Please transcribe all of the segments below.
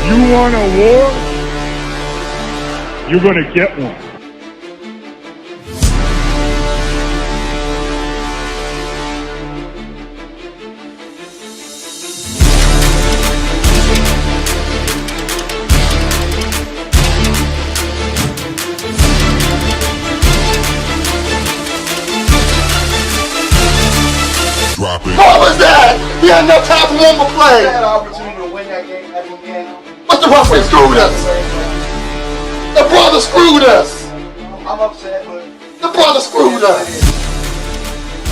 You want a war? You're going to get one. Drop it. What was that? He had enough time for one more play. He had an opportunity to win that game at the end. But the referee screwed us. The brother screwed us. I'm upset, but The brother screwed us.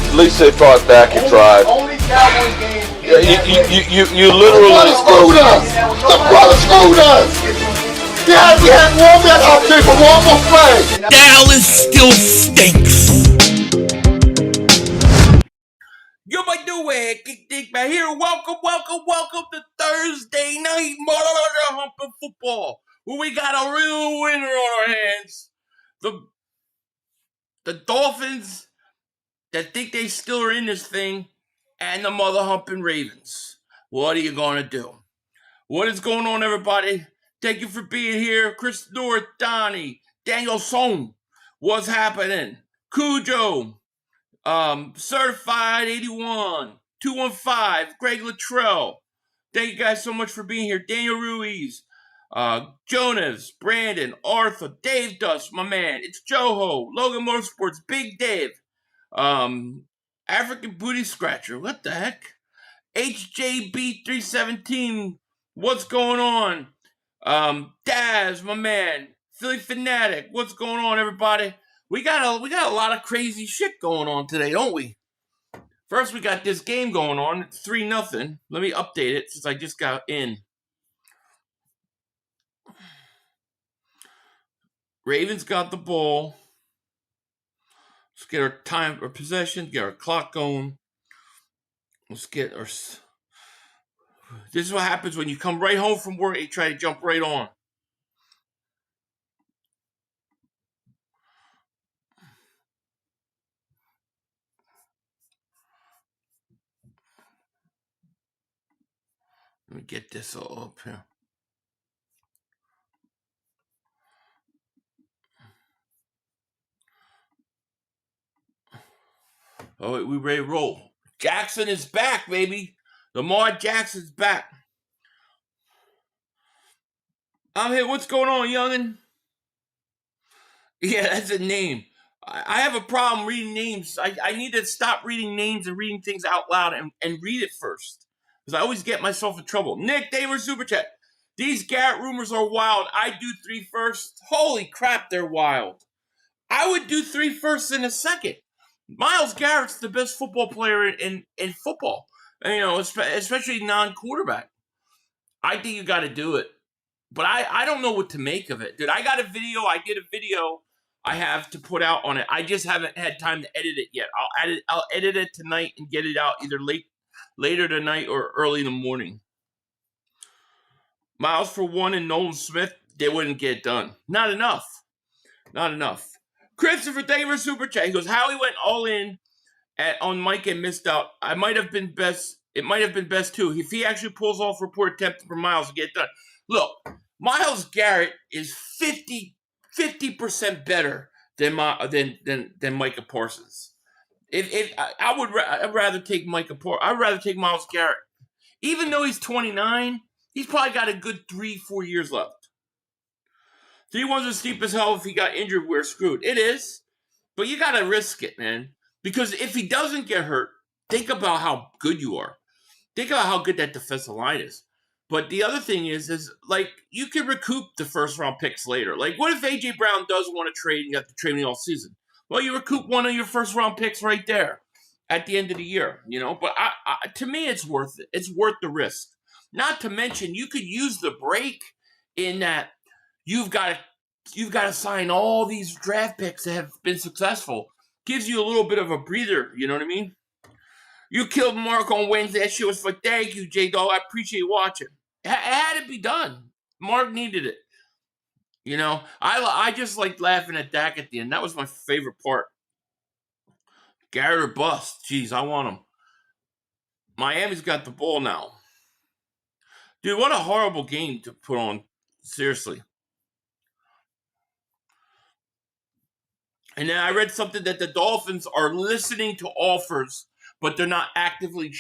At least they fought back and tried. only Cowboys game. You The brother literally. screwed us. The brother screwed us. We had one man opportunity for one more play. Dallas still stinks. Yo, my new Dingbat here. Welcome to Thursday night mother humping football, where we got a real winner on our hands. The Dolphins that think they still are in this thing, and the mother humping Ravens. What are you gonna do? What is going on, everybody? Thank you for being here. Chris North, Donnie, Daniel Song. What's happening? Cujo. Certified 81, 215, Greg Luttrell. Thank you guys so much for being here. Daniel Ruiz, Jonas, Brandon, Arthur, Dave Dust, my man. It's Joho, Logan Motorsports, Big Dave, African Booty Scratcher. What the heck? HJB317. What's going on? Daz, my man. Philly Fanatic. What's going on, everybody? We got a lot of crazy shit going on today, don't we? First, we got this game going on. It's 3-0. Let me update it since I just got in. Ravens got the ball. Let's get our time or possession, get our clock going. Let's get our... This is what happens when you come right home from work and you try to jump right on. Let me get this all up here. Oh, wait, we ready to roll. Jackson is back, baby. Lamar Jackson's back. I'm here. What's going on, youngin'? Yeah, that's a name. I have a problem reading names. I need to stop reading names and reading things out loud and read it first. Because I always get myself in trouble. Nick Damer Super Chat. These Garrett rumors are wild. I do 3 first. Holy crap, they're wild. I would do 3 firsts in a second. Myles Garrett's the best football player in football. You know, especially non-quarterback. I think you got to do it. But I don't know what to make of it. Dude, I got a video. I did a video I have to put out on it. I just haven't had time to edit it yet. I'll edit it tonight and get it out either later tonight or early in the morning. Myles for 1 and Nolan Smith, they wouldn't get it done. Not enough. Christopher, thank you for Super Chat. He goes, Howie went all in on Mike and missed out. It might have been best too. If he actually pulls off report attempt for Myles to get it done. Look, Myles Garrett is 50% better than Micah Parsons. I'd rather take I'd rather take Myles Garrett. Even though he's 29, he's probably got a good 3-4 years left. 3-1's as steep as hell. If he got injured, we're screwed. It is. But you got to risk it, man. Because if he doesn't get hurt, think about how good you are. Think about how good that defensive line is. But the other thing is like, you can recoup the first-round picks later. Like, what if A.J. Brown does want to trade and you have to trade me all season? Well, you recoup one of your first-round picks right there at the end of the year, you know? But to me, it's worth it. It's worth the risk. Not to mention, you could use the break in that you've got to sign all these draft picks that have been successful. Gives you a little bit of a breather, you know what I mean? You killed Mark on Wednesday. That shit was for thank you, J-Dog. I appreciate watching. It had to be done. Mark needed it. You know, I just liked laughing at Dak at the end. That was my favorite part. Garrett or bust. Jeez, I want him. Miami's got the ball now. Dude, what a horrible game to put on. Seriously. And then I read something that the Dolphins are listening to offers, but they're not actively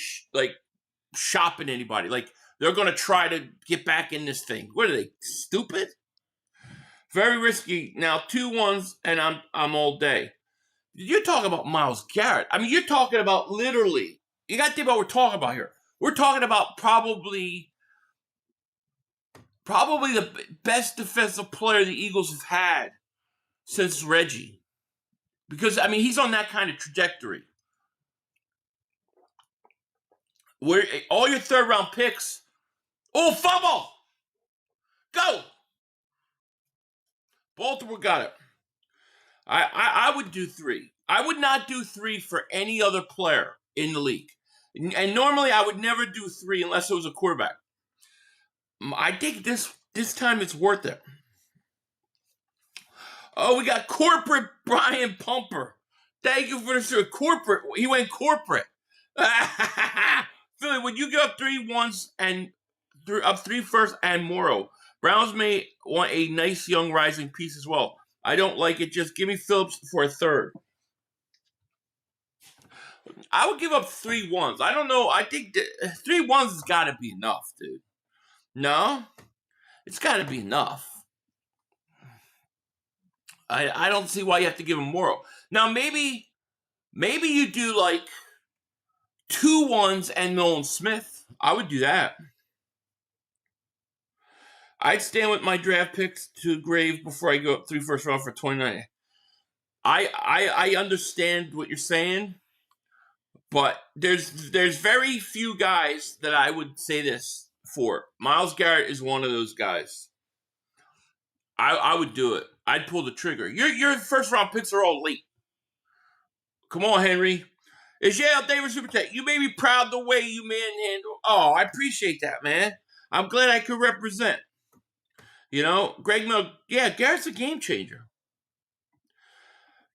shopping anybody. Like, they're going to try to get back in this thing. What are they, stupid? Very risky. Now 2-1s, and I'm all day. You're talking about Myles Garrett. I mean, you're talking about literally. You got to think about what we're talking about here. We're talking about probably the best defensive player the Eagles have had since Reggie. Because, I mean, he's on that kind of trajectory. Where all your third-round picks... Oh, fumble! Go! Baltimore got it. I would do 3. I would not do 3 for any other player in the league. And normally I would never do 3 unless it was a quarterback. I think this time it's worth it. Oh, we got corporate Brian Pumper. Thank you for this. Corporate. He went corporate. Philly, when you give up 3 1s and up 3 firsts and Morrow, Browns may want a nice young rising piece as well. I don't like it. Just give me Phillips for a third. I would give up 3 1s. I don't know. I think 3 1s has got to be enough, dude. No? It's got to be enough. I don't see why you have to give him Morrow. Now, maybe you do like 2 1s and Nolan Smith. I would do that. I'd stand with my draft picks to grave before I go up 3 first round for 29. I understand what you're saying, but there's very few guys that I would say this for. Myles Garrett is one of those guys. I would do it. I'd pull the trigger. Your first round picks are all late. Come on, Henry. Is Yale Davis Super Tech? You made me proud the way you manhandle. Oh, I appreciate that, man. I'm glad I could represent. You know, Greg Mill. Yeah, Garrett's a game changer.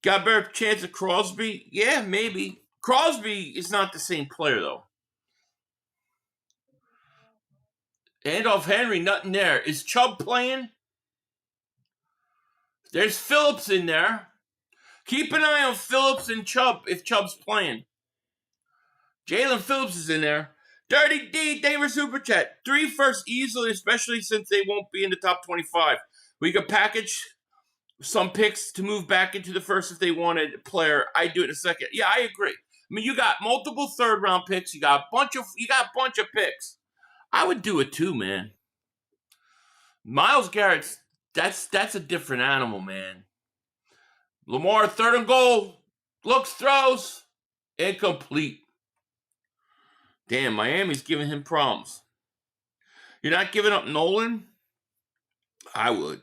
Got a better chance of Crosby? Yeah, maybe. Crosby is not the same player, though. Handoff Henry, nothing there. Is Chubb playing? There's Phillips in there. Keep an eye on Phillips and Chubb if Chubb's playing. Jalen Phillips is in there. Dirty D, David Super Chat. 3 firsts easily, especially since they won't be in the top 25. We could package some picks to move back into the first if they wanted a player. I'd do it in a second. Yeah, I agree. I mean, you got multiple third-round picks. You got a bunch of picks. I would do it too, man. Myles Garrett's that's a different animal, man. Lamar, 3rd and goal. Looks, throws. Incomplete. Damn, Miami's giving him problems. You're not giving up Nolan? I would.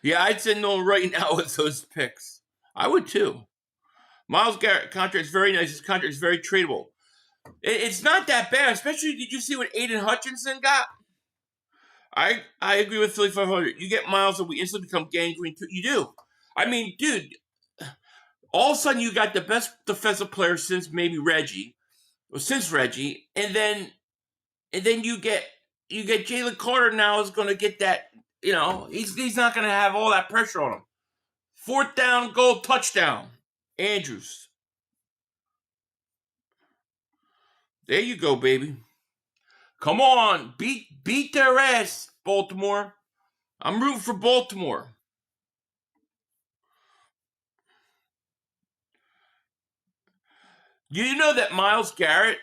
Yeah, I'd send Nolan right now with those picks. I would too. Myles Garrett contract's very nice. His contract's very tradable. It's not that bad, especially did you see what Aiden Hutchinson got? I agree with Philly 500. You get Myles and we instantly become gangrene too. You do. I mean, dude, all of a sudden you got the best defensive player since maybe Reggie. Well, since Reggie, and then you get Jalen Carter now is going to get that, you know, he's not going to have all that pressure on him. 4th down, goal, touchdown. Andrews. There you go, baby. Come on, beat their ass, Baltimore. I'm rooting for Baltimore. You know that Myles Garrett,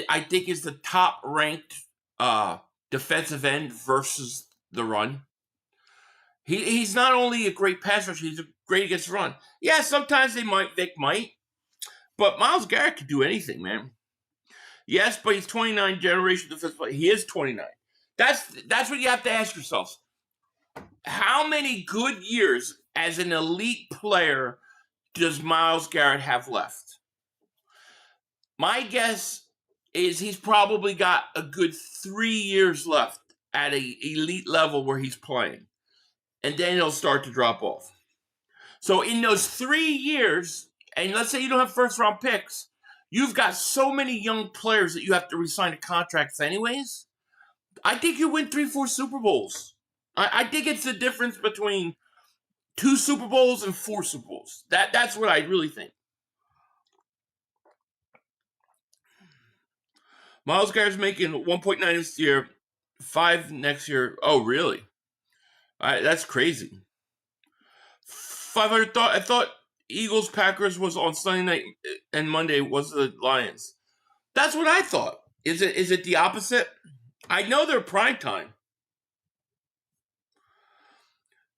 I think, is the top-ranked defensive end versus the run. He's not only a great pass rusher, he's great against the run. Yeah, sometimes Vic might, but Myles Garrett can do anything, man. Yes, but he's 29 generation defensive player. He is 29. That's what you have to ask yourselves. How many good years as an elite player does Myles Garrett have left? My guess is he's probably got a good 3 years left at an elite level where he's playing. And then he'll start to drop off. So in those 3 years, and let's say you don't have first-round picks, you've got so many young players that you have to re-sign to contracts anyways. I think you win 3-4 Super Bowls. I think it's the difference between 2 Super Bowls and 4 Super Bowls. That's what I really think. Myles Garrett's making 1.9 this year, 5 next year. Oh, really? That's crazy. 500. I thought Eagles Packers was on Sunday night and Monday was the Lions. That's what I thought. Is it the opposite? I know they're prime time.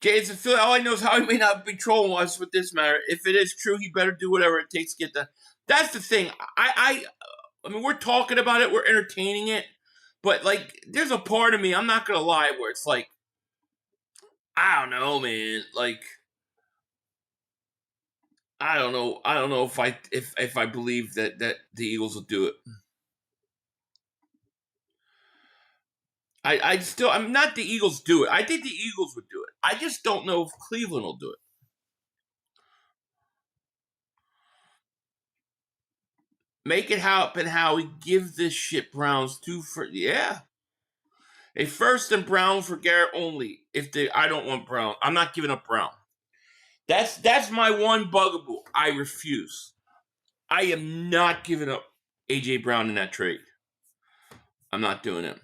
Jason Phil, all I know is how he may not be trolling us with this matter. If it is true, he better do whatever it takes to get done. That's the thing. I mean, we're talking about it, we're entertaining it, but like, there's a part of me, I'm not gonna lie, where it's like, I don't know, man. Like, I don't know if I believe that the Eagles will do it. I'm not the Eagles do it. I think the Eagles would do it. I just don't know if Cleveland will do it. Make it happen, Howie. Give this shit Browns 2 for yeah. A first and Brown for Garrett only. I don't want Brown. I'm not giving up Brown. That's my one bugaboo. I refuse. I am not giving up AJ Brown in that trade. I'm not doing it.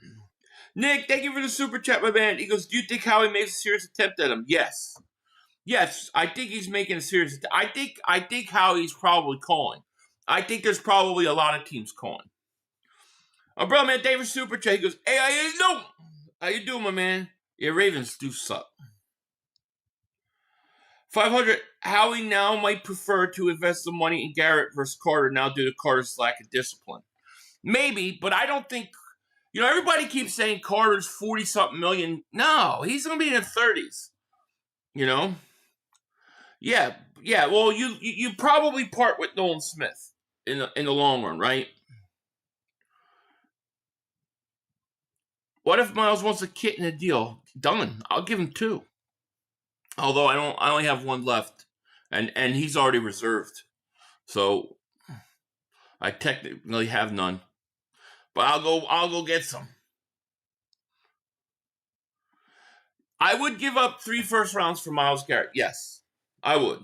Nick, thank you for the super chat, my man. He goes, do you think Howie makes a serious attempt at him? Yes. Yes, I think he's making a serious attempt. I think Howie's probably calling. I think there's probably a lot of teams calling. Oh, bro, man, David super chat. He goes, hey, how you doing? How you doing, my man? Yeah, Ravens do suck. 500, Howie now might prefer to invest the money in Garrett versus Carter now due to Carter's lack of discipline. Maybe, but I don't think, everybody keeps saying Carter's 40-something million. No, he's going to be in the 30s. Yeah, well, you probably part with Nolan Smith in the long run, right? What if Myles wants a kit in a deal? Done. I'll give him 2. Although I only have 1 left, and he's already reserved, so I technically have none. But I'll go get some. I would give up 3 first rounds for Myles Garrett. Yes, I would.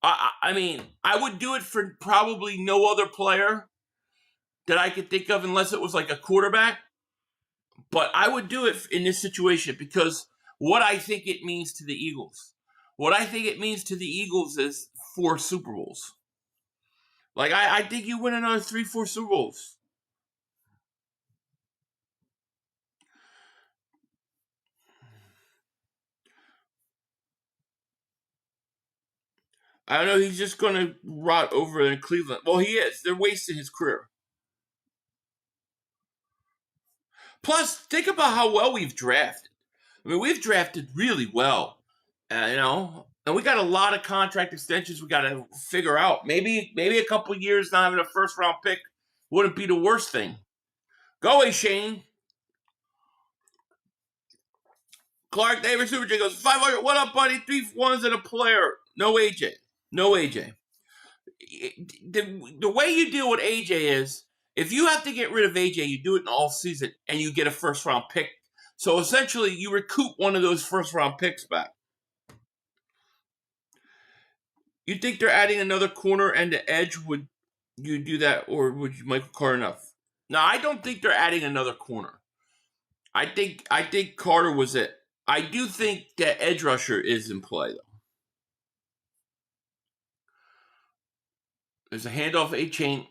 I mean, I would do it for probably no other player that I could think of, unless it was like a quarterback. But I would do it in this situation because what I think it means to the Eagles. What I think it means to the Eagles is 4 Super Bowls. Like, I think you win another 3-4 Super Bowls. I don't know, he's just going to rot over in Cleveland. Well, he is. They're wasting his career. Plus, think about how well we've drafted. I mean, we've drafted really well, and we got a lot of contract extensions we got to figure out. Maybe a couple years not having a first-round pick wouldn't be the worst thing. Go away, Shane. Clark Davis Super J goes, 500, what up, buddy? 3 ones and a player. No AJ. The way you deal with AJ is, if you have to get rid of AJ, you do it in all season, and you get a first-round pick. So essentially, you recoup one of those first-round picks back. You think they're adding another corner and the edge? Would you do that, or would you Michael Carter enough? No, I don't think they're adding another corner. I think Carter was it. I do think that edge rusher is in play, though. There's a handoff, A-chain.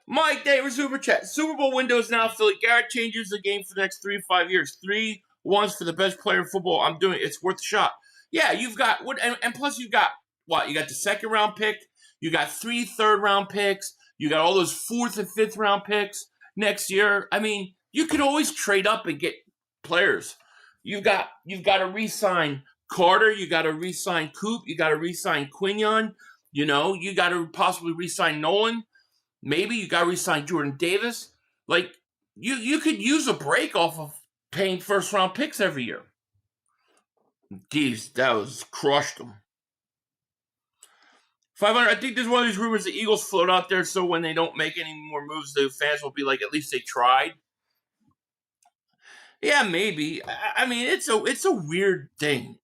Mike Davis Super Chat. Super Bowl window is now Philly. Garrett changes the game for the next 3 to 5 years. 3 ones for the best player in football. I'm doing it. It's worth a shot. Yeah, you've got what, and plus you've got what? You got the 2nd round pick. You got 3 third-round picks. You got all those 4th and 5th round picks next year. I mean, you could always trade up and get players. You've got to re-sign Carter. You got to re-sign Coop. You got to re-sign Quinion. You got to possibly re-sign Nolan. Maybe you got to re-sign Jordan Davis. Like, you could use a break off of paying first-round picks every year. Geez, that was crushed them. 500. I think there's one of these rumors the Eagles float out there, so when they don't make any more moves, the fans will be like, at least they tried. Yeah, maybe. I mean, it's a weird thing.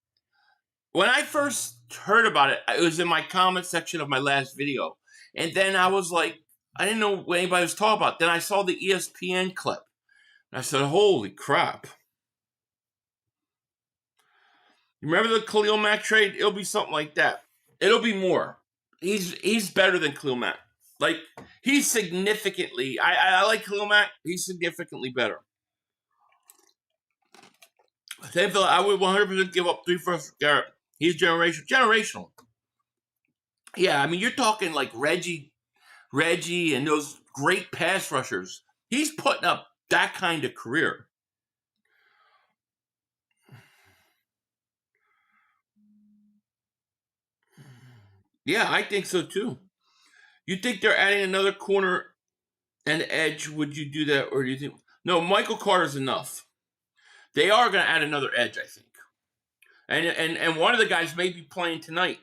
When I first heard about it, it was in my comment section of my last video, and then I was like, I didn't know what anybody was talking about. Then I saw the ESPN clip, and I said, "Holy crap!" You remember the Khalil Mack trade? It'll be something like that. It'll be more. He's better than Khalil Mack. Like, he's significantly. I like Khalil Mack. He's significantly better. I would 100% give up 3 firsts for Garrett. He's generational. Yeah, I mean, you're talking like Reggie, and those great pass rushers. He's putting up that kind of career. Yeah, I think so too. You think they're adding another corner and edge? Would you do that, or do you think no? Michael Carter's enough. They are going to add another edge, I think. And one of the guys may be playing tonight.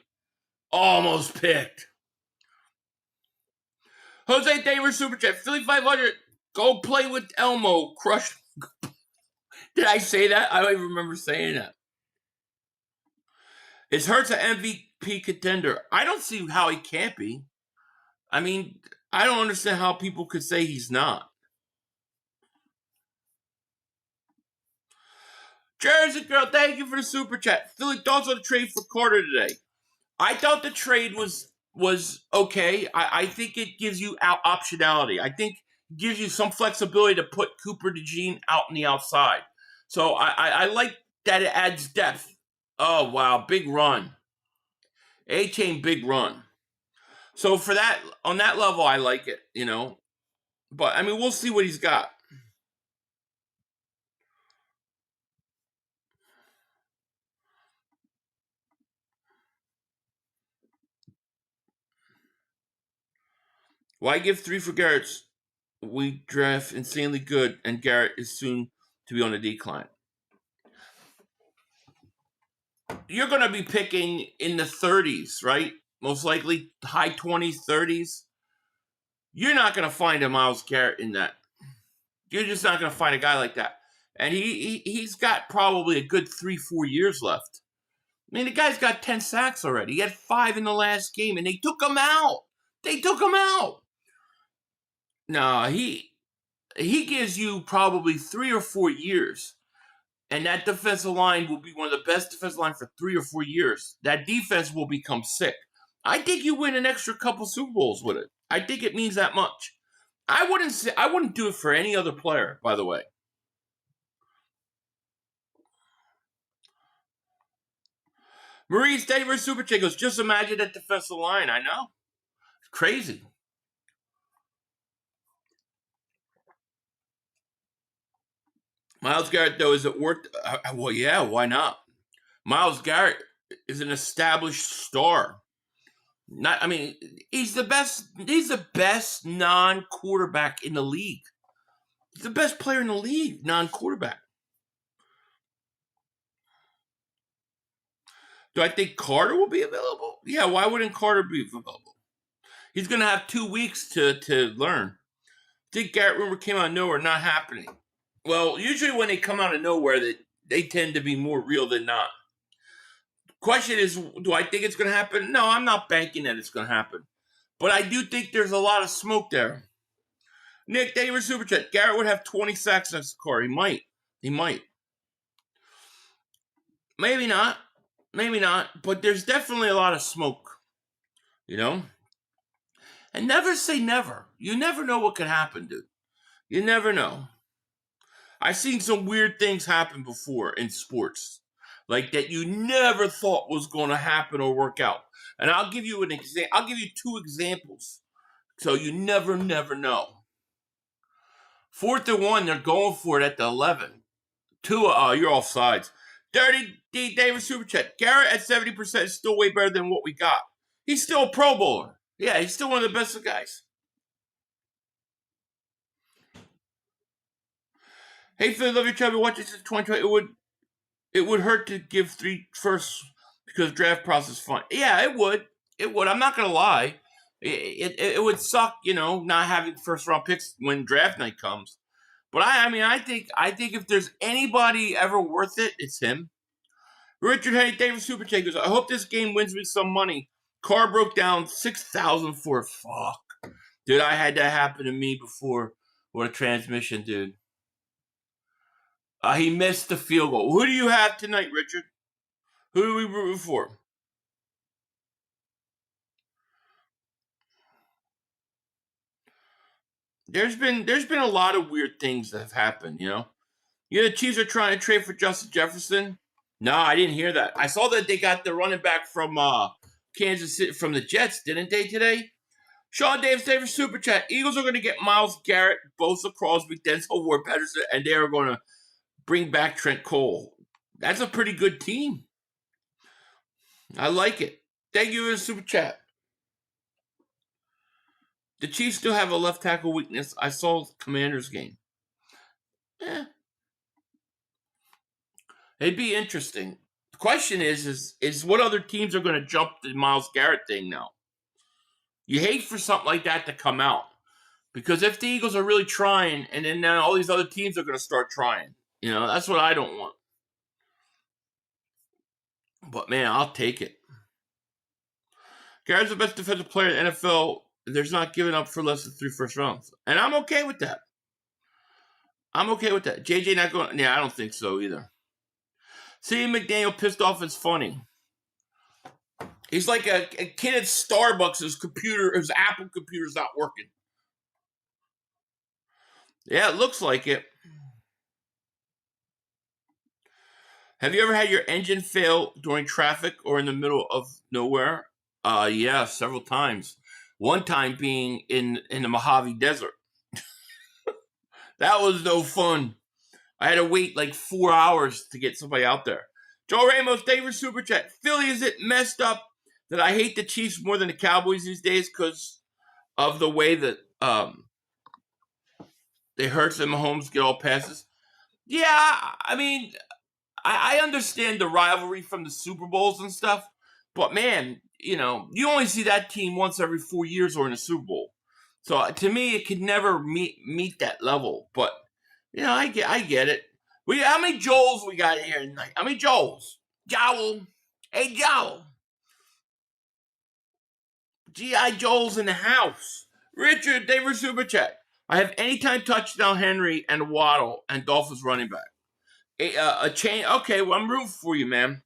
Almost picked. Jose Davis Super Chat, Philly 500. Go play with Elmo. Crush. Did I say that? I don't even remember saying that. Is Hurts an MVP contender? I don't see how he can't be. I mean, I don't understand how people could say he's not. Jersey Girl, thank you for the Super Chat. Philly thoughts on the trade for Carter today. I thought the trade was okay. I think it gives you optionality. I think it gives you some flexibility to put Cooper DeJean out on the outside. So I like that it adds depth. Oh, wow. Big run. A-Chain, big run. So for that, on that level, I like it, you know. But, I mean, we'll see what he's got. Why give 3 for Garrett's? We draft insanely good, and Garrett is soon to be on a decline. You're going to be picking in the 30s, right? Most likely high 20s, 30s. You're not going to find a Myles Garrett in that. You're just not going to find a guy like that. And he's got probably a good 3-4 years left. I mean, the guy's got 10 sacks already. He had 5 in the last game, and they took him out. No, he gives you probably 3 or 4 years. And that defensive line will be one of the best defensive line for 3 or 4 years. That defense will become sick. I think you win an extra couple Super Bowls with it. I think it means that much. I wouldn't do it for any other player, by the way. Marie's Davis Super Chick goes, just imagine that defensive line. I know. It's crazy. Myles Garrett, though, is it worth? Well, yeah, why not? Myles Garrett is an established star. I mean, he's the best. He's the best non-quarterback in the league. He's the best player in the league, non-quarterback. Do I think Carter will be available? Yeah, why wouldn't Carter be available? He's going to have 2 weeks to learn. I think Garrett rumor came out of nowhere, not happening. Well, usually when they come out of nowhere, they tend to be more real than not. Question is, do I think it's going to happen? No, I'm not banking that it's going to happen. But I do think there's a lot of smoke there. Nick Davis Super Chat. Garrett would have 20 sacks next car. He might. Maybe not. But there's definitely a lot of smoke. You know? And never say never. You never know what could happen, dude. You never know. I've seen some weird things happen before in sports. Like that you never thought was going to happen or work out. And I'll give you an example. I'll give you 2 examples. So you never know. 4th and 1, they're going for it at the 11. Tua, you're off sides. Dirty D Davis Super Chat. Garrett at 70% is still way better than what we got. He's still a Pro Bowler. Yeah, he's still one of the best guys. Hey, Phil, love your channel. Watch this in 2020. It would hurt to give 3 firsts because draft process is fun. Yeah, it would. It would. I'm not gonna lie. It would suck, not having first round picks when draft night comes. But I think if there's anybody ever worth it, it's him. Richard Henry David Super Chat goes, I hope this game wins me some money. Car broke down 6,000 for fuck. Dude, I had that happen to me before with a transmission, dude. He missed the field goal. Who do you have tonight, Richard? Who do we root for? There's been a lot of weird things that have happened, the Chiefs are trying to trade for Justin Jefferson. No, I didn't hear that. I saw that they got the running back from Kansas City from the Jets, didn't they, today? Sean Davis, David Super Chat. Eagles are going to get Myles Garrett, Bosa, Crosby, Denzel Ward, Pedersen, and they are going to bring back Trent Cole. That's a pretty good team. I like it. Thank you for the Super Chat. The Chiefs still have a left tackle weakness. I saw the Commanders game. It'd be interesting. The question is what other teams are going to jump the Myles Garrett thing now? You hate for something like that to come out. Because if the Eagles are really trying, and then now all these other teams are going to start trying. That's what I don't want. But, man, I'll take it. Garrett's the best defensive player in the NFL. There's not giving up for less than 3 first rounds. And I'm okay with that. JJ not going... Yeah, I don't think so either. Seeing McDaniel pissed off is funny. He's like a kid at Starbucks. His Apple computer's not working. Yeah, it looks like it. Have you ever had your engine fail during traffic or in the middle of nowhere? Yeah, several times. One time being in the Mojave Desert. That was no fun. I had to wait like 4 hours to get somebody out there. Joe Ramos, David Super Chat. Philly, is it messed up that I hate the Chiefs more than the Cowboys these days because of the way that they hurt and Mahomes get all passes? Yeah, I understand the rivalry from the Super Bowls and stuff, but man, you only see that team once every 4 years or in a Super Bowl. So to me, it could never meet that level. But I get it. How many Joels we got here tonight? How many Joels? Joel, hey Joel. G.I. Joel's in the house. Richard, David Super Chat. I have anytime touchdown Henry and Waddle and Dolphins running back. A chain. Okay, well, I'm rooting for you, man.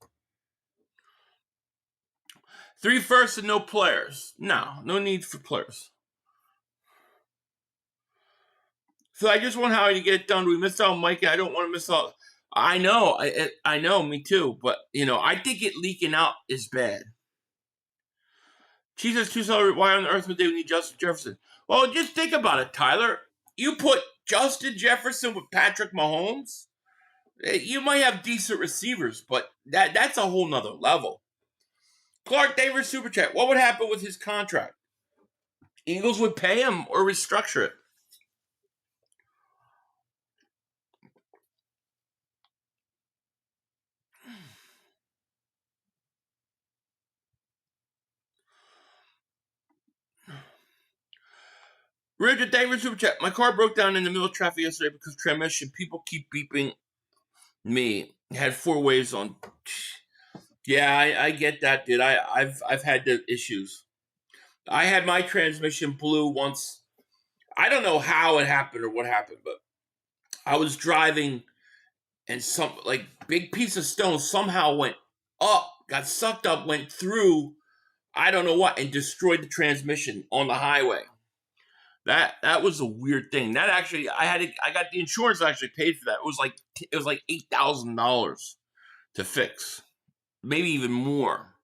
3 firsts and no players. No need for players. So I just want Howie to get it done. We missed out on Mike. I don't want to miss out. I know. I know. Me too. But, I think it leaking out is bad. Chiefs has 2 salary. Why on earth would they need Justin Jefferson? Well, just think about it, Tyler. You put Justin Jefferson with Patrick Mahomes, you might have decent receivers, but that's a whole nother level. Clark Davis Super Chat. What would happen with his contract? Eagles would pay him or restructure it. Richard David Super Chat. My car broke down in the middle of traffic yesterday because transmission. People keep beeping me. It had 4 waves on. Yeah, I get that, dude. I've had the issues. I had my transmission blew once. I don't know how it happened or what happened, but I was driving and some big piece of stone somehow went up, got sucked up, went through, I don't know what, and destroyed the transmission on the highway. That was a weird thing. That actually, I got the insurance actually paid for that. It was like $8,000 to fix, maybe even more.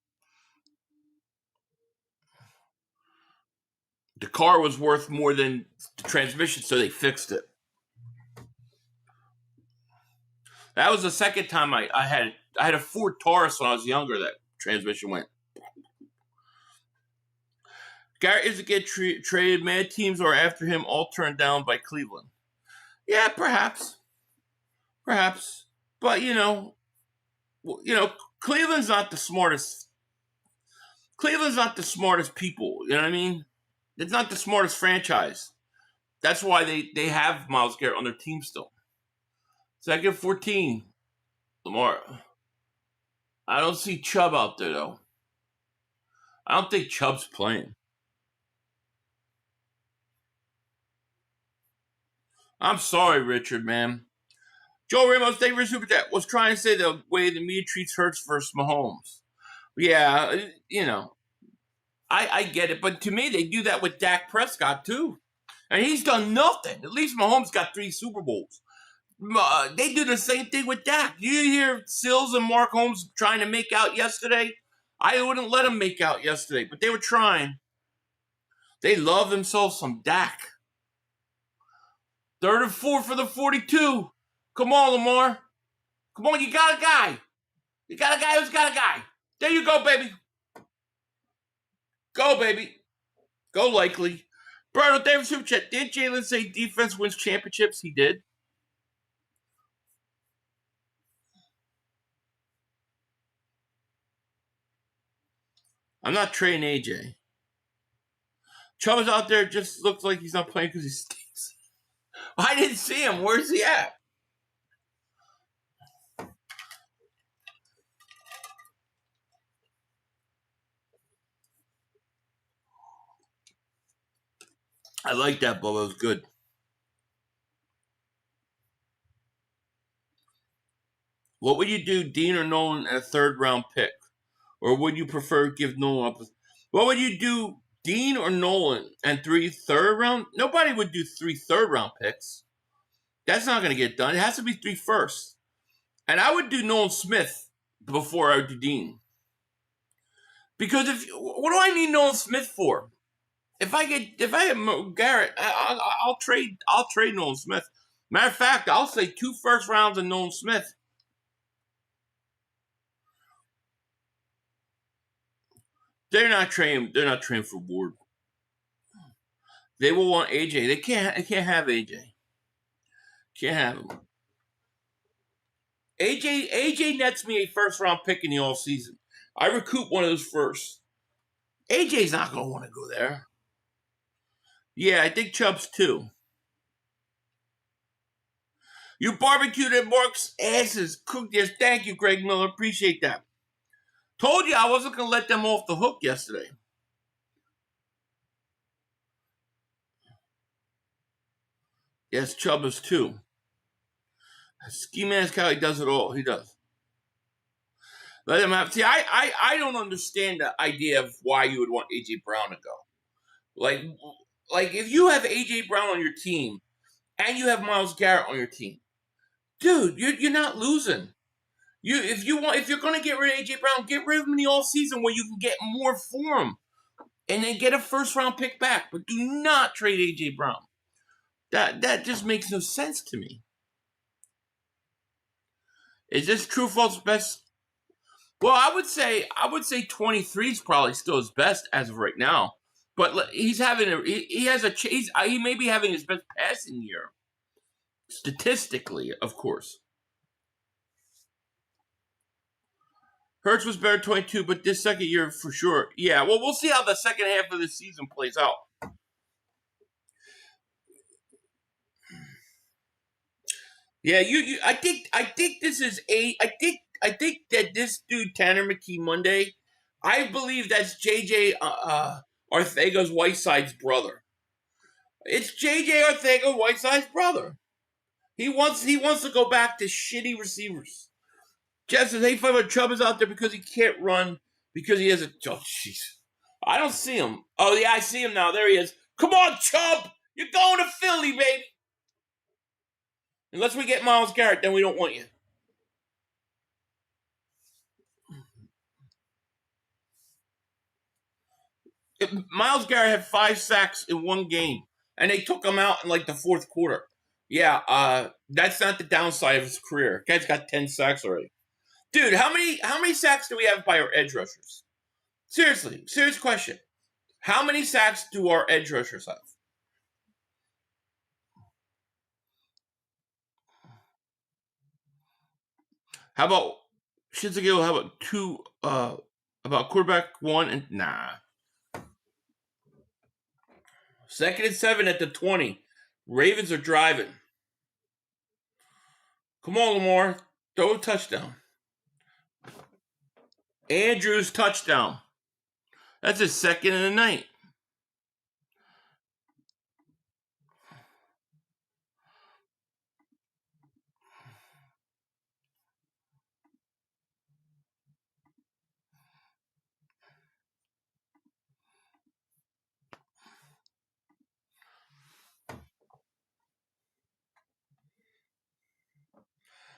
The car was worth more than the transmission, so they fixed it. That was the second time I had a Ford Taurus when I was younger. That transmission went. Garrett is to get traded. Mad teams are after him, all turned down by Cleveland. Yeah, perhaps. But Cleveland's not the smartest. Cleveland's not the smartest people. You know what I mean? It's not the smartest franchise. That's why they have Myles Garrett on their team still. Second 14. Lamar. I don't see Chubb out there, though. I don't think Chubb's playing. I'm sorry, Richard, man. Joe Ramos, thank you for Super Chat, was trying to say the way the media treats Hurts versus Mahomes. Yeah, you know, I get it. But to me, they do that with Dak Prescott, too. And he's done nothing. At least Mahomes got 3 Super Bowls. They do the same thing with Dak. You hear Sills and Mark Holmes trying to make out yesterday? I wouldn't let them make out yesterday, but they were trying. They love themselves some Dak. 3rd and 4 for the 42. Come on, Lamar. Come on, you got a guy. You got a guy who's got a guy. There you go, baby. Go, baby. Go, Likely. Bernard David Super Chat. Did Jalen say defense wins championships? He did. I'm not trading AJ. Chubb is out there, just looks like he's not playing because he stinks. I didn't see him. Where's he at? I like that, Bubba. It was good. What would you do, Dean or Nolan, at a 3rd round pick? Or would you prefer give Nolan up? What would you do, Dean or Nolan, and 3 3rd round? Nobody would do 3 3rd round picks. That's not going to get done. It has to be 3 first. And I would do Nolan Smith before I would do Dean. Because what do I need Nolan Smith for? If I have Garrett, I'll trade Nolan Smith. Matter of fact, I'll say 2 first rounds and Nolan Smith. They're not trained for Ward. They will want AJ. They can't have AJ. Can't have him. AJ nets me a 1st round pick in the all season. I recoup one of those first. AJ's not gonna want to go there. Yeah, I think Chubb's too. You barbecued at Mark's asses. Cooked yes. Thank you, Greg Miller. Appreciate that. Told you I wasn't gonna let them off the hook yesterday. Yes, Chubb is too. Ski Man's Cali does it all. He does. Let him have. See, I don't understand the idea of why you would want AJ Brown to go. Like if you have AJ Brown on your team and you have Myles Garrett on your team, dude, you're not losing. If you're gonna get rid of AJ Brown, get rid of him in the all season where you can get more for him, and then get a 1st round pick back. But do not trade AJ Brown. That just makes no sense to me. Is this true or false best? Well, I would say 23 is probably still his best as of right now. But he may be having his best passing year, statistically, of course. Hurts was better 22, but this second year for sure. Yeah, well, we'll see how the second half of the season plays out. Yeah, I think this is I think that this dude Tanner McKee Monday, I believe that's JJ Arcega's Whiteside's brother. It's JJ Arcega Whiteside's brother. He wants to go back to shitty receivers. Jeff says, hey, Chubb is out there because he can't run because he has a. Oh, jeez. I don't see him. Oh, yeah, I see him now. There he is. Come on, Chubb. You're going to Philly, baby. Unless we get Myles Garrett, then we don't want you. Myles Garrett had 5 sacks in one game, and they took him out in like the 4th quarter. Yeah, that's not the downside of his career. Guy's got 10 sacks already. Dude, how many sacks do we have by our edge rushers? Seriously, serious question. How many sacks do our edge rushers have? How about Shinsuke? How about 2 About quarterback 1 and nah. 2nd and 7 at the 20. Ravens are driving. Come on, Lamar. Throw a touchdown. Andrews touchdown. That's his 2nd in the night.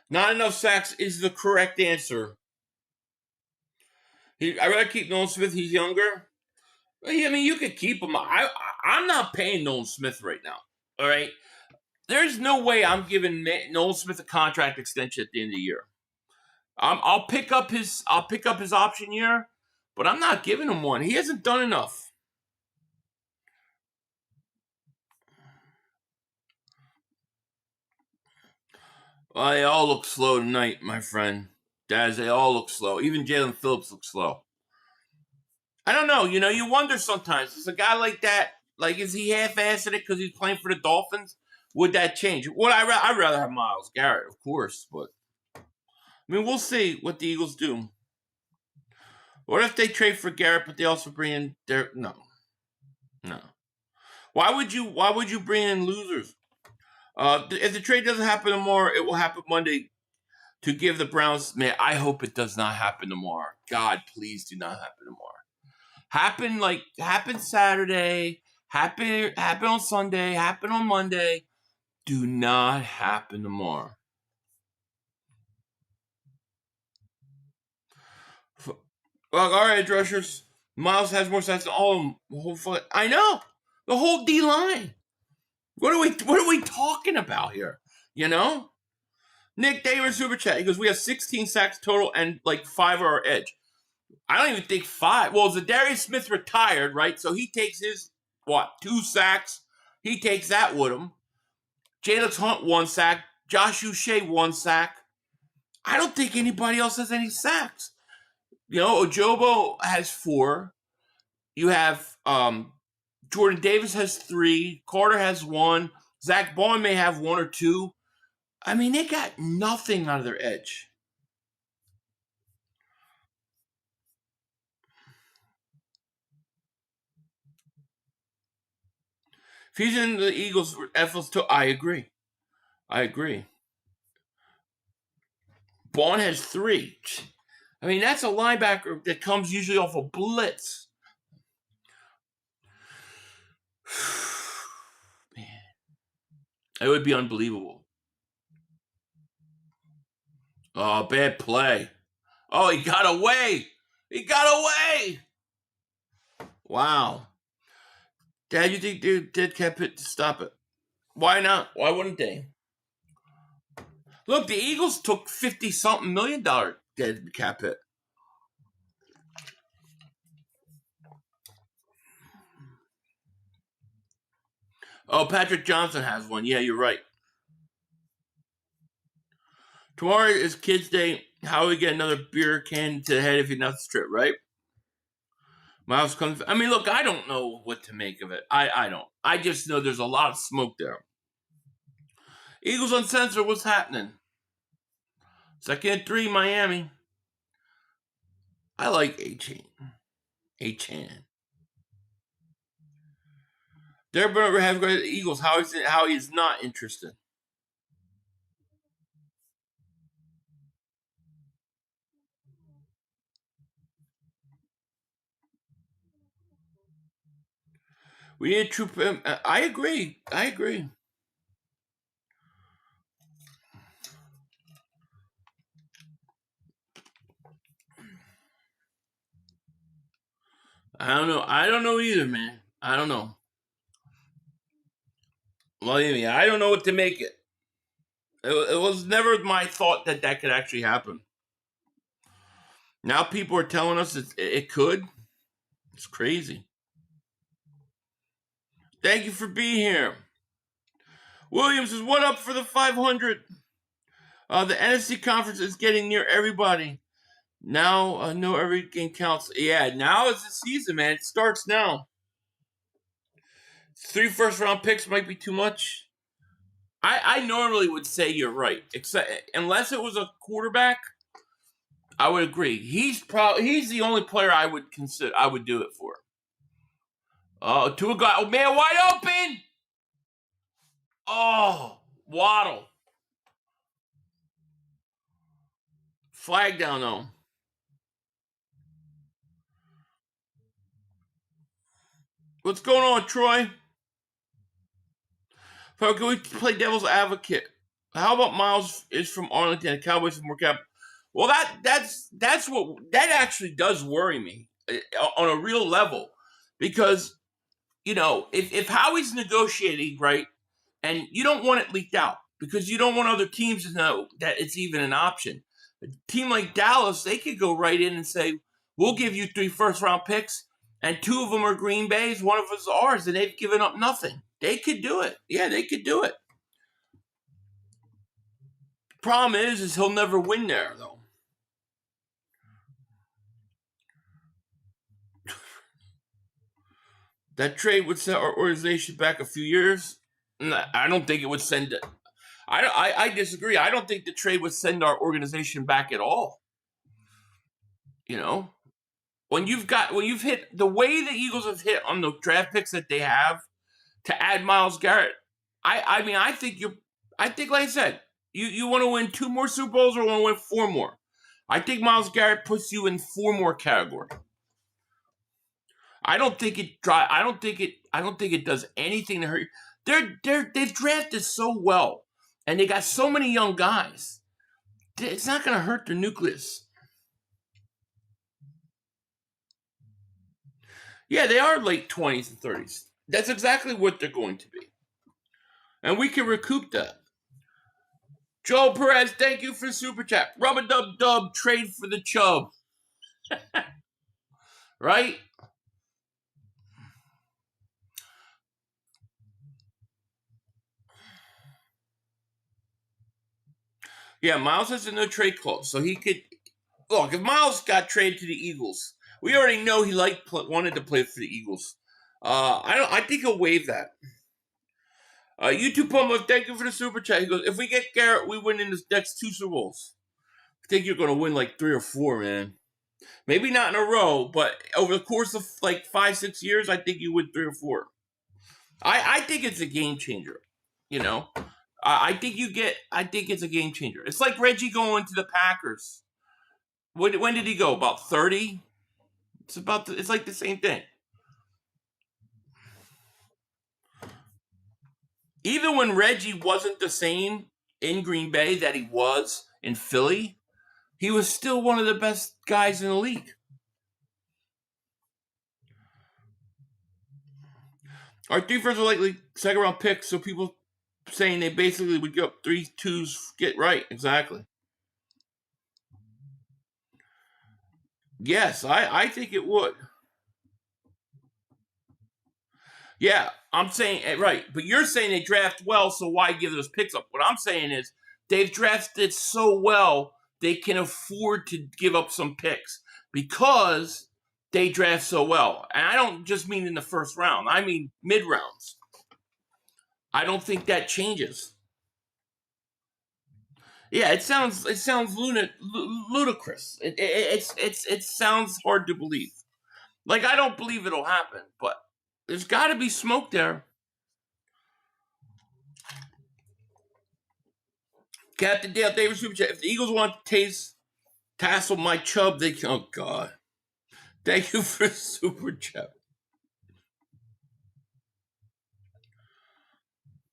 Not enough sacks is the correct answer. I'd rather keep Nolan Smith. He's younger. I mean, you could keep him. I'm not paying Nolan Smith right now. All right. There's no way I'm giving Nolan Smith a contract extension at the end of the year. I'll pick up his option year, but I'm not giving him one. He hasn't done enough. Well, they all look slow tonight, my friend. Daz, they all look slow. Even Jalen Phillips looks slow. I don't know. You wonder sometimes. Is a guy like that, like, is he half-assed it because he's playing for the Dolphins? Would that change? Well, I'd rather have Myles Garrett, of course, but I mean, we'll see what the Eagles do. What if they trade for Garrett, but they also bring in no. Why would you bring in losers? If the trade doesn't happen tomorrow, it will happen Monday to give the Browns. Man, I hope it does not happen tomorrow. God, please do not happen tomorrow. Happen Saturday, happen on Sunday, happen on Monday. Do not happen tomorrow. Well, all right, rushers. Myles has more sacks than all of them. Hopefully, I know the whole D line. What are we talking about here? Nick Davis super chat. He goes, we have 16 sacks total and like 5 are our edge. I don't even think 5. Well, Zadarius Smith retired, right? So he takes his 2 sacks. He takes that with him. Jalen Hunt 1 sack. Josh Uche 1 sack. I don't think anybody else has any sacks. Ojobo has 4. You have Jordan Davis has 3. Carter has 1. Zach Bond may have 1 or 2. I mean, they got nothing out of their edge. If he's in the Eagles for FLs too, I agree. Bond has 3. I mean, that's a linebacker that comes usually off a blitz. Man, it would be unbelievable. Oh, bad play. Oh, he got away. Wow. Dad, you think they did kept it to stop it? Why not? Why wouldn't they? Look, the Eagles took $50-something million dead cap hit. Oh, Patrick Johnson has 1. Yeah, you're right. Tomorrow is Kids Day. How do we get another beer can to the head if you're not strip, right? Myles comes. I mean, look, I don't know what to make of it. I don't. I just know there's a lot of smoke there. Eagles Uncensored, what's happening? 2nd and 3, Miami. I like A-Chan. Derek Bernard has great Eagles. How he is not interested. We need a troop. I agree. I don't know. I don't know either, man. I don't know. Believe me, I don't know what to make it. It was never my thought that could actually happen. Now people are telling us it could. It's crazy. Thank you for being here. Williams says, what up for the 500? The NFC conference is getting near everybody. Now, no, every game counts. Yeah, now is the season, man. It starts now. 3 first-round picks might be too much. I normally would say you're right, except unless it was a quarterback, I would agree. He's the only player I would consider. I would do it for. To a guy. Oh man, wide open. Oh, Waddle. Flag down though. What's going on, Troy? Can we play devil's advocate? How about Myles is from Arlington and Cowboys from Workout? Well, that's what that actually does worry me on a real level, because if Howie's negotiating right, and you don't want it leaked out because you don't want other teams to know that it's even an option. A team like Dallas, they could go right in and say, "We'll give you 3 first-round picks, and 2 of them are Green Bay's, 1 of them is ours," and they've given up nothing. They could do it. Yeah, they could do it. Problem is he'll never win there, though. That trade would set our organization back a few years. I don't think it would send it. I disagree. I don't think the trade would send our organization back at all. When you've hit the way the Eagles have hit on the draft picks that they have to add Myles Garrett, I think like I said, you want to win 2 more Super Bowls or want to win 4 more. I think Myles Garrett puts you in 4 more category. I don't think it does anything to hurt you. They've drafted so well, and they got so many young guys. It's not going to hurt their nucleus. Yeah, they are late 20s and 30s. That's exactly what they're going to be. And we can recoup that. Joe Perez, thank you for the super chat. Rub-a-dub-dub, trade for the Chubb. Right? Yeah, Myles has a no trade clause, so he could look. If Myles got traded to the Eagles, we already know he wanted to play for the Eagles. I think he'll waive that. YouTube Pumbo, thank you for the super chat. He goes, if we get Garrett, we win in the next 2 Super Bowls. I think you're going to win like 3 or 4, man. Maybe not in a row, but over the course of like 5-6 years, I think you win 3 or 4. I think it's a game changer. I think it's a game changer. It's like Reggie going to the Packers. When did he go? About 30? It's like the same thing. Even when Reggie wasn't the same in Green Bay that he was in Philly, he was still one of the best guys in the league. Our 3 firsts are likely 2nd-round picks, so people saying they basically would give up 3 twos, get right. Exactly. Yes, I think it would. Yeah, I'm saying, right, but you're saying they draft well, so why give those picks up? What I'm saying is they've drafted so well, they can afford to give up some picks because they draft so well. And I don't just mean in the 1st round. I mean mid-rounds. I don't think that changes. Yeah, it sounds ludicrous. It sounds hard to believe. Like, I don't believe it'll happen, but there's got to be smoke there. Captain Dale Davis super chat. If the Eagles want to tassel my Chubb, they can. Oh God! Thank you for super chat.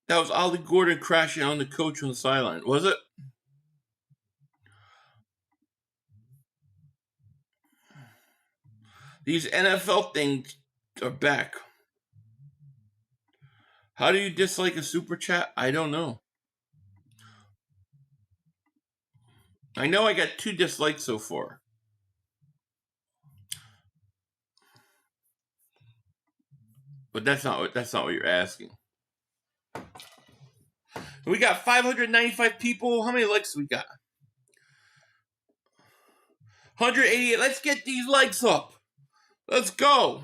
That was Ollie Gordon crashing on the coach on the sideline, was it? These NFL things are back. How do you dislike a super chat? I don't know. I know I got 2 dislikes so far. But that's not what you're asking. We got 595 people. How many likes we got? 188. Let's get these legs up. Let's go.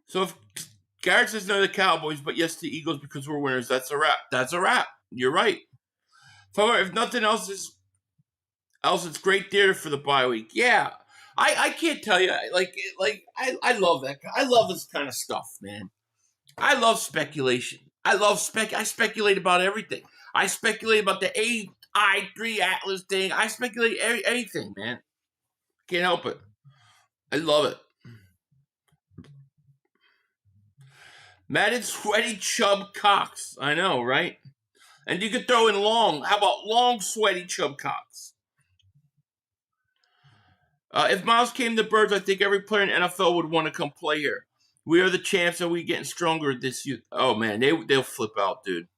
So if Garrett says no to the Cowboys, but yes to the Eagles because we're winners, that's a wrap. That's a wrap. You're right. However, if nothing else, it's great theater for the bye week. Yeah. I can't tell you. I love that. I love this kind of stuff, man. I love speculation. I speculate about everything. I speculate about the AI3 Atlas thing. I speculate anything, man. Can't help it. I love it. Madden sweaty chub cocks. I know, right? And you could throw in long. How about long sweaty chub cocks? If Myles came to Birds, I think every player in NFL would want to come play here. We are the champs, and we getting stronger this year. Oh man, they'll flip out, dude.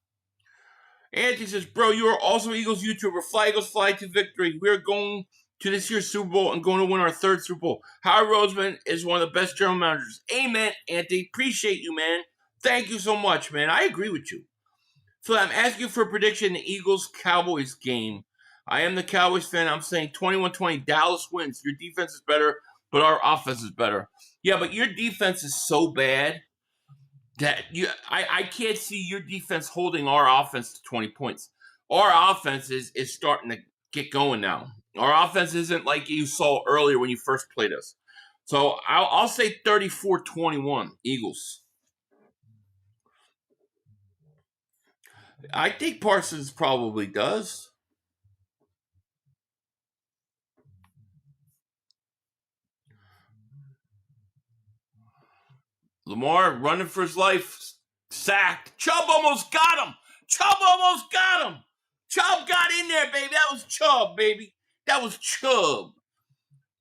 Anthony says, "Bro, you are also Eagles YouTuber. Fly Eagles, fly to victory. We are going to this year's Super Bowl and going to win our 3rd Super Bowl. Howard Roseman is one of the best general managers." Amen, Anthony. Appreciate you, man. Thank you so much, man. I agree with you. So I'm asking for a prediction in the Eagles-Cowboys game. I am the Cowboys fan. I'm saying 21-20. Dallas wins. Your defense is better, but our offense is better. Yeah, but your defense is so bad that I can't see your defense holding our offense to 20 points. Our offense is starting to get going now. Our offense isn't like you saw earlier when you first played us. So I'll say 34-21, Eagles. I think Parsons probably does. Lamar running for his life, sacked. Chubb almost got him. Chubb got in there, baby. That was Chubb, baby. That was Chubb.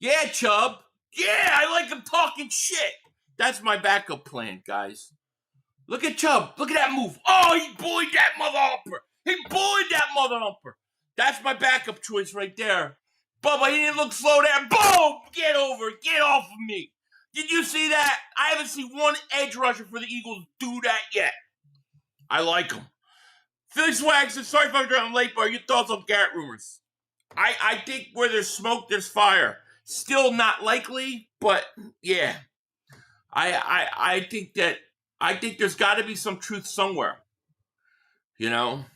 Yeah, Chubb. Yeah, I like him talking shit. That's my backup plan, guys. Look at Chubb. Look at that move. Oh, he bullied that mother humper. That's my backup choice right there. Bubba, he didn't look slow there. Boom! Get over. Get off of me. Did you see that? I haven't seen one edge rusher for the Eagles do that yet. I like him. Philly Swag says, sorry if I'm driving late, but your thoughts on Garrett rumors? I think where there's smoke, there's fire. Still not likely, but yeah. I think there's got to be some truth somewhere. You know?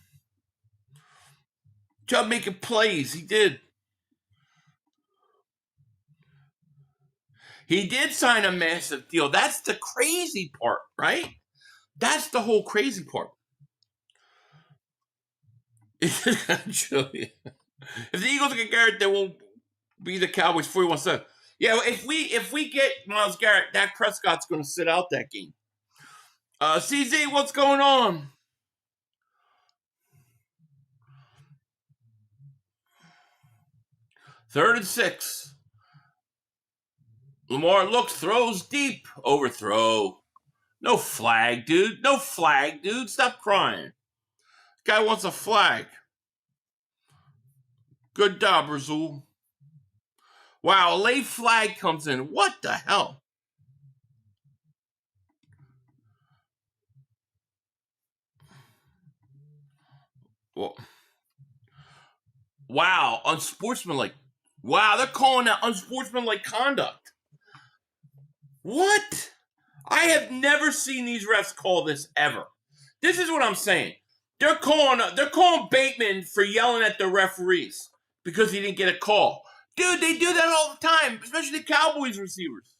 Chubb making plays. He did. He did sign a massive deal. That's the crazy part, right? That's the whole crazy part. If the Eagles get Garrett, they won't be the Cowboys 41-7. Yeah, if we get Myles Garrett, Dak Prescott's going to sit out that game. CZ, what's going on? Third and 6. Lamar looks, throws deep. Overthrow. No flag, dude. Stop crying. This guy wants a flag. Good job, Razul. Wow, a late flag comes in. What the hell? Well, wow, unsportsmanlike. Wow, they're calling that unsportsmanlike conduct. What? I have never seen these refs call this ever. This is what I'm saying. They're calling Bateman for yelling at the referees because he didn't get a call. Dude, they do that all the time, especially the Cowboys receivers.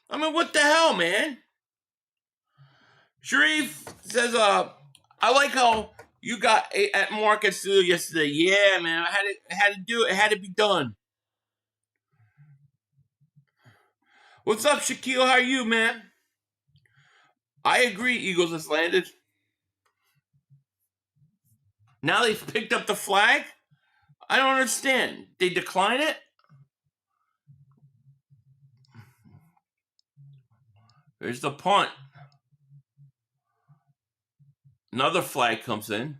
I mean, what the hell, man? Sharif says, I like how you got at Market Studio yesterday. Yeah, man, I had to do it. It had to be done. What's up, Shaquille? How are you, man? I agree, Eagles has landed. Now they've picked up the flag? I don't understand. They decline it? There's the punt. Another flag comes in.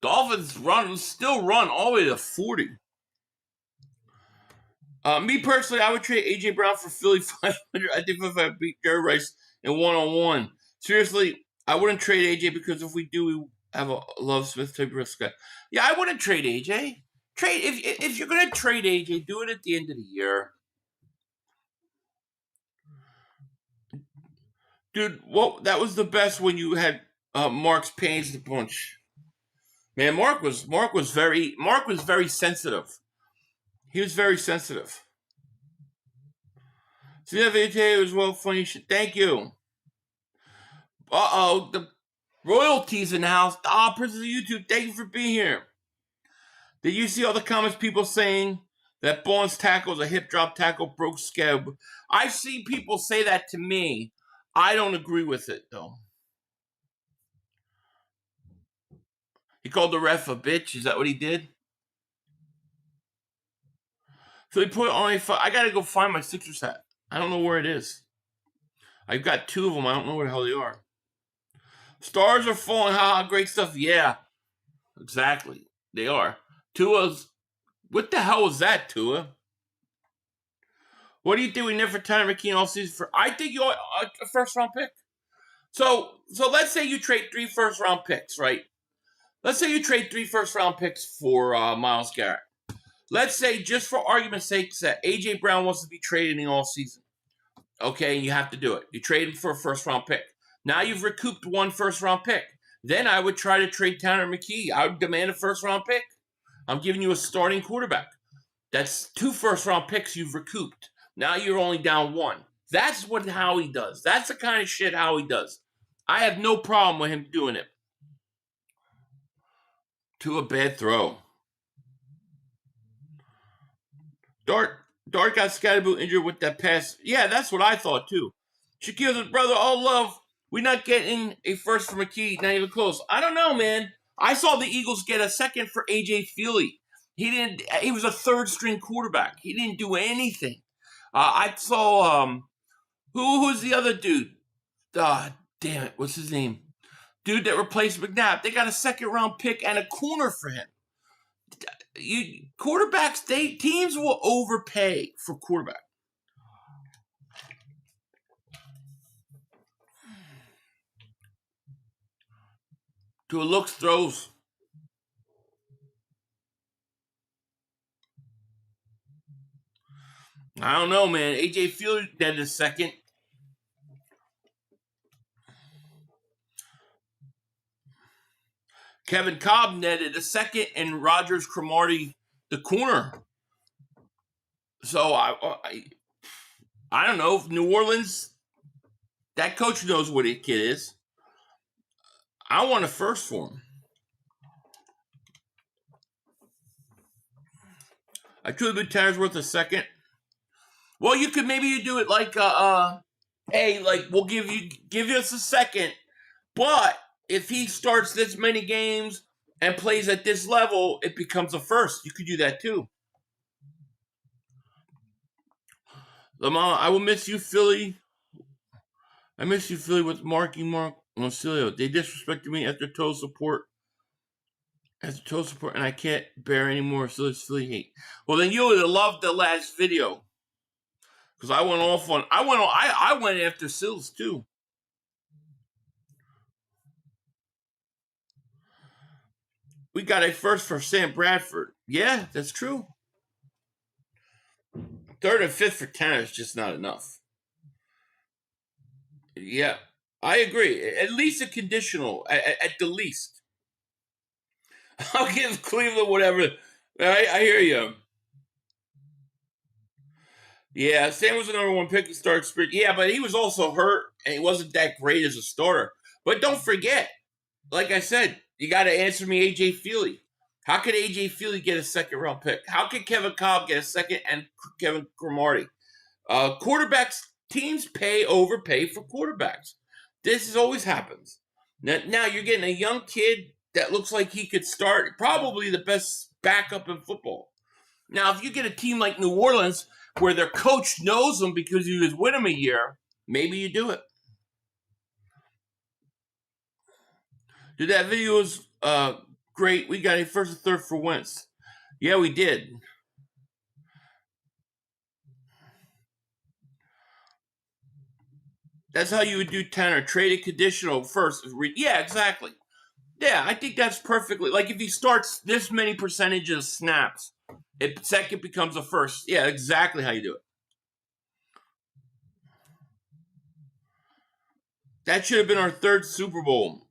Dolphins still run all the way to 40. Me personally, I would trade A.J. Brown for Philly 500. I think if I beat Jerry Rice in one-on-one. Seriously, I wouldn't trade AJ because if we do, we have a Love Smith type risk guy. Yeah, I wouldn't trade AJ. Trade if you're gonna trade AJ, do it at the end of the year. Dude, that was the best when you had Mark's Pains the bunch. Man, Mark was very sensitive. He was very sensitive. See that video as well, funny shit. Thank you. The royalties in the house. Princess of YouTube, thank you for being here. Did you see all the comments people saying that Bond's tackle is a hip drop tackle, broke scab? I've seen people say that to me. I don't agree with it, though. He called the ref a bitch. Is that what he did? So he put only five. I gotta go find my Sixers hat. I don't know where it is. I've got two of them. I don't know where the hell they are. Stars are falling. Haha, great stuff. Yeah, exactly. They are. Tua's. What the hell was that, Tua? What do you think we need for Tanner McKeon all season? For I think you're a first round pick. So let's say you trade 3 first round picks, right? Let's say you trade 3 first round picks for Myles Garrett. Let's say, just for argument's sake, that A.J. Brown wants to be traded in all season. Okay, you have to do it. You trade him for a first-round pick. Now you've recouped 1 first-round pick. Then I would try to trade Tanner McKee. I would demand a first-round pick. I'm giving you a starting quarterback. That's 2 first-round picks you've recouped. Now you're only down 1. That's what Howie does. That's the kind of shit Howie does. I have no problem with him doing it. To a bad throw. Dart got Scatterboot injured with that pass. Yeah, that's what I thought too. Shaquille says, brother, all love. We're not getting a first for McKee, not even close. I don't know, man. I saw the Eagles get a second for AJ Feely. He was a 3rd string quarterback. He didn't do anything. I saw who's the other dude? Damn it, what's his name? Dude that replaced McNabb. They got a 2nd round pick and a corner for him. Quarterbacks, teams will overpay for quarterback. To a looks, throws. I don't know, man. AJ Fielder did a 2nd. Kevin Cobb netted a 2nd, and Rogers Cromartie the corner. So I don't know if New Orleans, that coach knows what his kid is. I want a first for him. I truly believe Tanner's worth a 2nd. Well, you could maybe do it like hey, like we'll give us a 2nd, but if he starts this many games and plays at this level, it becomes a first. You could do that too. Lamar, I will miss you, Philly. I miss you, Philly, with Mark Moncilio. They disrespected me after total support. And I can't bear any more Philly hate. Well, then you would have loved the last video. Because I went after Sills too. We got a first for Sam Bradford. Yeah, that's true. 3rd and 5th for Tanner is just not enough. Yeah, I agree. At least a conditional, at the least. I'll give Cleveland whatever. I hear you. Yeah, Sam was the number 1 pick to start sprint. Yeah, but he was also hurt, and he wasn't that great as a starter. But don't forget, like I said, you got to answer me A.J. Feely. How could A.J. Feely get a 2nd round pick? How could Kevin Cobb get a 2nd and Kevin Cromartie? Quarterbacks, teams overpay for quarterbacks. This always happens. Now you're getting a young kid that looks like he could start, probably the best backup in football. Now, if you get a team like New Orleans where their coach knows them because he was with them a year, maybe you do it. Dude, that video was great. We got a 1st and 3rd for Wentz. Yeah, we did. That's how you would do Tanner. Trade a conditional first. Yeah, exactly. Yeah, I think that's perfectly. Like if he starts this many percentage of snaps, second becomes a first. Yeah, exactly how you do it. That should have been our third Super Bowl.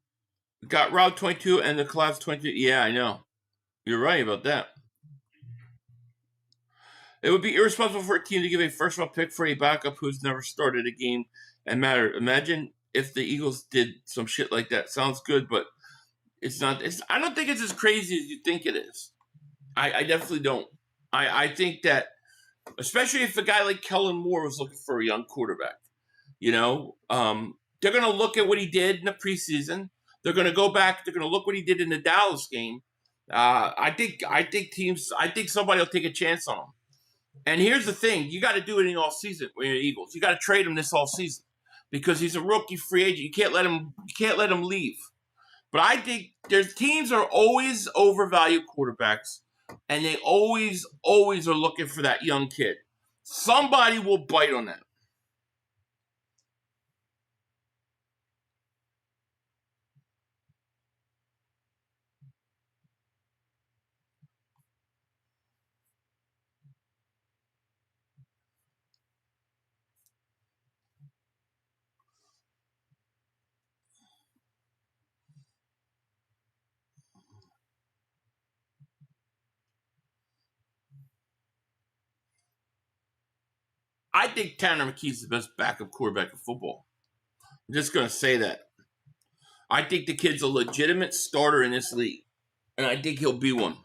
Got Route 22 and the class 22. Yeah, I know. You're right about that. It would be irresponsible for a team to give a first-round pick for a backup who's never started a game and mattered. Imagine if the Eagles did some shit like that. Sounds good, but it's not. I don't think it's as crazy as you think it is. I definitely don't. I think that, especially if a guy like Kellen Moore was looking for a young quarterback, they're going to look at what he did in the preseason. They're going to go back. They're going to look what he did in the Dallas game. I think somebody will take a chance on him. And here's the thing: you got to do it in all season when you're the Eagles. You got to trade him this all season because he's a rookie free agent. You can't let him leave. But I think there's teams are always overvalue quarterbacks, and they always are looking for that young kid. Somebody will bite on that. I think Tanner McKee's the best backup quarterback in football. I'm just going to say that. I think the kid's a legitimate starter in this league, and I think he'll be one.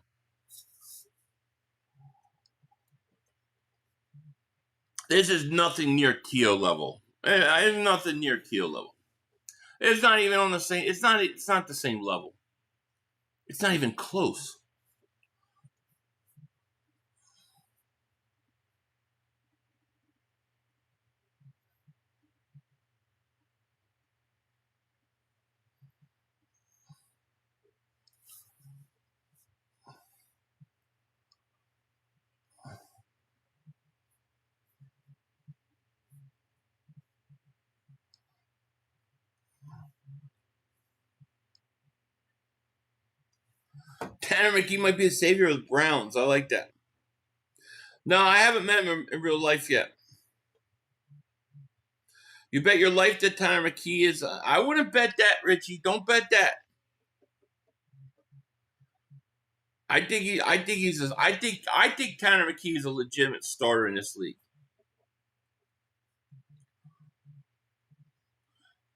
This is nothing near T.O. level. It's nothing near T.O. level. It's not even on the same. It's not the same level. It's not even close. Tanner McKee might be the savior of the Browns. I like that. No, I haven't met him in real life yet. You bet your life that Tanner McKee is. I wouldn't bet that, Richie. Don't bet that. I think Tanner McKee is a legitimate starter in this league.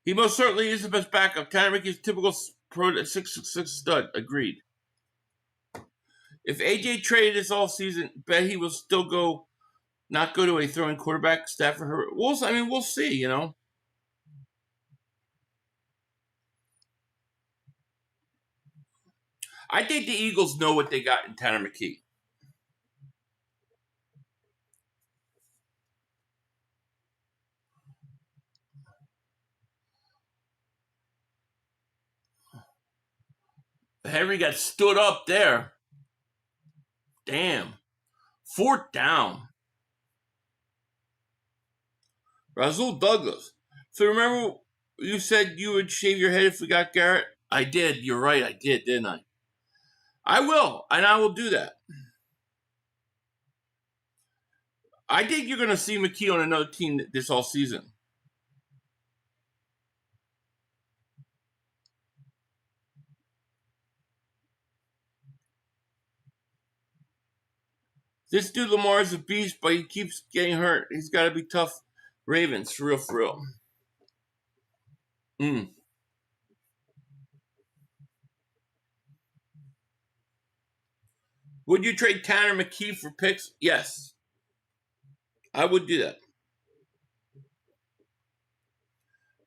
He most certainly is the best backup. Tanner McKee is typical pro 6'6" stud. Agreed. If AJ traded this all season, bet he will still not go to a throwing quarterback. Stafford Herbert. We'll see. I think the Eagles know what they got in Tanner McKee. Henry got stood up there. Damn. 4th down. Rasul Douglas. So remember you said you would shave your head if we got Garrett? I did. You're right. I did, didn't I? I will, and I will do that. I think you're going to see McKee on another team this all season. This dude Lamar is a beast, but he keeps getting hurt. He's got to be tough. Ravens, for real. Would you trade Tanner McKee for picks? Yes. I would do that.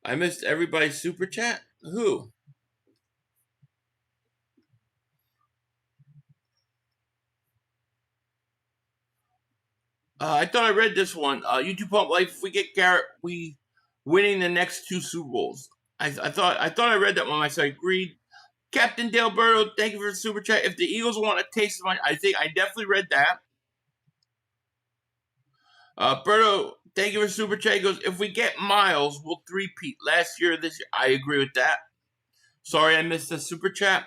I missed everybody's super chat. Who? I thought I read this one. YouTube Pump Life. If we get Garrett, we winning the next 2 Super Bowls. I thought I read that one. I said agreed. Captain Dale Berto, thank you for the super chat. If the Eagles want a taste of I think I definitely read that. Berto, Thank you for Super Chat. He goes, if we get Myles, we'll three-peat last year or this year. I agree with that. Sorry I missed the Super Chat.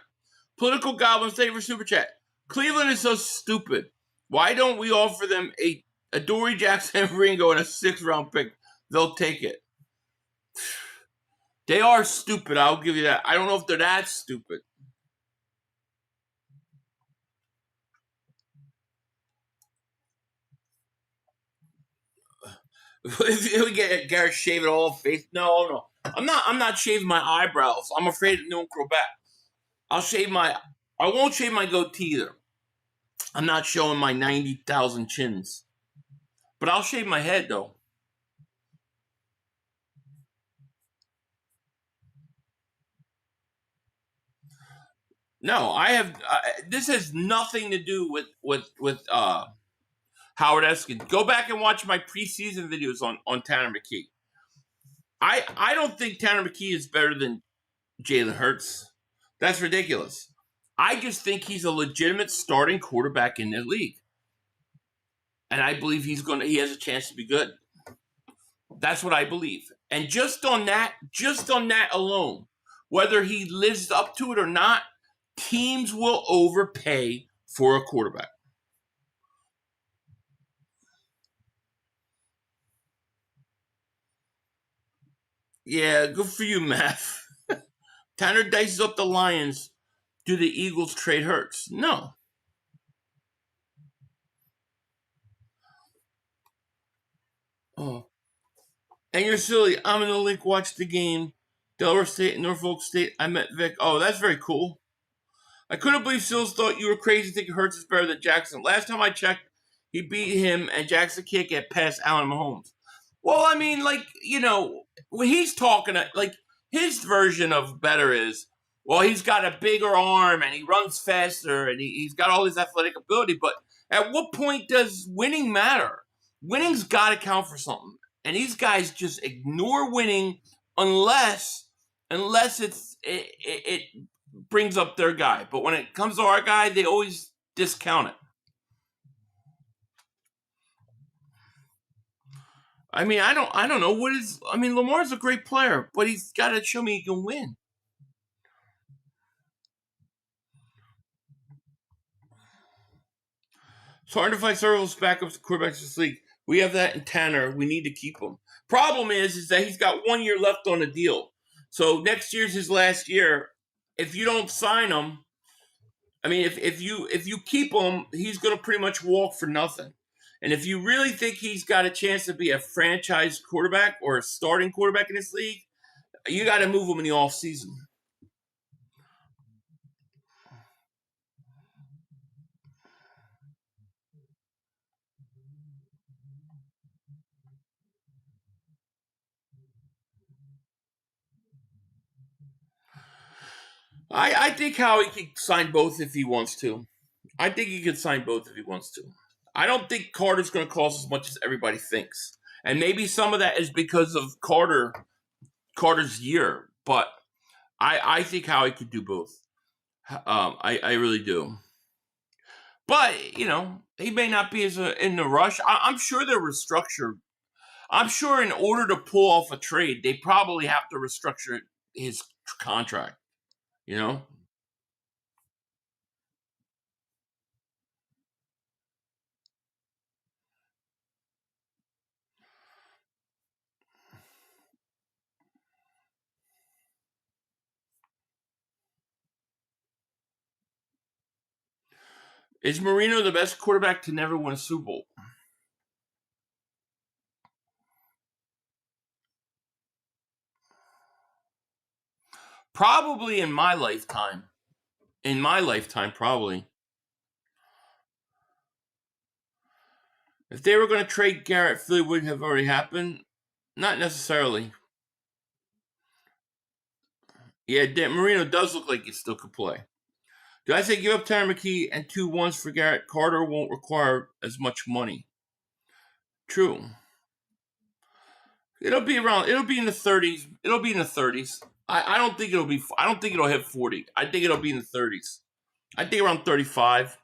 Political Goblins, thank you for Super Chat. Cleveland is so stupid. Why don't we offer them a Dory Jackson Ringo and a 6th-round pick? They'll take it. They are stupid, I'll give you that. I don't know if they're that stupid. If we get Garrett shaving all face, no. I'm not shaving my eyebrows. I'm afraid no one grow back. I won't shave my goatee either. I'm not showing my 90,000 chins. But I'll shave my head though. No, I have. This has nothing to do with Howard Eskin. Go back and watch my preseason videos on Tanner McKee. I don't think Tanner McKee is better than Jalen Hurts. That's ridiculous. I just think he's a legitimate starting quarterback in the league, and I believe he has a chance to be good. That's what I believe. And just on that alone, whether he lives up to it or not, teams will overpay for a quarterback. Yeah, good for you, Matt. Tanner dices up the Lions. Do the Eagles trade Hurts? No. Oh. And you're silly. I'm in the link. Watch the game. Delaware State and Norfolk State. I met Vic. Oh, that's very cool. I couldn't believe Sills thought you were crazy thinking Hurts is better than Jackson. Last time I checked, he beat him, and Jackson can't get past Allen Mahomes. Well, I mean, when he's talking, his version of better is, well, he's got a bigger arm, and he runs faster, and he's got all his athletic ability, but at what point does winning matter? Winning's got to count for something. And these guys just ignore winning unless it brings up their guy. But when it comes to our guy, they always discount it. I mean, I don't know Lamar's a great player, but he's got to show me he can win. It's hard to find several backups quarterbacks in this league. We have that in Tanner. We need to keep him. Problem is that he's got 1 year left on the deal. So next year's his last year. If you don't sign him, I mean, if you keep him, he's going to pretty much walk for nothing. And if you really think he's got a chance to be a franchise quarterback or a starting quarterback in this league, you got to move him in the offseason. I think Howie can sign both if he wants to. I think he could sign both if he wants to. I don't think Carter's going to cost as much as everybody thinks. And maybe some of that is because of Carter's year. But I think Howie could do both. I really do. But, he may not be in the rush. I'm sure they're restructured. I'm sure in order to pull off a trade, they probably have to restructure his contract. Is Marino the best quarterback to never win a Super Bowl? Probably in my lifetime. Probably. If they were going to trade Garrett, Philly would have already happened. Not necessarily. Yeah, Marino does look like he still could play. Do I say give up Tanner McKee and 2 1s for Garrett? Carter won't require as much money. True. It'll be in the 30s. I don't think it'll hit 40. I think it'll be in the 30s. I think around 35.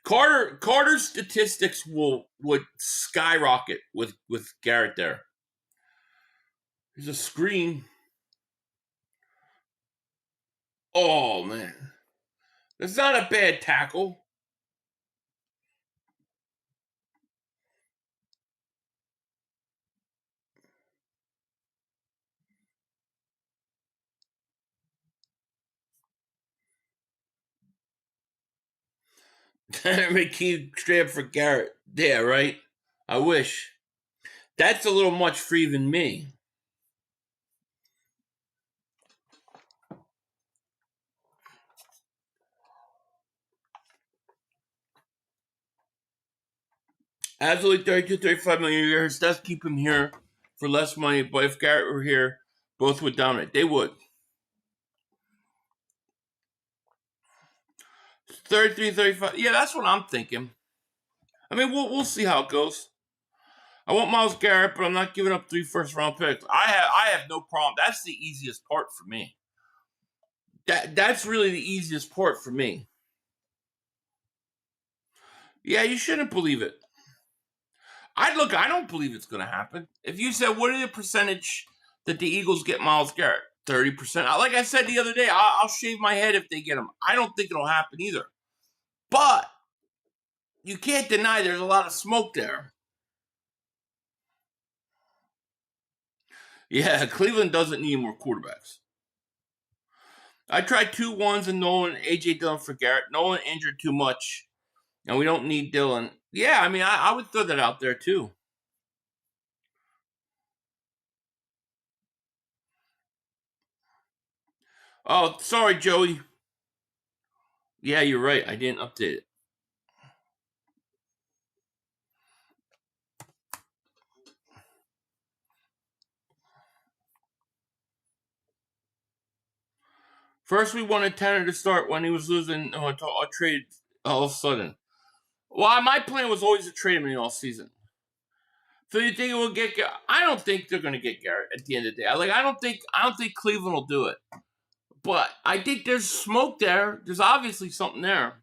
Carter's statistics would skyrocket with Garrett there. There's a screen. Oh man, that's not a bad tackle. McKee straight up for Garrett. Yeah, right. I wish. That's a little much for even me. Absolutely 32, 35 million years does keep him here for less money, but if Garrett were here, both would dominate. They would. 33, 35. Yeah, that's what I'm thinking. I mean, we'll see how it goes. I want Myles Garrett, but I'm not giving up 3 first-round picks. I have no problem. That's the easiest part for me. That's really the easiest part for me. Yeah, you shouldn't believe it. I don't believe it's going to happen. If you said, what are the percentage that the Eagles get Myles Garrett? 30%. Like I said the other day, I'll shave my head if they get him. I don't think it'll happen either. But you can't deny there's a lot of smoke there. Yeah, Cleveland doesn't need more quarterbacks. I tried 2 ones and Nolan and AJ Dillon for Garrett. Nolan injured too much, and we don't need Dillon. Yeah, I mean, I would throw that out there too. Oh, sorry, Joey. Yeah, you're right. I didn't update it. First, we wanted Tanner to start when he was losing a trade all of a sudden. Well, my plan was always to trade him in all season. So you think it will get? I don't think they're going to get Garrett at the end of the day. I don't think Cleveland will do it. But I think there's smoke there. There's obviously something there.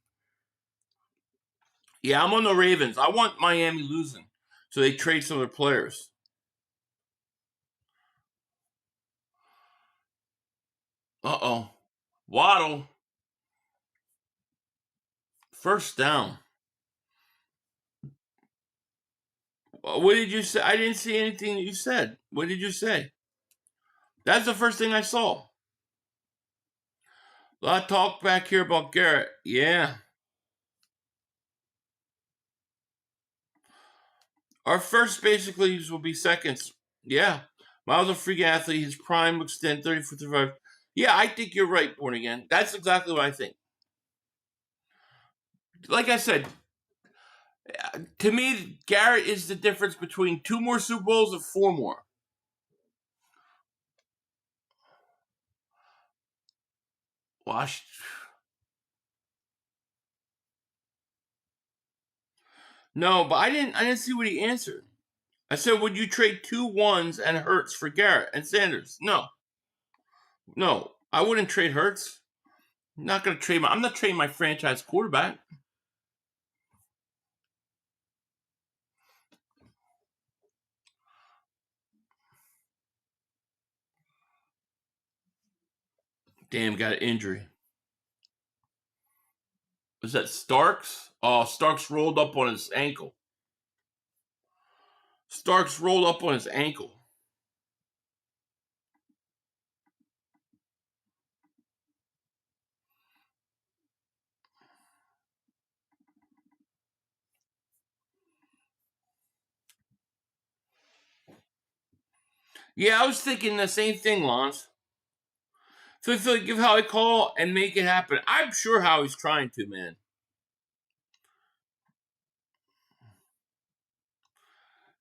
Yeah, I'm on the Ravens. I want Miami losing, so they trade some of their players. Uh-oh. Waddle. First down. What did you say? I didn't see anything that you said. What did you say? That's the first thing I saw. A lot of talk back here about Garrett. Yeah. Our first basically will be seconds. Yeah. Myles a freak athlete. His prime will extend 30 for 35. Yeah, I think you're right, Born Again. That's exactly what I think. Like I said, to me, Garrett is the difference between 2 more Super Bowls and 4 more. Wash. No, but I didn't see what he answered. I said, would you trade 2 ones and Hurts for Garrett and Sanders? No. No, I wouldn't trade Hurts. I'm not trading my franchise quarterback. Damn, got an injury. Was that Starks? Oh, Starks rolled up on his ankle. Starks rolled up on his ankle. Yeah, I was thinking the same thing, Lance. So I feel like give Howie a call and make it happen. I'm sure Howie's trying to, man.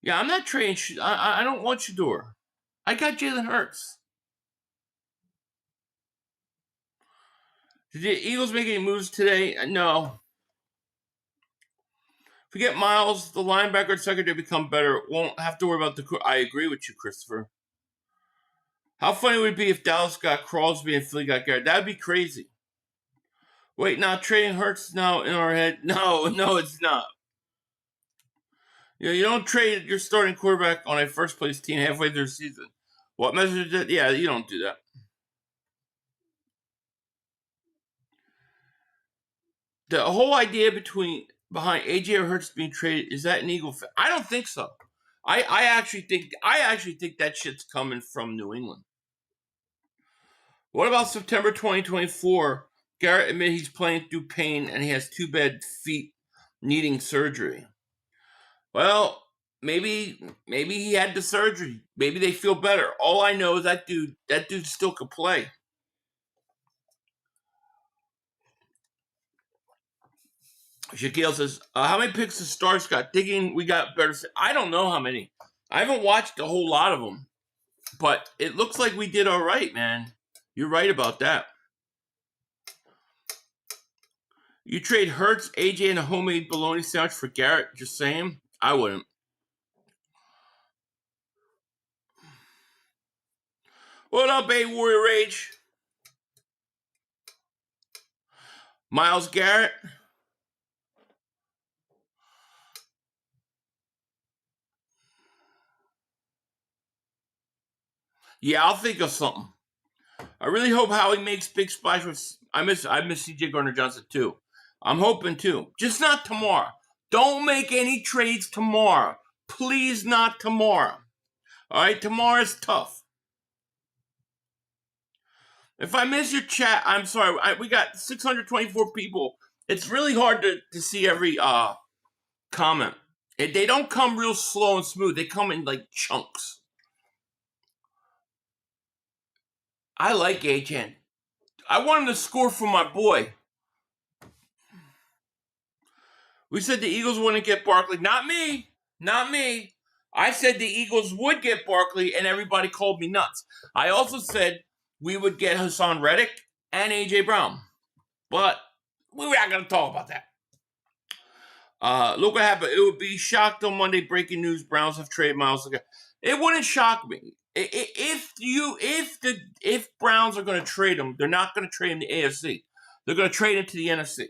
Yeah, I'm not trading. I don't want Shador. I got Jalen Hurts. Did the Eagles make any moves today? No. Forget Myles. The linebacker and secondary become better. Won't have to worry about the. I agree with you, Christopher. How funny would it be if Dallas got Crosby and Philly got Garrett? That'd be crazy. Wait, now trading Hurts now in our head. No, it's not. You don't trade your starting quarterback on a first place team halfway through the season. What message did? Yeah, you don't do that. The whole idea behind AJ Hurts being traded, is that an Eagle fan? I don't think so. I actually think that shit's coming from New England. What about September 2024? Garrett admitted he's playing through pain and he has 2 bad feet needing surgery. Well, maybe he had the surgery. Maybe they feel better. All I know is that dude still could play. Shaquille says, how many picks the Stars got? Thinking we got better. I don't know how many. I haven't watched a whole lot of them. But it looks like we did all right, man. You're right about that. You trade Hurts, AJ, and a homemade bologna sandwich for Garrett, just saying? I wouldn't. What up, Bay Warrior Rage? Myles Garrett? Yeah, I'll think of something. I really hope Howie makes big splash with. I miss CJ Gardner-Johnson too. I'm hoping too. Just not tomorrow. Don't make any trades tomorrow. Please, not tomorrow. All right, tomorrow's tough. If I miss your chat, I'm sorry. We got 624 people. It's really hard to see every comment. They don't come real slow and smooth. They come in like chunks. I like A-Chan. I want him to score for my boy. We said the Eagles wouldn't get Barkley. Not me. Not me. I said the Eagles would get Barkley, and everybody called me nuts. I also said we would get Hassan Reddick and A.J. Brown. But we're not going to talk about that. Look what happened. It would be shocked on Monday. Breaking news: Browns have traded Myles. It wouldn't shock me. If Browns are going to trade him, they're not going to trade him to the AFC. They're going to trade him to the NFC.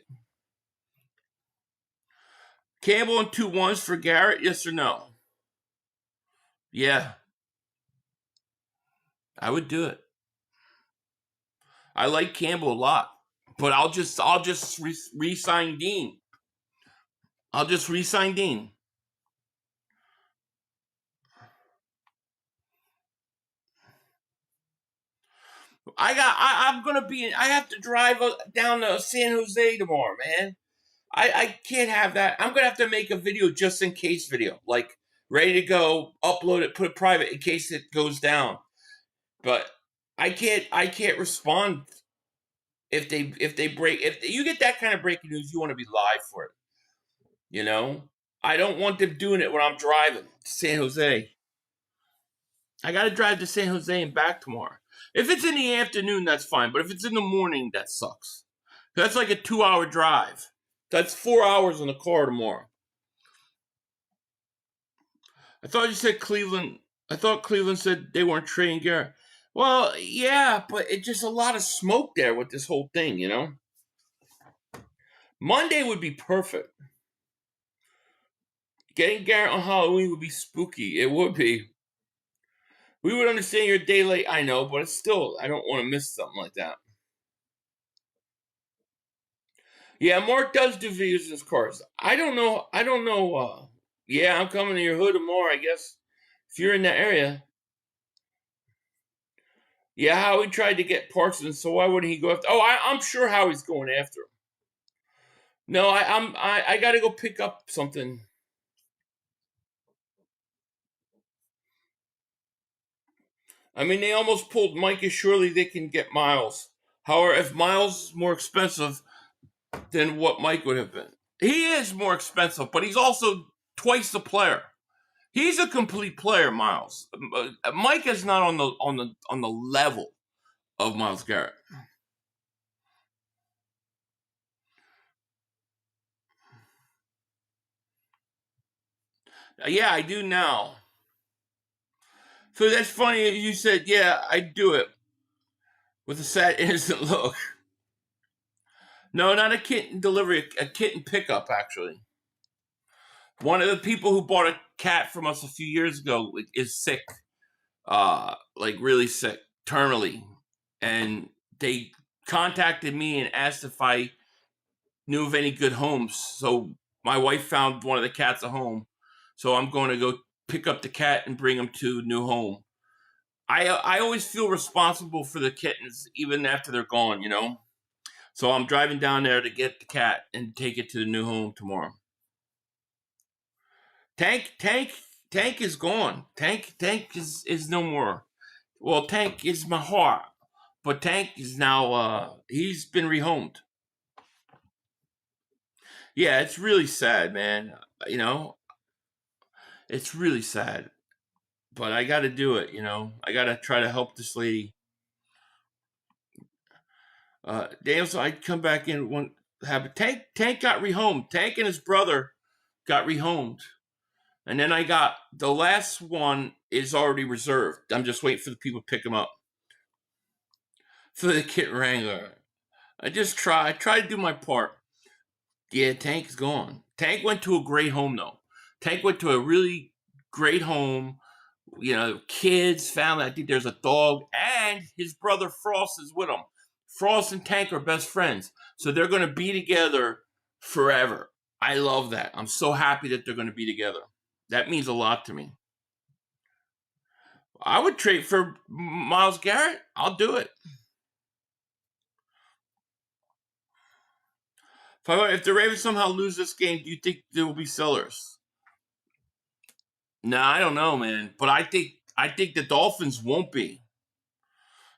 Campbell and 2 1s for Garrett, yes or no? Yeah. I would do it. I like Campbell a lot. But I'll just re-sign Dean. I'll just re-sign Dean. I have to drive down to San Jose tomorrow, man. I can't have that. I'm going to have to make a video just in case video. Like, ready to go, upload it, put it private in case it goes down. But I can't respond if you get that kind of breaking news, you want to be live for it. You know? I don't want them doing it when I'm driving to San Jose. I got to drive to San Jose and back tomorrow. If it's in the afternoon, that's fine. But if it's in the morning, that sucks. That's like a 2-hour drive. That's 4 hours in the car tomorrow. I thought you said Cleveland. I thought Cleveland said they weren't trading Garrett. Well, yeah, but it's just a lot of smoke there with this whole thing, you know? Monday would be perfect. Getting Garrett on Halloween would be spooky. It would be. We would understand you're a day late, I know, but it's still, I don't want to miss something like that. Yeah, Mark does do videos in his cars. I don't know. Yeah, I'm coming to your hood tomorrow, I guess. If you're in that area. Yeah, Howie tried to get Parsons, so why wouldn't he go after? Oh, I'm sure Howie's going after him. No, I got to go pick up something. I mean, they almost pulled Micah. Surely they can get Myles. However, if Myles is more expensive than what Mike would have been, he is more expensive, but he's also twice the player. He's a complete player, Myles. Mike is not on the level of Myles Garrett. Yeah, I do now. So that's funny. You said, yeah, I do it with a sad, innocent look. No, not a kitten delivery, a kitten pickup, actually. One of the people who bought a cat from us a few years ago is sick, like really sick, terminally. And they contacted me and asked if I knew of any good homes. So my wife found one of the cats a home. So I'm going to go pick up the cat and bring him to a new home. I always feel responsible for the kittens, even after they're gone, you know? So I'm driving down there to get the cat and take it to the new home tomorrow. Tank is gone. Tank is no more. Well, Tank is my heart, but Tank is now he's been rehomed. Yeah, it's really sad, man. You know, it's really sad. But I got to do it, you know. I got to try to help this lady. Daniel, so I'd come back in one have Tank got rehomed. Tank and his brother got rehomed. And then I got the last one is already reserved. I'm just waiting for the people to pick him up. For the kit wrangler. I try to do my part. Yeah, Tank's gone. Tank went to a great home though. Tank went to a really great home. You know, kids, family. I think there's a dog, and his brother Frost is with him. Frost and Tank are best friends, so they're going to be together forever. I love that. I'm so happy that they're going to be together. That means a lot to me. I would trade for Myles Garrett. I'll do it. If the Ravens somehow lose this game, do you think there will be sellers? No, I don't know, man. But I think the Dolphins won't be.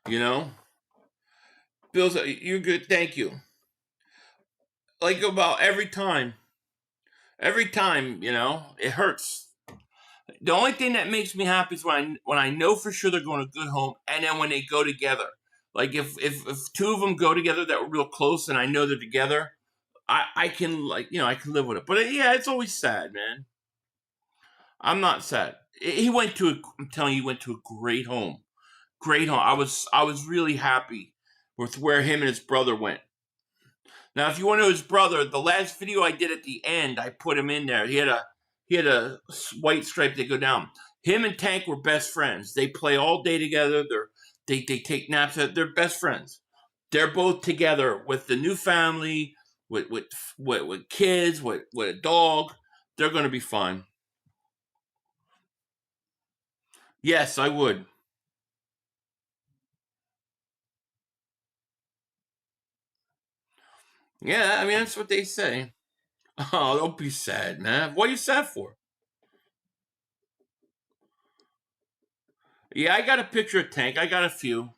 You know, Bills, you're good. Thank you. Like about every time, you know, it hurts. The only thing that makes me happy is when I know for sure they're going to a good home, and then when they go together. Like if two of them go together that were real close, and I know they're together, I can I can live with it. But yeah, it's always sad, man. I'm not sad. I'm telling you, he went to a great home. Great home. I was really happy with where him and his brother went. Now, if you want to know his brother, the last video I did at the end, I put him in there. He had a white stripe that go down. Him and Tank were best friends. They play all day together. They take naps. They're best friends. They're both together with the new family, with kids, with a dog. They're going to be fine. Yes, I would. Yeah, I mean, that's what they say. Oh, don't be sad, man. What are you sad for? Yeah, I got a picture of Tank. I got a few.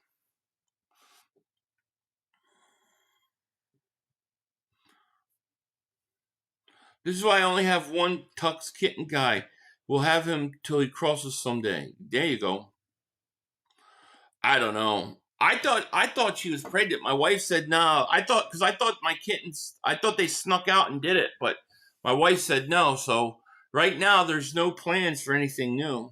This is why I only have one Tux kitten guy. We'll have him till he crosses someday. There you go. I don't know. I thought she was pregnant. My wife said no. I thought my kittens. I thought they snuck out and did it, but my wife said no. So right now there's no plans for anything new.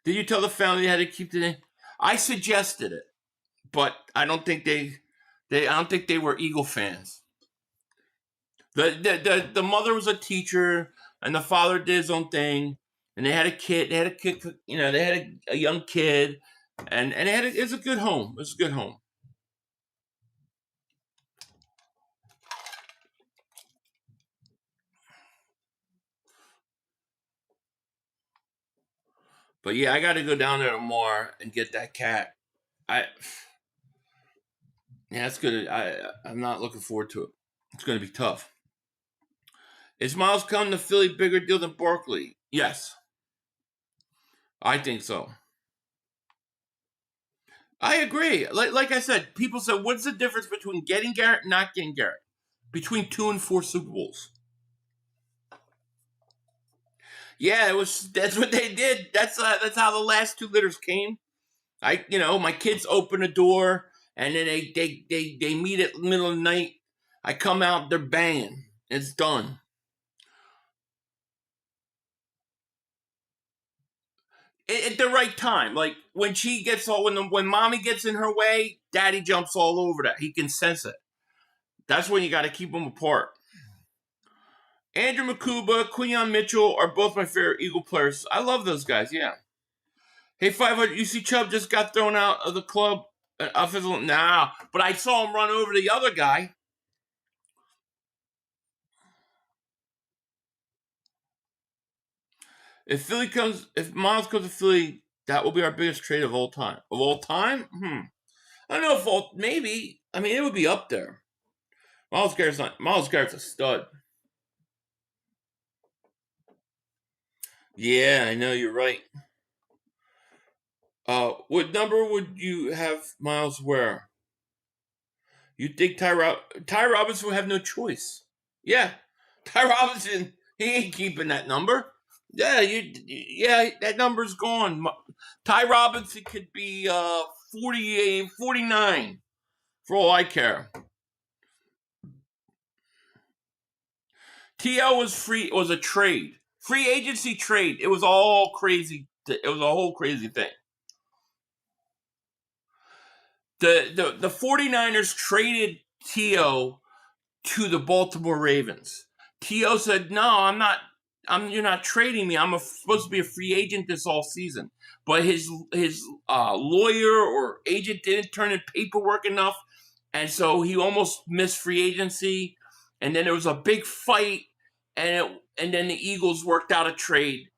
Did you tell the family they had to keep the name? I suggested it, but I don't think they were Eagle fans. The mother was a teacher, and the father did his own thing, and they had a kid. They had a kid. You know, they had a young kid, and it's a good home. It's a good home. But yeah, I got to go down there tomorrow and get that cat. Yeah, it's good. I'm not looking forward to it. It's going to be tough. Is Myles coming to Philly bigger deal than Barkley? Yes, I think so. I agree. Like I said, people said, what's the difference between getting Garrett and not getting Garrett? Between 2 and 4 Super Bowls. Yeah, that's what they did. That's how the last 2 litters came. My kids open a door and then they meet at the middle of the night. I come out, they're banging. It's done. at the right time. Like when she gets all when mommy gets in her way, daddy jumps all over that. He can sense it. That's when you got to keep them apart. Andrew Makuba, Quinyon Mitchell are both my favorite Eagle players. I love those guys. Yeah. Hey, 500. You see Chubb just got thrown out of the club. Nah, but I saw him run over the other guy. If Myles comes to Philly, that will be our biggest trade of all time. Of all time? I don't know if maybe. I mean, it would be up there. Myles Garrett's a stud. Yeah, I know you're right. What number would you have Myles wear? You think Ty Robinson would have no choice? Yeah, Ty Robinson, he ain't keeping that number. Yeah, that number's gone. Ty Robinson could be 48, 49 for all I care. TL was a trade. Free agency trade. It was all crazy. It was a whole crazy thing. The 49ers traded T.O. to the Baltimore Ravens. T.O. said, "No, I'm not. You're not trading me. I'm supposed to be a free agent this all season." But his lawyer or agent didn't turn in paperwork enough, and so he almost missed free agency. And then there was a big fight, and then the Eagles worked out a trade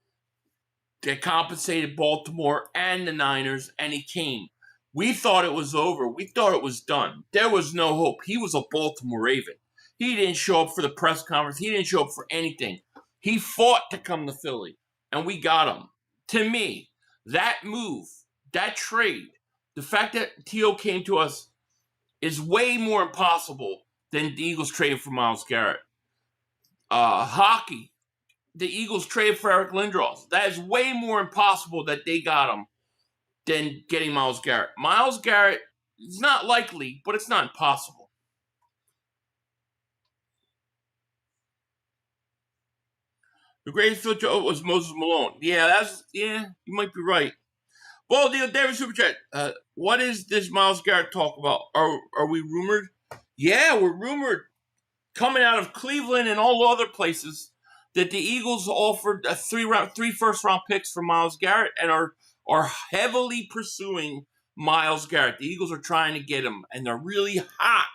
that compensated Baltimore and the Niners, and he came. We thought it was over. We thought it was done. There was no hope. He was a Baltimore Raven. He didn't show up for the press conference. He didn't show up for anything. He fought to come to Philly, and we got him. To me, that move, that trade, the fact that T.O. came to us is way more impossible than the Eagles traded for Myles Garrett. Hockey, the Eagles traded for Eric Lindros. That is way more impossible that they got him than getting Myles Garrett. Myles Garrett is not likely, but it's not impossible. The greatest filter was Moses Malone. Yeah, you might be right. Well, David Super Chat. What is this Myles Garrett talk about? Are we rumored? Yeah, we're rumored coming out of Cleveland and all other places that the Eagles offered three first round picks for Myles Garrett and are heavily pursuing Myles Garrett. The Eagles are trying to get him, and they're really hot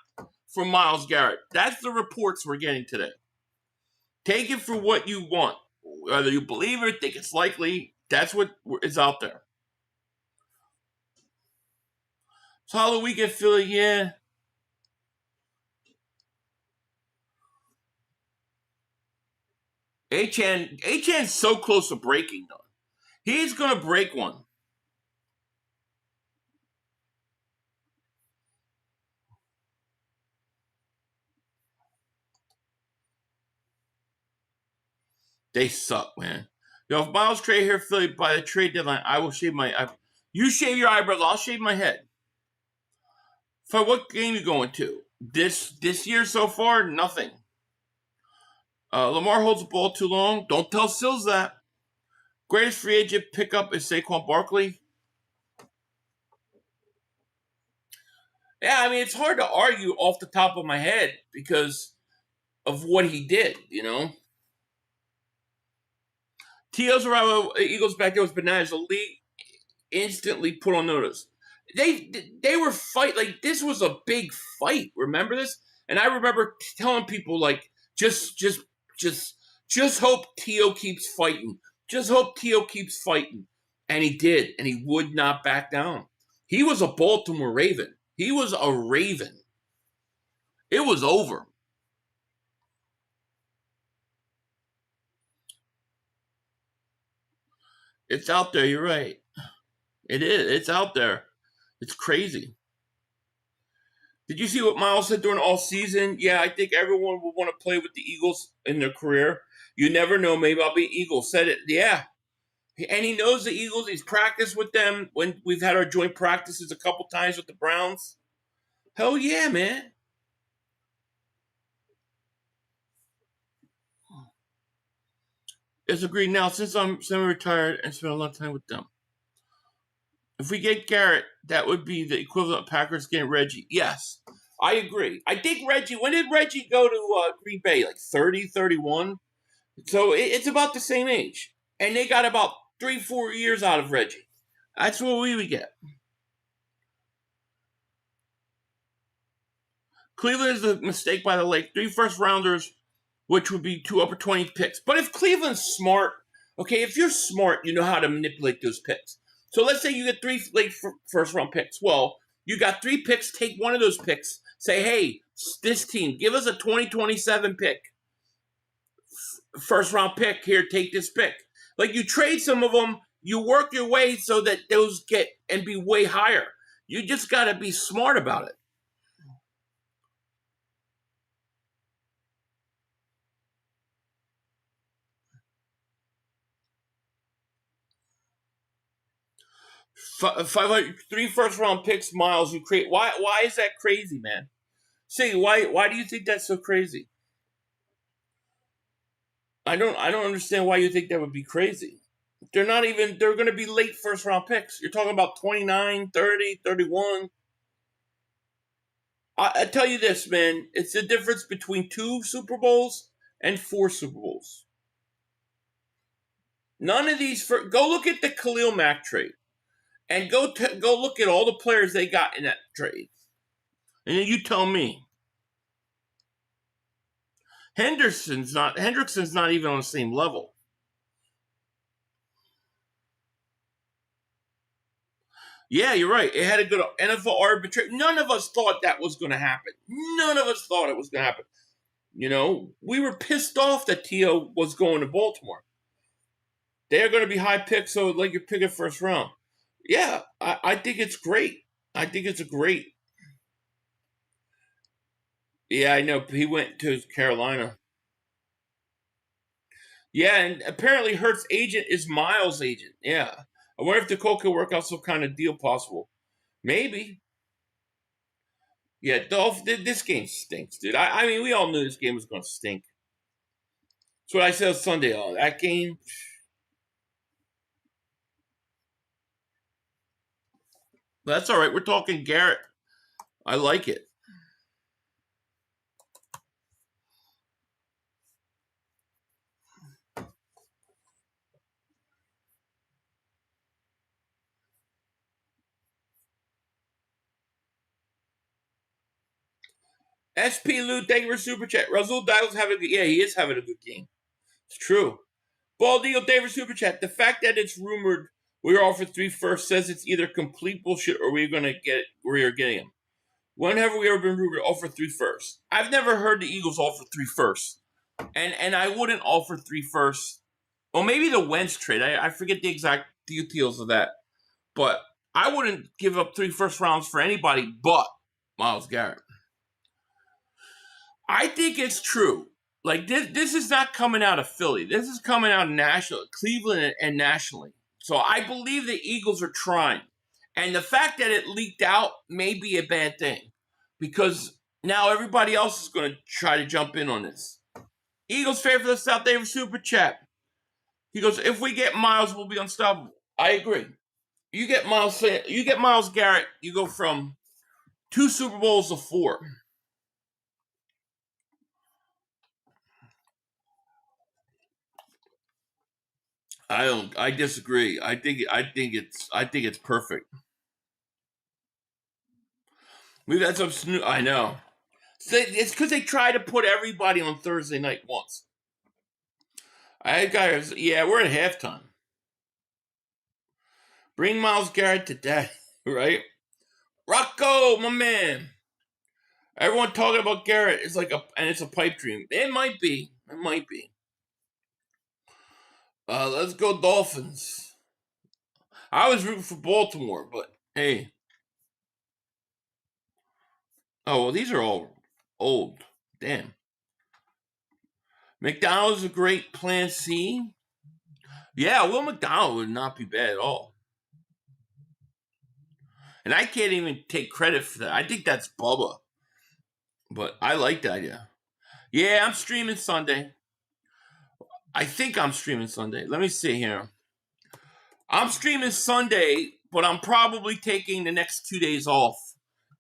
for Myles Garrett. That's the reports we're getting today. Take it for what you want. Whether you believe it, think it's likely, that's what is out there. Solid week at Philly, yeah. Achan's so close to breaking, though. He's going to break one. They suck, man. If Myles trade here, Philly, by the trade deadline, I will shave my. You shave your eyebrows, I'll shave my head. For what game you going to? This year so far, nothing. Lamar holds the ball too long. Don't tell Sills that. Greatest free agent pickup is Saquon Barkley. Yeah, I mean, it's hard to argue off the top of my head because of what he did, you know. T.O.'s arrival, Eagles back there was bananas. The league instantly put on notice. They were fight like this was a big fight. Remember this? And I remember telling people like just hope T.O. keeps fighting. Just hope T.O. keeps fighting. And he did, and he would not back down. He was a Baltimore Raven. He was a Raven. It was over. It's out there, you're right. It is. It's out there. It's crazy. Did you see what Myles said during all season? Yeah, I think everyone would want to play with the Eagles in their career. You never know. Maybe I'll be Eagle. Said it. Yeah. And he knows the Eagles. He's practiced with them when we've had our joint practices a couple times with the Browns. Hell yeah, man. It's agreed now since I'm semi-retired and spent a lot of time with them. If we get Garrett, that would be the equivalent of Packers getting Reggie. Yes, I agree. I think Reggie, when did Reggie go to Green Bay? Like 30, 31? So it's about the same age. And they got about 3-4 years out of Reggie. That's what we would get. Cleveland is a mistake by the lake. 3 first-rounders, which would be 2 upper 20 picks. But if Cleveland's smart, okay, if you're smart, you know how to manipulate those picks. So let's say you get 3 late first-round picks. Well, you got 3 picks. Take one of those picks. Say, hey, this team, give us a 2027 pick. First-round pick. Here, take this pick. Like, you trade some of them. You work your way so that those get and be way higher. You just got to be smart about it. Three first-round picks, Myles. You create. Why is that crazy, man? Say why do you think that's so crazy? I don't understand why you think that would be crazy. They're going to be late first-round picks. You're talking about 29, 30, 31. I tell you this, man. It's the difference between 2 Super Bowls and 4 Super Bowls. None of these. Go look at the Khalil Mack trade. And go look at all the players they got in that trade. And then you tell me. Hendrickson's not even on the same level. Yeah, you're right. It had a good NFL arbitration. None of us thought that was going to happen. None of us thought it was going to happen. You know, we were pissed off that T.O. was going to Baltimore. They're going to be high picks, so like you're picking first round. Yeah, I think it's great. I think it's a great. Yeah, I know. He went to Carolina. Yeah, and apparently Hurt's agent is Myles' agent. Yeah. I wonder if the Colts could work out some kind of deal possible. Maybe. Yeah, this game stinks, dude. I mean, we all knew this game was going to stink. That's what I said Sunday. Oh, that game. That's all right. We're talking Garrett. I like it. SP Lou, thank you for super chat. Rasul Douglas having a good, yeah, he is having a good game. It's true. Baldio, thank you for super chat. The fact that it's rumored we are offered 3 firsts says it's either complete bullshit or we're gonna get we are getting him. When have we ever been rumored to offer 3 firsts? I've never heard the Eagles offer 3 firsts. And I wouldn't offer 3 firsts. Well, maybe the Wentz trade. I forget the exact details of that. But I wouldn't give up 3 first rounds for anybody but Myles Garrett. I think it's true. Like, this is not coming out of Philly. This is coming out of Cleveland and nationally. So I believe the Eagles are trying. And the fact that it leaked out may be a bad thing. Because now everybody else is going to try to jump in on this. Eagles favorite for the South David Super Chat. He goes, if we get Myles, we'll be unstoppable. I agree. You get Myles Garrett, you go from 2 Super Bowls to 4. I disagree. I think it's perfect. We've had some I know. It's because they try to put everybody on Thursday night once. Yeah, we're at halftime. Bring Myles Garrett to death, right? Rocco, my man. Everyone talking about Garrett is and it's a pipe dream. It might be. Let's go Dolphins. I was rooting for Baltimore, but hey. Oh, well, these are all old. Damn. McDonald's a great plan C. Yeah, Will McDonald would not be bad at all. And I can't even take credit for that. I think that's Bubba. But I like the idea. Yeah, I'm streaming Sunday. I think I'm streaming Sunday. Let me see here. I'm streaming Sunday but I'm probably taking the next 2 days off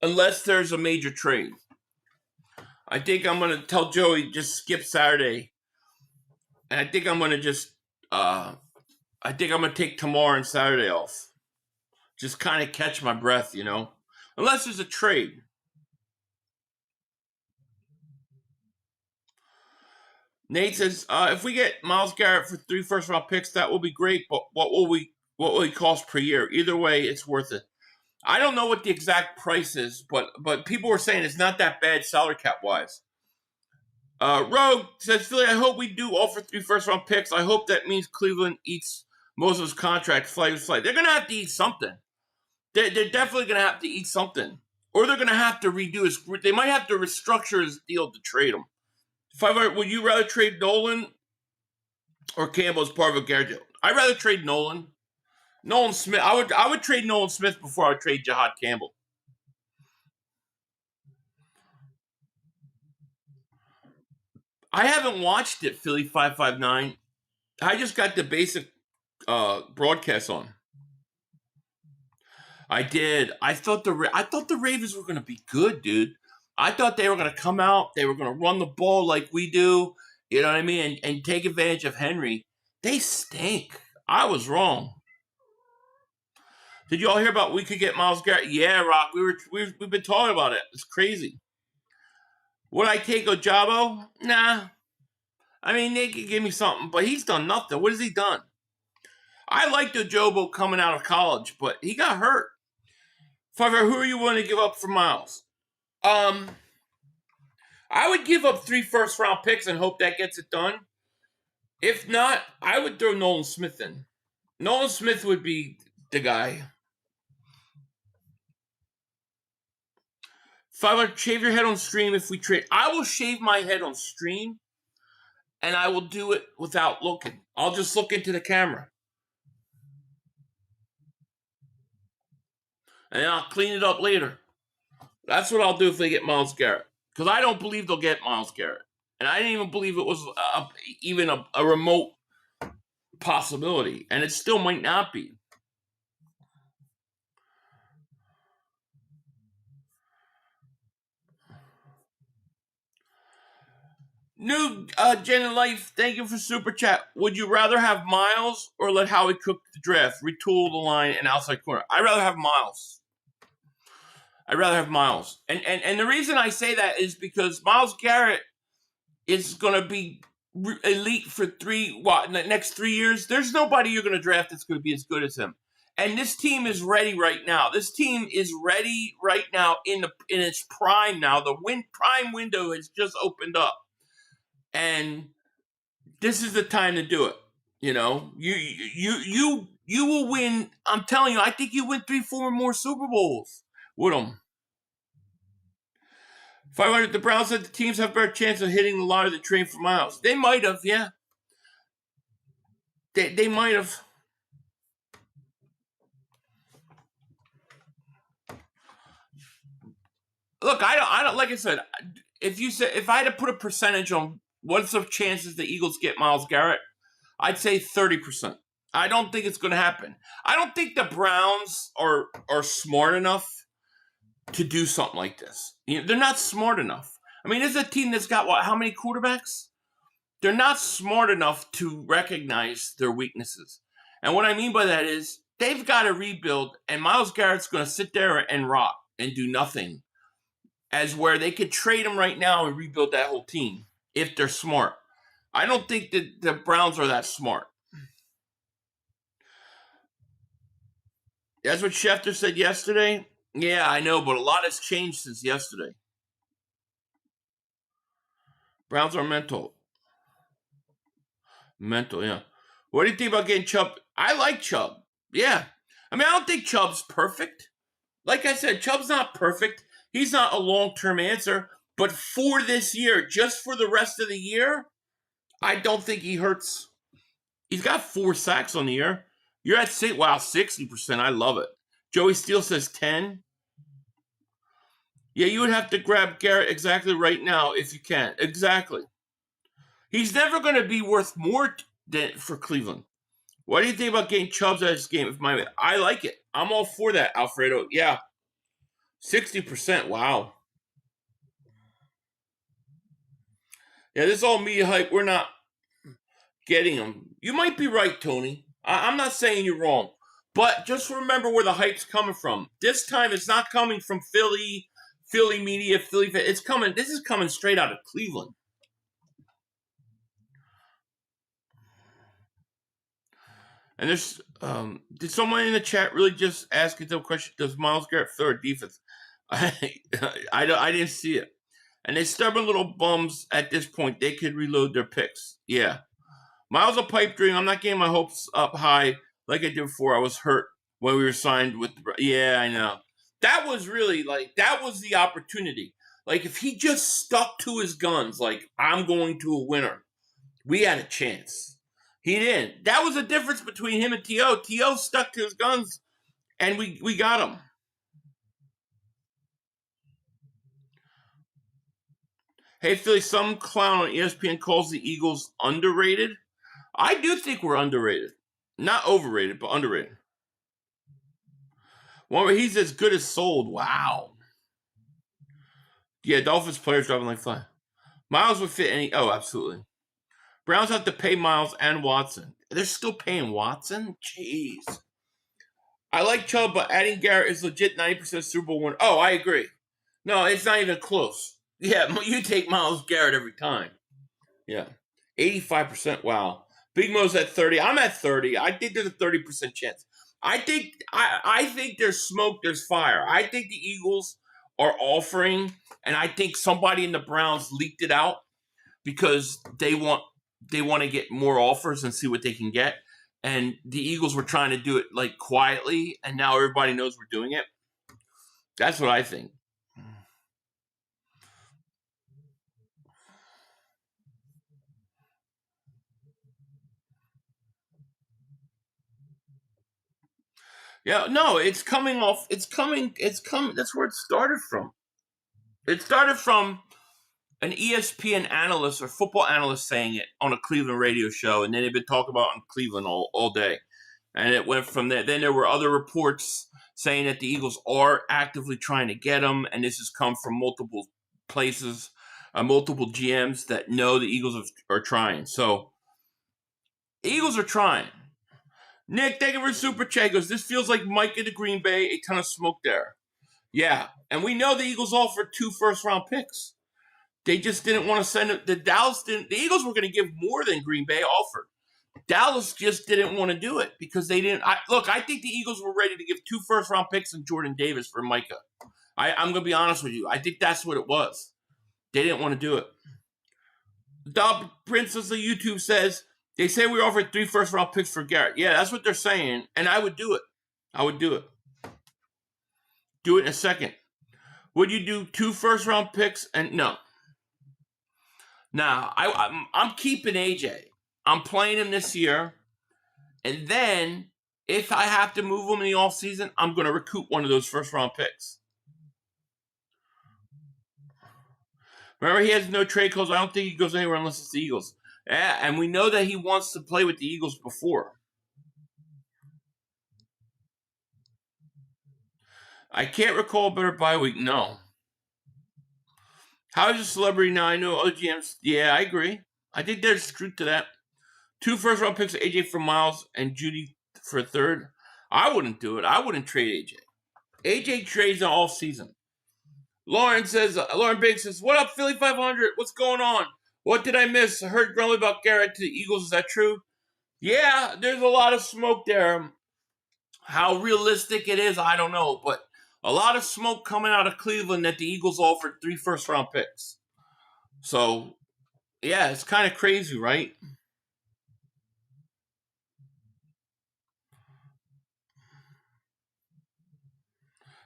unless there's a major trade. I think I'm going to tell Joey just skip Saturday. And I think I'm going to just, I think I'm going to take tomorrow and Saturday off. Just kind of catch my breath, you know. Unless there's a trade. Nate says, if we get Myles Garrett for 3 first-round picks, that will be great, but what will he cost per year? Either way, it's worth it. I don't know what the exact price is, but people were saying it's not that bad salary cap-wise. Rogue says, Philly, I hope we do offer 3 first-round picks. I hope that means Cleveland eats most of his contract flight. They're going to have to eat something. They're definitely going to have to eat something. Or they're going to have to redo his... They might have to restructure his deal to trade him. Would you rather trade Nolan or Campbell as part of a Garrett deal? I'd rather trade Nolan. Nolan Smith. I would trade Nolan Smith before I would trade Jahad Campbell. I haven't watched it, Philly 559. I just got the basic broadcast on. I did. I thought the Ravens were going to be good, dude. I thought they were going to come out. They were going to run the ball like we do. You know what I mean? And take advantage of Henry. They stink. I was wrong. Did you all hear about we could get Myles Garrett? Yeah, Rock. We've been talking about it. It's crazy. Would I take Ojabo? Nah. I mean, they could give me something, but he's done nothing. What has he done? I liked Ojabo coming out of college, but he got hurt. Fiver, who are you willing to give up for Myles? I would give up 3 first-round picks and hope that gets it done. If not, I would throw Nolan Smith in. Nolan Smith would be the guy. 500, shave your head on stream if we trade. I will shave my head on stream, and I will do it without looking. I'll just look into the camera. And I'll clean it up later. That's what I'll do if they get Myles Garrett. Because I don't believe they'll get Myles Garrett. And I didn't even believe it was even a remote possibility. And it still might not be. New Jen in Life, thank you for Super Chat. Would you rather have Myles or let Howie cook the draft, retool the line, and outside corner? I'd rather have Myles. I'd rather have Myles. And the reason I say that is because Myles Garrett is going to be elite for the next 3 years? There's nobody you're going to draft that's going to be as good as him. And this team is ready right now. This team is ready right now in its prime now. The prime window has just opened up. And this is the time to do it. You know, you will win. I'm telling you, I think you win 3-4 more Super Bowls with them. 500. The Browns said the teams have a better chance of hitting the lottery than trading for Myles. They might have, yeah. They might have. Look, I don't. Like I said, if I had to put a percentage on what's the chances the Eagles get Myles Garrett, I'd say 30%. I don't think it's going to happen. I don't think the Browns are smart enough to do something like this. You know, they're not smart enough. I mean, this is a team that's got, how many quarterbacks? They're not smart enough to recognize their weaknesses. And what I mean by that is they've got to rebuild, and Myles Garrett's going to sit there and rot and do nothing, as where they could trade him right now and rebuild that whole team if they're smart. I don't think that the Browns are that smart. That's what Schefter said yesterday. Yeah, I know, but a lot has changed since yesterday. Browns are mental. Mental, yeah. What do you think about getting Chubb? I like Chubb. Yeah. I mean, I don't think Chubb's perfect. Like I said, Chubb's not perfect. He's not a long-term answer. But for this year, just for the rest of the year, I don't think he hurts. He's got 4 sacks on the year. You're at 60%. I love it. Joey Steele says 10. Yeah, you would have to grab Garrett exactly right now if you can. Exactly. He's never going to be worth more for Cleveland. What do you think about getting Chubbs out of this game? I like it. I'm all for that, Alfredo. Yeah. 60%. Wow. Yeah, this is all media hype. We're not getting them. You might be right, Tony. I'm not saying you're wrong. But just remember where the hype's coming from. This time it's not coming from Philly media, It's coming. This is coming straight out of Cleveland. And there's did someone in the chat really just ask the question? Does Myles Garrett throw defense? I didn't see it. And they stubborn little bums at this point. They could reload their picks. Yeah, Myles a pipe dream. I'm not getting my hopes up high like I did before. I was hurt when we were signed with. Yeah, I know. That was really that was the opportunity. Like if he just stuck to his guns, like I'm going to a winner, we had a chance. He didn't. That was the difference between him and T.O. T.O. stuck to his guns, and we got him. Hey, Philly, some clown on ESPN calls the Eagles underrated. I do think we're underrated. Not overrated, but underrated. One where he's as good as sold. Wow. Yeah, Dolphins players driving like fly. Myles would fit any... Oh, absolutely. Browns have to pay Myles and Watson. They're still paying Watson? Jeez. I like Chubb, but adding Garrett is legit 90% Super Bowl win. Oh, I agree. No, it's not even close. Yeah, you take Myles Garrett every time. Yeah. 85%. Wow. Big Mo's at 30. I'm at 30. I think there's a 30% chance. I think there's smoke, there's fire. I think the Eagles are offering, and I think somebody in the Browns leaked it out because they want to get more offers and see what they can get. And the Eagles were trying to do it like quietly, and now everybody knows we're doing it. That's what I think. Yeah, no, it's coming off. It's coming. That's where it started from. It started from an ESPN analyst or football analyst saying it on a Cleveland radio show, and then they've been talking about it in Cleveland all day. And it went from there. Then there were other reports saying that the Eagles are actively trying to get him, and this has come from multiple places, multiple GMs that know the Eagles are trying. So, the Eagles are trying. Nick, thank you for Super Chat. Goes, this feels like Mike in the Green Bay, a ton of smoke there. Yeah, and we know the Eagles offered 2 first-round picks. They just didn't want to send it. The Eagles were going to give more than Green Bay offered. Dallas just didn't want to do it because they didn't. I think the Eagles were ready to give 2 first-round picks and Jordan Davis for Micah. I'm going to be honest with you. I think that's what it was. They didn't want to do it. Dub Princess of YouTube says, they say we offered 3 first-round picks for Garrett. Yeah, that's what they're saying, and I would do it. I would do it. Do it in a second. Would you do 2 first-round picks? And no. Now, I'm keeping AJ. I'm playing him this year, and then if I have to move him in the offseason, I'm going to recoup one of those first-round picks. Remember, he has no trade clause. I don't think he goes anywhere unless it's the Eagles. Yeah, and we know that he wants to play with the Eagles before. I can't recall a better bye week. No. How is a celebrity now? I know other GMs. Yeah, I agree. I think there's truth to that. 2 first-round picks, AJ for Myles and Judy for a third. I wouldn't do it. I wouldn't trade AJ. AJ trades all season. Lauren Biggs says, what up, Philly 500? What's going on? What did I miss? I heard grumbling about Garrett to the Eagles. Is that true? Yeah, there's a lot of smoke there. How realistic it is, I don't know. But a lot of smoke coming out of Cleveland that the Eagles offered 3 first-round picks. So, yeah, it's kind of crazy, right?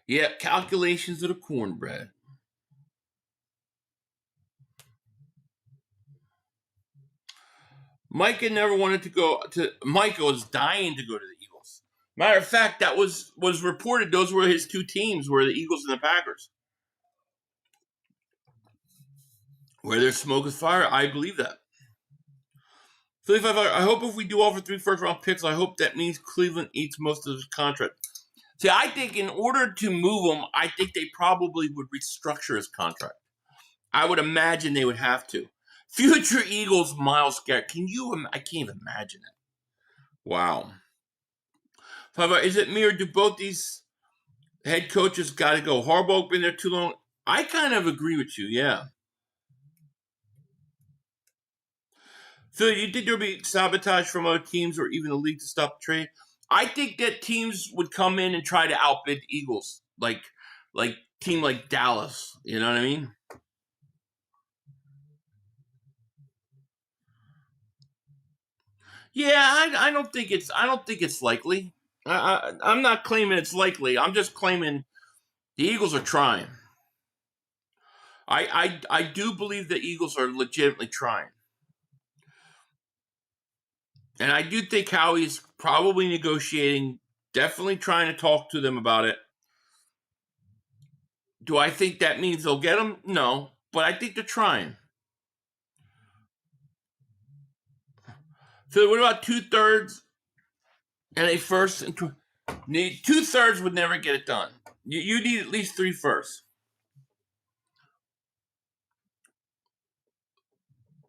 Yeah, calculations of the cornbread. Micah never wanted to go to. Micah was dying to go to the Eagles. Matter of fact, that was reported. Those were his 2 teams, were the Eagles and the Packers. Where there's smoke is fire. I believe that. 35. I hope if we do offer 3 first-round picks, I hope that means Cleveland eats most of his contract. See, I think in order to move him, I think they probably would restructure his contract. I would imagine they would have to. Future Eagles, Myles Garrett. I can't even imagine it. Wow. However, is it me or do both these head coaches got to go? Harbaugh been there too long. I kind of agree with you, yeah. Phil, you think there'll be sabotage from other teams or even the league to stop the trade? I think that teams would come in and try to outbid the Eagles, like team like Dallas. You know what I mean? Yeah, I don't think it's likely. I'm not claiming it's likely. I'm just claiming the Eagles are trying. I do believe the Eagles are legitimately trying. And I do think Howie's probably negotiating, definitely trying to talk to them about it. Do I think that means they'll get them? No, but I think they're trying. So what about 2/3 and a first? Need 2/3 would never get it done. You need at least 3 firsts.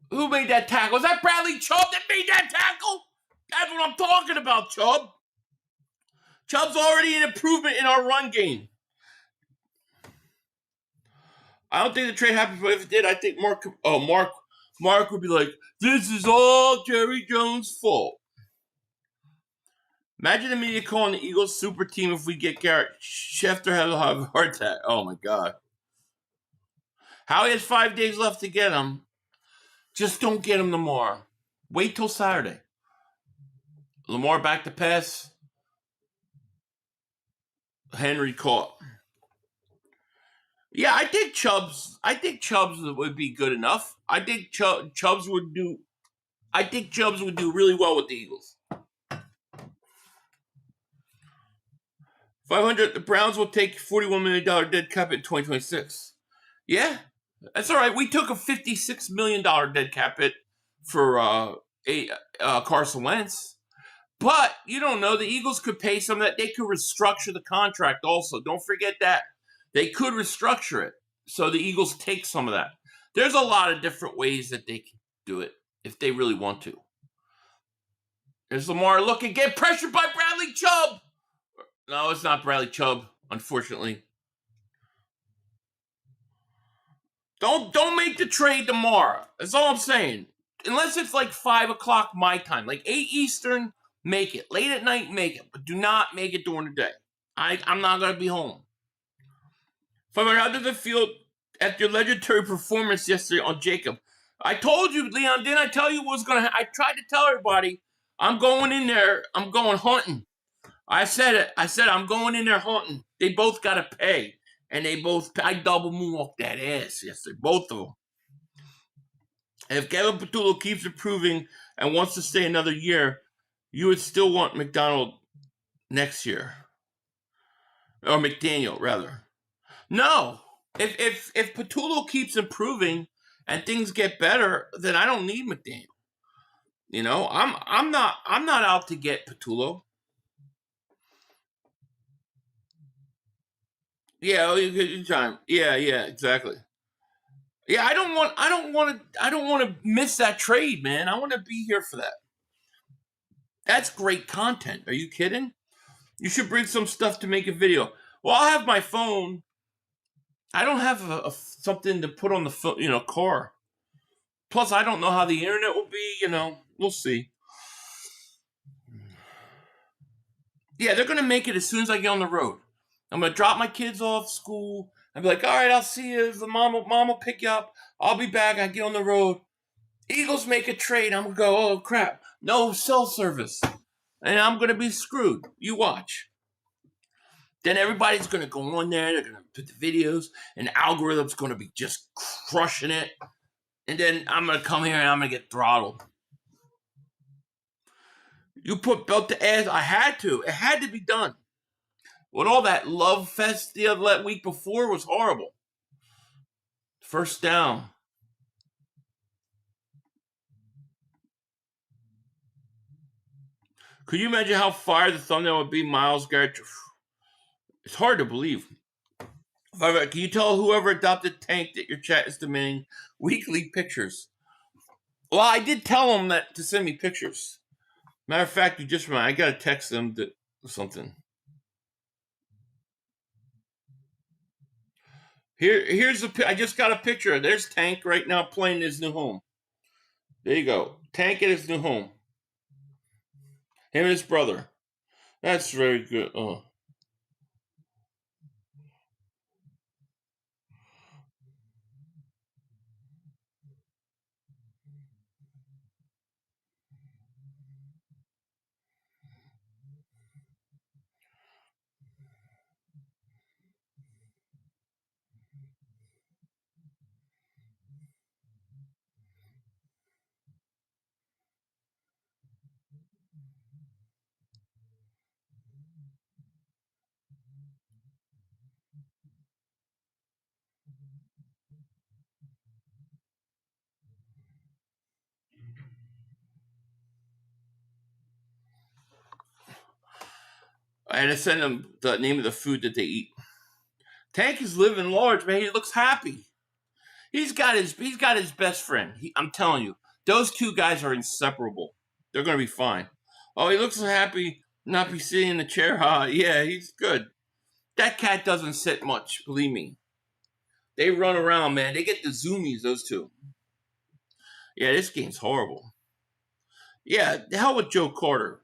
Who made that tackle? Was that Bradley Chubb that made that tackle? That's what I'm talking about, Chubb. Chubb's already an improvement in our run game. I don't think the trade happened, but if it did, I think Mark would be like, this is all Jerry Jones' fault. Imagine the media calling the Eagles super team if we get Garrett. Schefter has a heart attack. Oh my God. Howie has 5 days left to get him. Just don't get him tomorrow. Wait till Saturday. Lamar back to pass. Henry caught. Yeah, I think Chubbs would be good enough. I think Chubbs would do really well with the Eagles. 500. The Browns will take $41 million dead cap in 2026. Yeah, that's all right. We took a $56 million dead cap hit for Carson Wentz. But you don't know, the Eagles could pay some of that. They could restructure the contract also. Don't forget that. They could restructure it so the Eagles take some of that. There's a lot of different ways that they can do it if they really want to. There's Lamar looking, get pressured by Bradley Chubb. No, it's not Bradley Chubb, unfortunately. Don't make the trade tomorrow. That's all I'm saying. Unless it's like 5 o'clock my time, like 8 Eastern, make it. Late at night, make it. But do not make it during the day. I'm not going to be home. How did it feel at your legendary performance yesterday on Jacob? I told you, Leon, didn't I tell you what was going to happen? I tried to tell everybody, I'm going in there, I'm going hunting. I said it. I said, I'm going in there hunting. They both got to pay. And I double moonwalked that ass yesterday, both of them. And if Kevin Patullo keeps improving and wants to stay another year, you would still want McDonald next year. Or McDaniel, rather. No. If Patullo keeps improving and things get better, then I don't need McDaniel. You know, I'm not out to get Patullo. Yeah, time. Yeah, exactly. Yeah, I don't want to miss that trade, man. I want to be here for that. That's great content. Are you kidding? You should bring some stuff to make a video. Well, I'll have my phone. I don't have something to put on the phone, car. Plus, I don't know how the internet will be. We'll see. Yeah, they're gonna make it as soon as I get on the road. I'm gonna drop my kids off school. I'll be like, all right, I'll see you. The mom will pick you up. I'll be back. I get on the road. Eagles make a trade. I'm gonna go, oh crap, no cell service, and I'm gonna be screwed. You watch. Then everybody's gonna go on there. They're gonna put the videos, and the algorithm's gonna be just crushing it. And then I'm gonna come here and I'm gonna get throttled. You put belt to ass. I had to. It had to be done. With all that love fest that week before was horrible. First down. Could you imagine how fire the thumbnail would be? Myles Garrett. It's hard to believe. Can you tell whoever adopted Tank that your chat is demanding weekly pictures? Well, I did tell him that to send me pictures. Matter of fact, you just reminded. I gotta text them something. Here's I just got a picture. There's Tank right now playing his new home. There you go. Tank at his new home. Him and his brother. That's very good. Oh. I had to send him the name of the food that they eat. Tank is living large, man. He looks happy. He's got his best friend. I'm telling you, those two guys are inseparable. They're gonna be fine. Oh, he looks so happy not be sitting in the chair. Yeah, he's good. That cat doesn't sit much, believe me. They run around, man. They get the zoomies, those two. Yeah, this game's horrible. Yeah, the hell with Joe Carter.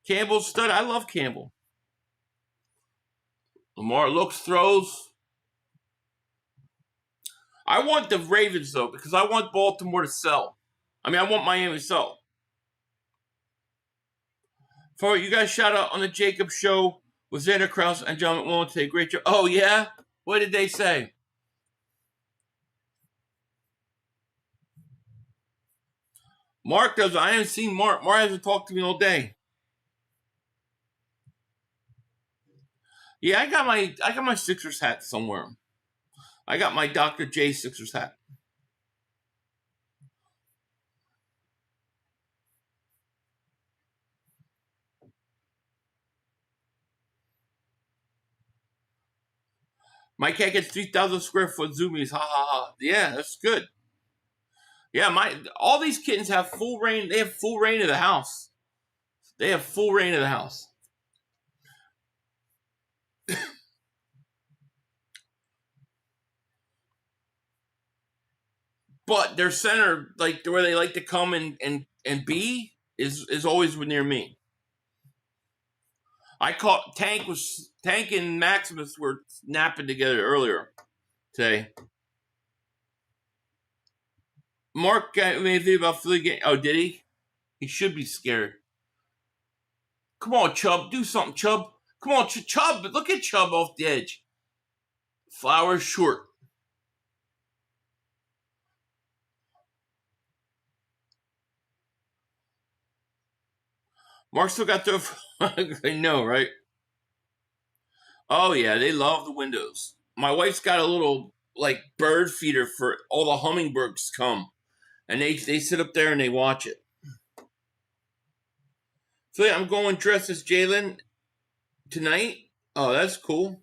Campbell's stud. I love Campbell. Lamar looks, throws. I want the Ravens, though, because I want Baltimore to sell. I mean, I want Miami to sell. For you guys shout out on the Jacob show with Xander Krause and John McMullen today. Great job. Oh, yeah? What did they say? Mark does. I haven't seen Mark. Mark hasn't talked to me all day. Yeah, I got my Sixers hat somewhere. I got my Dr. J Sixers hat. My cat gets 3,000 square foot zoomies. Ha ha ha. Yeah, that's good. Yeah, all these kittens have full reign. They have full reign of the house. They have full reign of the house. But their center, like where they like to come and be, is always near me. I caught Tank and Maximus were napping together earlier today. Mark got me anything about Philly game. Oh, did he? He should be scared. Come on, Chubb. Do something, Chubb. Come on, Chubb. Look at Chubb off the edge. Flowers short. Mark still got their... I know, right? Oh, yeah. They love the windows. My wife's got a little, like, bird feeder for all the hummingbirds come. And they sit up there and they watch it. So, yeah, I'm going dressed as Jalen tonight. Oh, that's cool.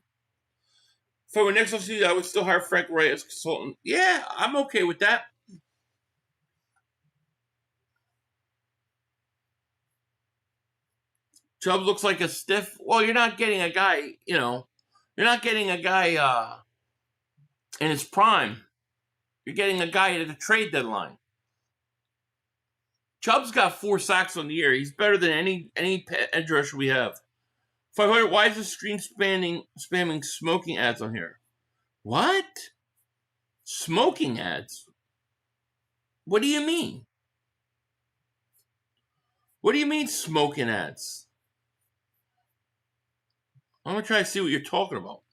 For my next season, I would still hire Frank Wright as consultant. Yeah, I'm okay with that. Chubb looks like a stiff. Well, you're not getting a guy, you're not getting a guy in his prime. You're getting a guy at the trade deadline. Chubb's got 4 sacks on the year. He's better than any edge rusher we have. 500. Why is the stream spamming smoking ads on here? What? Smoking ads? What do you mean? What do you mean smoking ads? I'm gonna try to see what you're talking about.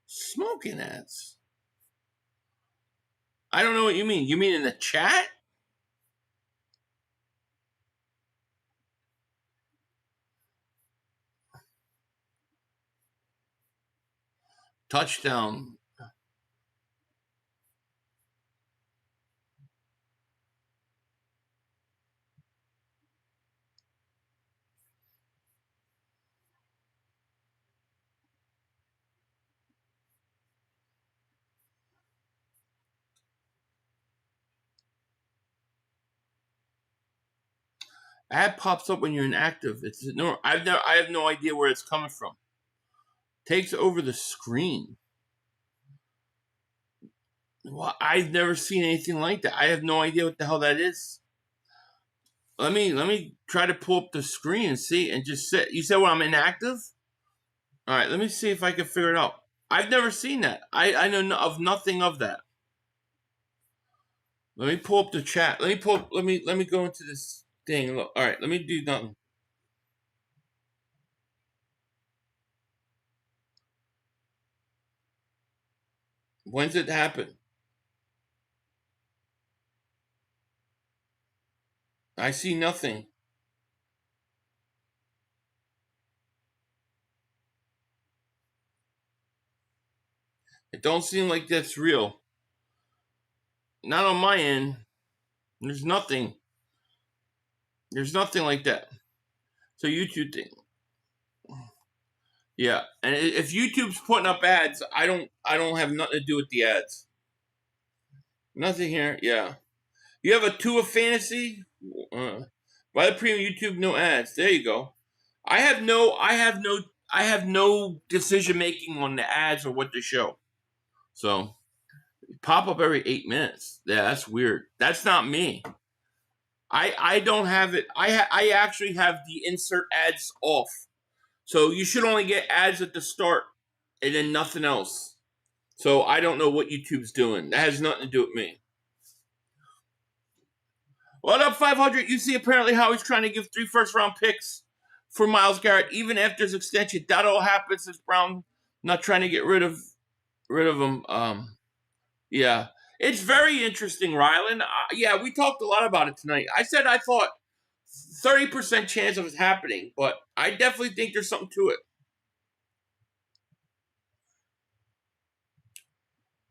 Smoking ads? I don't know what you mean. You mean in the chat? Touchdown. Ad pops up when you're inactive. I have no idea where it's coming from. Takes over the screen. Well, I've never seen anything like that. I have no idea what the hell that is. Let me try to pull up the screen and see and just sit. You said when I'm inactive? All right, let me see if I can figure it out. I've never seen that. I know of nothing of that. Let me pull up the chat. Let me go into this thing. Look, all right, let me do nothing. When's it happen? I see nothing. It don't seem like that's real. Not on my end. There's nothing. There's nothing like that. So YouTube thing. Yeah, and if YouTube's putting up ads, I don't have nothing to do with the ads. Nothing here. Yeah. You have a Tua fantasy? Buy the premium YouTube, no ads. There you go. I have no decision making on the ads or what to show. So pop up every 8 minutes. Yeah, that's weird. That's not me. I don't have it. I actually have the insert ads off. So you should only get ads at the start and then nothing else. So I don't know what YouTube's doing. That has nothing to do with me. What up, 500? You see apparently how he's trying to give 3 first-round picks for Myles Garrett, even after his extension. That all happens since Brown not trying to get rid of him. Yeah. It's very interesting, Rylan. Yeah, we talked a lot about it tonight. I said I thought 30% chance of it happening, but I definitely think there's something to it.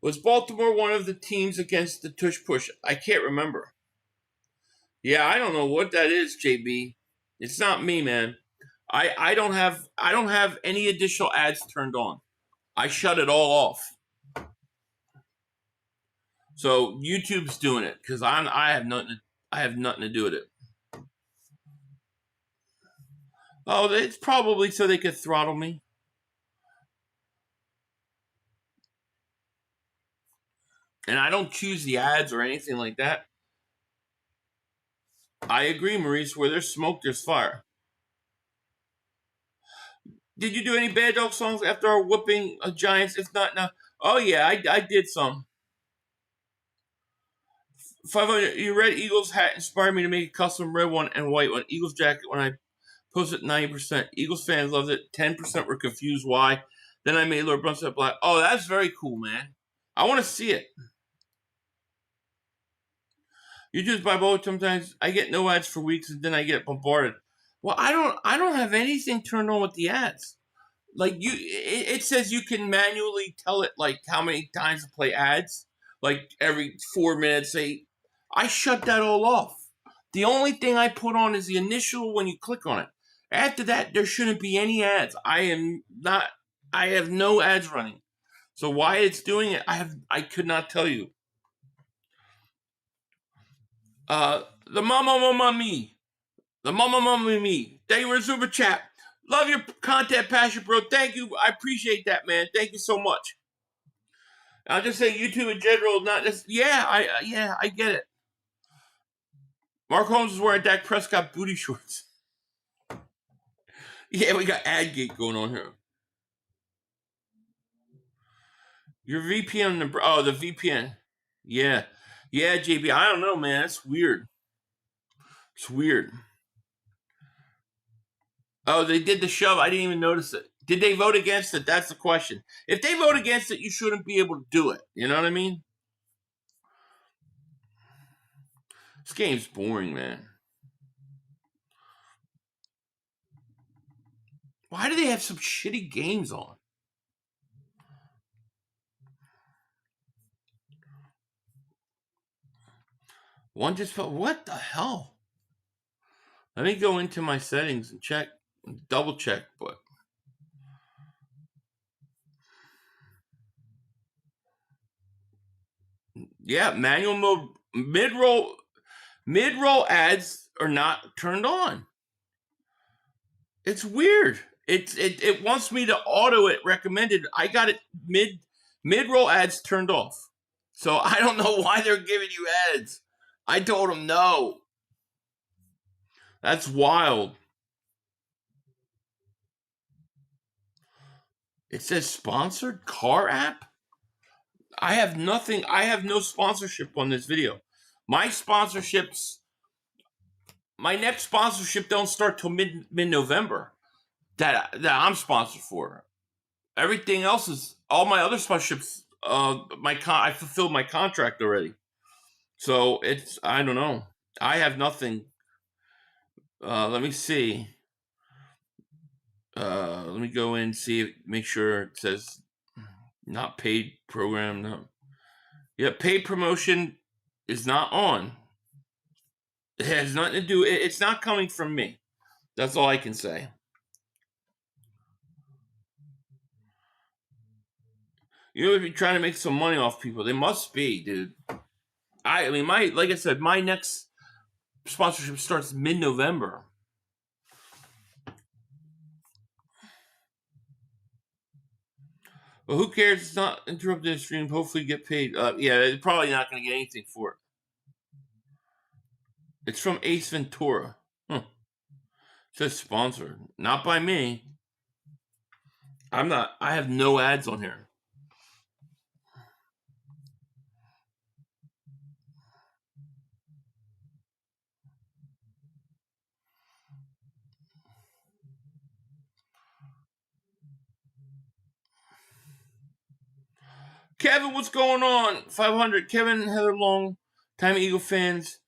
Was Baltimore one of the teams against the tush push? I can't remember. Yeah, I don't know what that is, JB. It's not me, man. I don't have any additional ads turned on. I shut it all off. So YouTube's doing it because I have nothing to do with it. Oh, it's probably so they could throttle me. And I don't choose the ads or anything like that. I agree, Maurice. Where there's smoke, there's fire. Did you do any Bad Dog songs after our whooping Giants? If not, now. Oh, yeah, I did some. 500, your red Eagles hat inspired me to make a custom red one and white one. Eagles jacket when I posted 90%. Eagles fans loved it. 10% were confused why. Then I made Lord Brunson black. Oh, that's very cool, man. I want to see it. You just buy both. Sometimes I get no ads for weeks and then I get bombarded. Well, I don't have anything turned on with the ads. Like it says you can manually tell it like how many times to play ads. Like every 4 minutes, I shut that all off. The only thing I put on is the initial when you click on it. After that, there shouldn't be any ads. I have no ads running. So why it's doing it, I could not tell you. The mama me. The mama me. Thank you for the super chat. Love your content, passion, bro. Thank you. I appreciate that, man. Thank you so much. I'll just say YouTube in general, not just I get it. Mark Holmes is wearing Dak Prescott booty shorts. Yeah, we got ad gate going on here. Your VPN, the VPN. Yeah, JB. I don't know, man. It's weird. It's weird. Oh, they did the shove. I didn't even notice it. Did they vote against it? That's the question. If they vote against it, you shouldn't be able to do it. You know what I mean? This game's boring, man. Why do they have some shitty games on? One just felt, what the hell? Let me go into my settings and check, double check, but. Yeah, manual mode, mid-roll ads are not turned on. It's weird. It wants me to auto it recommended. I got it mid-roll ads turned off. So I don't know why they're giving you ads. I told them no. That's wild. It says sponsored car app. I have nothing. I have no sponsorship on this video. My next sponsorship don't start till mid-November. That I'm sponsored for. Everything else is all my other sponsorships. I fulfilled my contract already. So I don't know. I have nothing. Let me see. Let me go in and see. Make sure it says not paid program. No. Yeah, paid promotion is not on. It has nothing to do. It's not coming from me. That's all I can say. You know, if you're trying to make some money off people, they must be, dude. I mean, like I said, my next sponsorship starts mid-November. But who cares? It's not interrupting the stream. Hopefully, get paid. Yeah, they're probably not going to get anything for it. It's from Ace Ventura. Huh. It says sponsored, not by me. I'm not. I have no ads on here. Kevin, what's going on? 500. Kevin, Heather Long, time Eagle fans.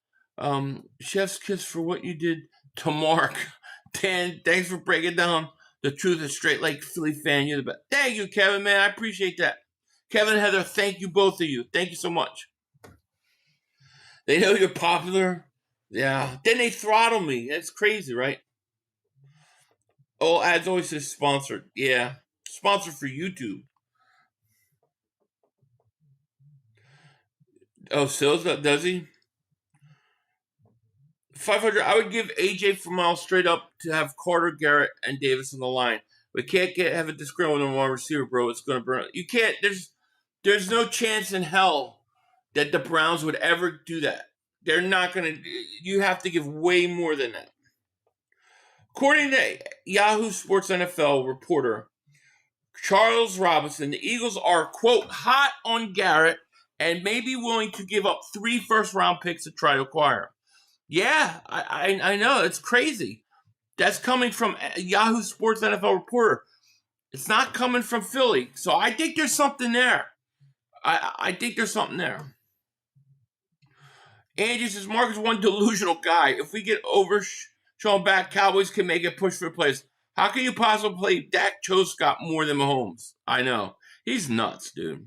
Chef's kiss for what you did to Mark. Dan, thanks for breaking down the truth is straight like Philly fan. You're the best. Thank you, Kevin, man. I appreciate that. Kevin and Heather, thank you, both of you. Thank you so much. They know you're popular. Yeah. Then they throttle me. That's crazy, right? Oh, ads always says sponsored. Yeah. Sponsored for YouTube. Oh, Sills, does he? 500. I would give AJ for Myles straight up to have Carter, Garrett, and Davis on the line. We can't have a disagreement on one receiver, bro. It's gonna burn. You can't. There's no chance in hell that the Browns would ever do that. They're not gonna. You have to give way more than that. According to Yahoo Sports NFL reporter Charles Robinson, the Eagles are, quote, hot on Garrett and may be willing to give up 3 first-round picks to try to acquire him. Yeah, I know. It's crazy. That's coming from Yahoo Sports NFL reporter. It's not coming from Philly. So I think there's something there. I think there's something there. Andy says, Mark is one delusional guy. If we get shown back, Cowboys can make a push for plays. How can you possibly play Dak Prescott more than Mahomes? I know. He's nuts, dude.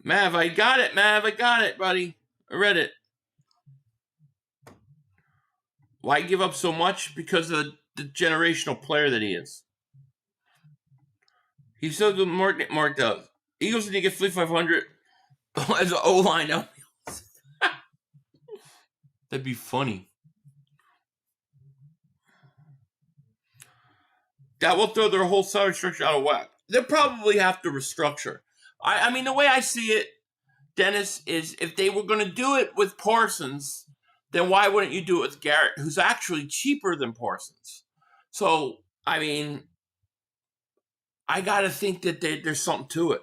Mav, I got it, buddy. I read it. Why give up so much? Because of the generational player that he is. He's so good. Mark does. Eagles need to get 500 as an O-line. That'd be funny. That will throw their whole salary structure out of whack. They'll probably have to restructure. I mean, the way I see it, Dennis, is if they were going to do it with Parsons, then why wouldn't you do it with Garrett, who's actually cheaper than Parsons? So, I mean, I got to think that there's something to it.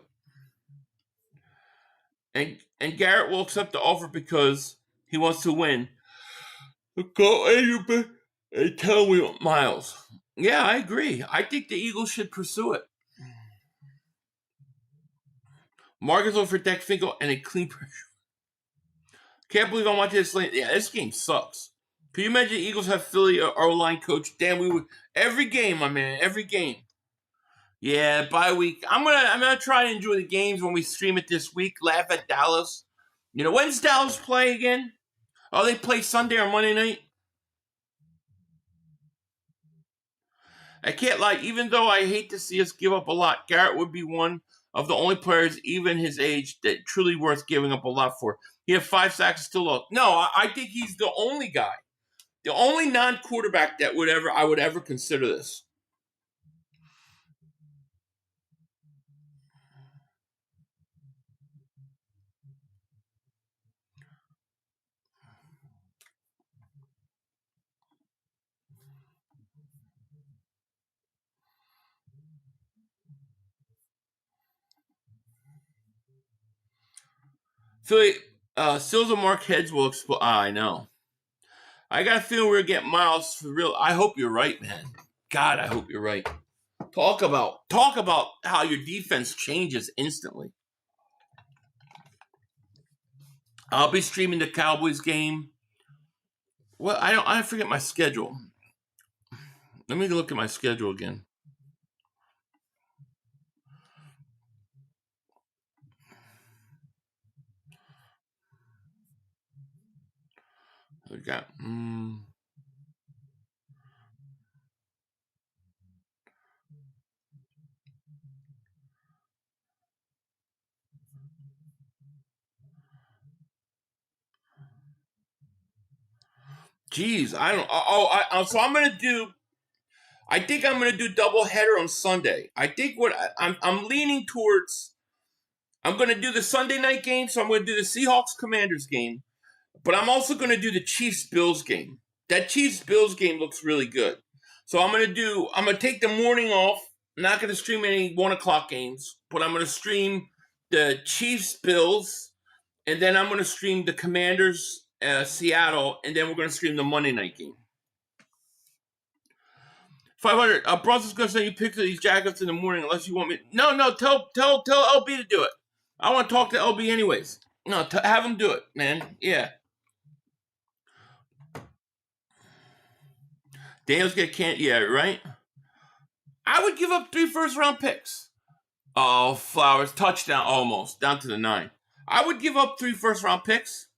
And Garrett will accept the offer because he wants to win. Go and tell me Myles. Yeah, I agree. I think the Eagles should pursue it. Mark is over for Dak Finkel and a clean pressure. Can't believe I'm watching this late. Yeah, this game sucks. Can you imagine the Eagles have Philly O-line coach? Damn, we would every game, my man, every game. Yeah, bye week. I'm gonna try to enjoy the games when we stream it this week. Laugh at Dallas. You know, when's Dallas play again? Oh, they play Sunday or Monday night? I can't lie. Even though I hate to see us give up a lot, Garrett would be one of the only players, even his age, that truly worth giving up a lot for. He had 5 sacks still low. No, I think he's the only guy, the only non-quarterback that I would ever consider this. Philly, Sills and Mark heads will explode. I know. I got a feeling we're gonna get Myles for real. I hope you're right, man. God, I hope you're right. Talk about how your defense changes instantly. I'll be streaming the Cowboys game. Well, I forget my schedule. Let me look at my schedule again. I got. Geez, I don't. So I'm gonna do. I think I'm gonna do doubleheader on Sunday. I think I'm leaning towards. I'm gonna do the Sunday night game, so I'm gonna do the Seahawks Commanders game, but I'm also gonna do the Chiefs Bills game. That Chiefs Bills game looks really good. So I'm gonna take the morning off. I'm not gonna stream any 1:00 games, but I'm gonna stream the Chiefs Bills, and then I'm gonna stream the Commanders Seattle, and then we're gonna stream the Monday night game. 500. Brunson's gonna send you pictures of these jackets in the morning, unless you want me. No, tell LB to do it. I want to talk to LB anyways. No, have him do it, man. Yeah. Daniels can't. Yeah, right. I would give up 3 first-round picks. Oh, Flowers touchdown, almost down to the 9. I would give up 3 first-round picks.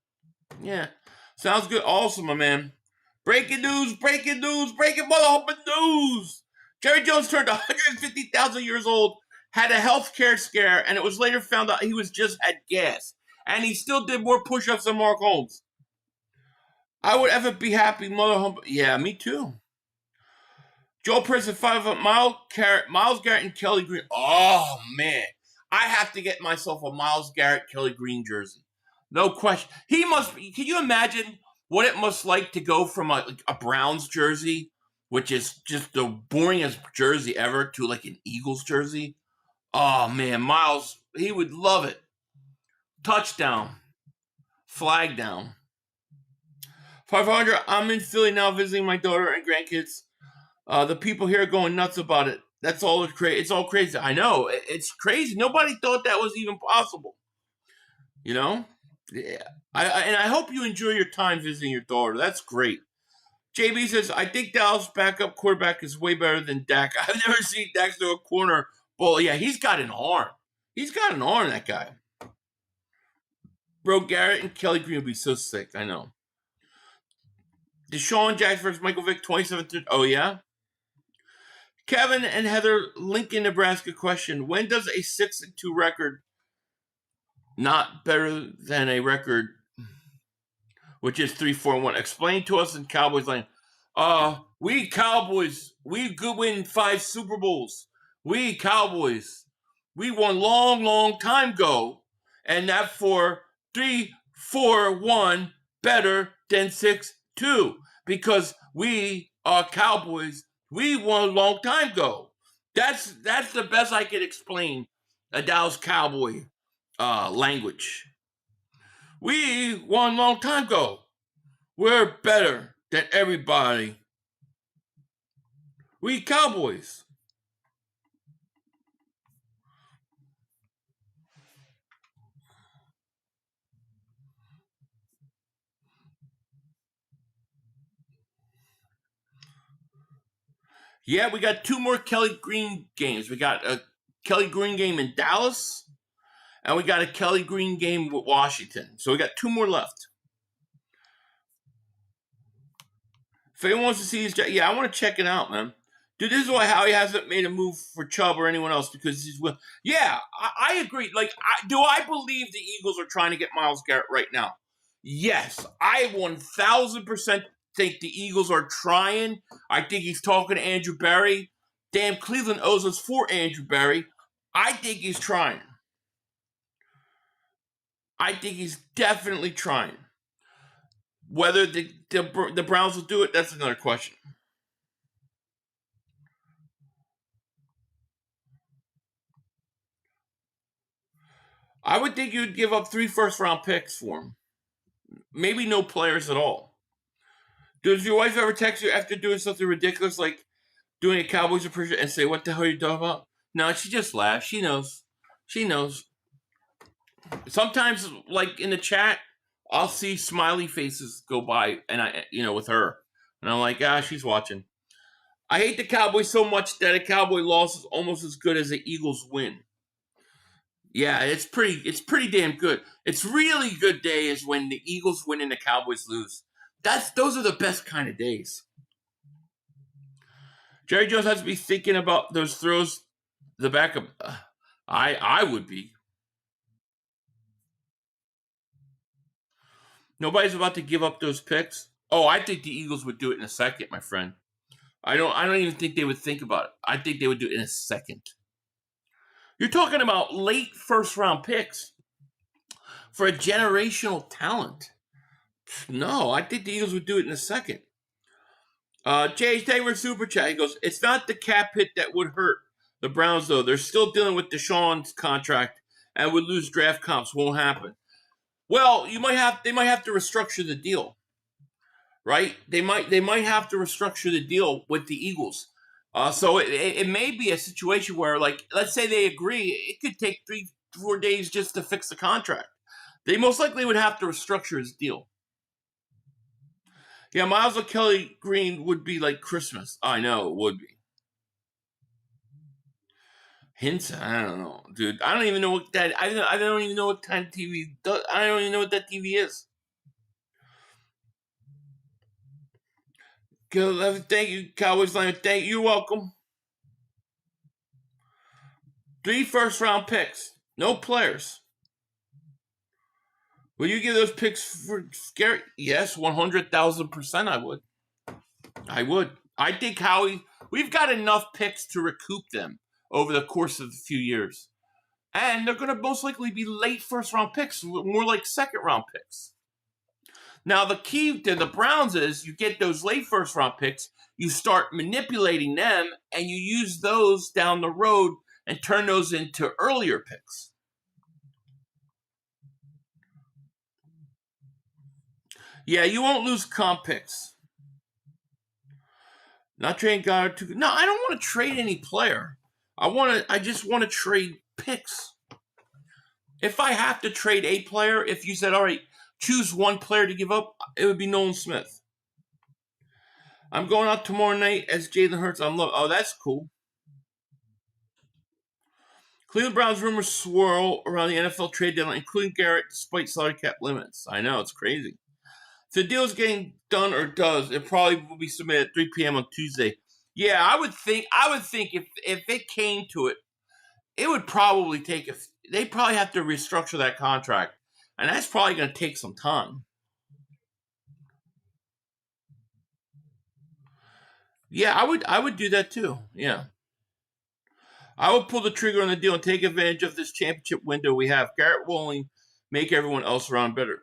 Yeah, sounds good. Awesome, my man. Breaking news, breaking motherfucking news. Jerry Jones turned 150,000 years old, had a health care scare, and it was later found out he was just had gas. And he still did more push-ups than Mark Holmes. I would ever be happy, Yeah, me too. Joe Prince at 5 Myles Garrett, and Kelly Green. Oh, man. I have to get myself a Myles Garrett, Kelly Green jersey. No question. He must be. Can you imagine what it must like to go from a Browns jersey, which is just the boringest jersey ever, to like an Eagles jersey? Oh, man. Myles, he would love it. Touchdown. Flag down. 500. I'm in Philly now visiting my daughter and grandkids. The people here are going nuts about it. That's all crazy. It's all crazy. I know. It's crazy. Nobody thought that was even possible. You know? Yeah. I hope you enjoy your time visiting your daughter. That's great. JB says, I think Dallas' backup quarterback is way better than Dak. I've never seen Dak throw a corner ball. Yeah, he's got an arm. He's got an arm, that guy. Bro, Garrett and Kelly Green will be so sick. I know. Deshaun Jackson versus Michael Vick, 27-3. Oh, yeah? Kevin and Heather, Lincoln, Nebraska question. When does a 6-2 record not better than a record which is 3-4-1? Explain to us in Cowboys line. We Cowboys, we could win 5 Super Bowls. We Cowboys, we won long time ago, and that for 3-4-1 better than 6-2 because we are Cowboys. We won a long time ago. That's the best I could explain a Dallas Cowboy language. We won a long time ago. We're better than everybody. We Cowboys. Yeah, we got 2 more Kelly Green games. We got a Kelly Green game in Dallas, and we got a Kelly Green game with Washington. So we got 2 more left. If anyone wants to see these, yeah, I want to check it out, man. Dude, this is why Howie hasn't made a move for Chubb or anyone else because he's with. Yeah, I agree. Like, do I believe the Eagles are trying to get Myles Garrett right now? Yes, I 1,000% think the Eagles are trying. I think he's talking to Andrew Berry. Damn, Cleveland owes us for Andrew Berry. I think he's trying. I think he's definitely trying. Whether the Browns will do it, that's another question. I would think you'd give up 3 first-round picks for him. Maybe no players at all. Does your wife ever text you after doing something ridiculous like doing a Cowboys impression and say, "What the hell are you talking about?" No, she just laughs. She knows. She knows. Sometimes, like in the chat, I'll see smiley faces go by, and with her, and I'm like, she's watching. I hate the Cowboys so much that a Cowboy loss is almost as good as an Eagles win. Yeah, it's pretty damn good. It's really good day is when the Eagles win and the Cowboys lose. Those are the best kind of days. Jerry Jones has to be thinking about those throws. The backup, I would be. Nobody's about to give up those picks. Oh, I think the Eagles would do it in a second, my friend. I don't even think they would think about it. I think they would do it in a second. You're talking about late first-round picks for a generational talent. No, I think the Eagles would do it in a second. Jay Taylor Super Chat, he goes, it's not the cap hit that would hurt the Browns, though. They're still dealing with Deshaun's contract and would lose draft comps. Won't happen. Well, they might have to restructure the deal, right? They might have to restructure the deal with the Eagles. So it may be a situation where, like, let's say they agree, it could take 3-4 days just to fix the contract. They most likely would have to restructure his deal. Yeah, Myles O'Kelly Green would be like Christmas. I know, it would be. Hints? I don't know, dude. I don't even know what that. I don't even know what kind of TV does. I don't even know what that TV is. Thank you, Cowboys line. Thank you. You're welcome. 3 first-round picks. No players. Will you give those picks for Garrett? Yes, 100,000% I would. I would. I think we've got enough picks to recoup them over the course of a few years. And they're going to most likely be late first-round picks, more like second-round picks. Now, the key to the Browns is you get those late first-round picks, you start manipulating them, and you use those down the road and turn those into earlier picks. Yeah, you won't lose comp picks. Not trading Goddard. No, I don't want to trade any player. I just want to trade picks. If I have to trade a player, if you said, all right, choose one player to give up, it would be Nolan Smith. I'm going out tomorrow night as Jalen Hurts. Oh, that's cool. Cleveland Browns rumors swirl around the NFL trade deadline, including Garrett, despite salary cap limits. I know, it's crazy. If the deal is getting done or does, it probably will be submitted at 3 p.m. on Tuesday. Yeah, I would think if it came to it, it would probably take they probably have to restructure that contract, and that's probably going to take some time. Yeah, I would do that too. Yeah. I would pull the trigger on the deal and take advantage of this championship window we have. Garrett will only make everyone else around better.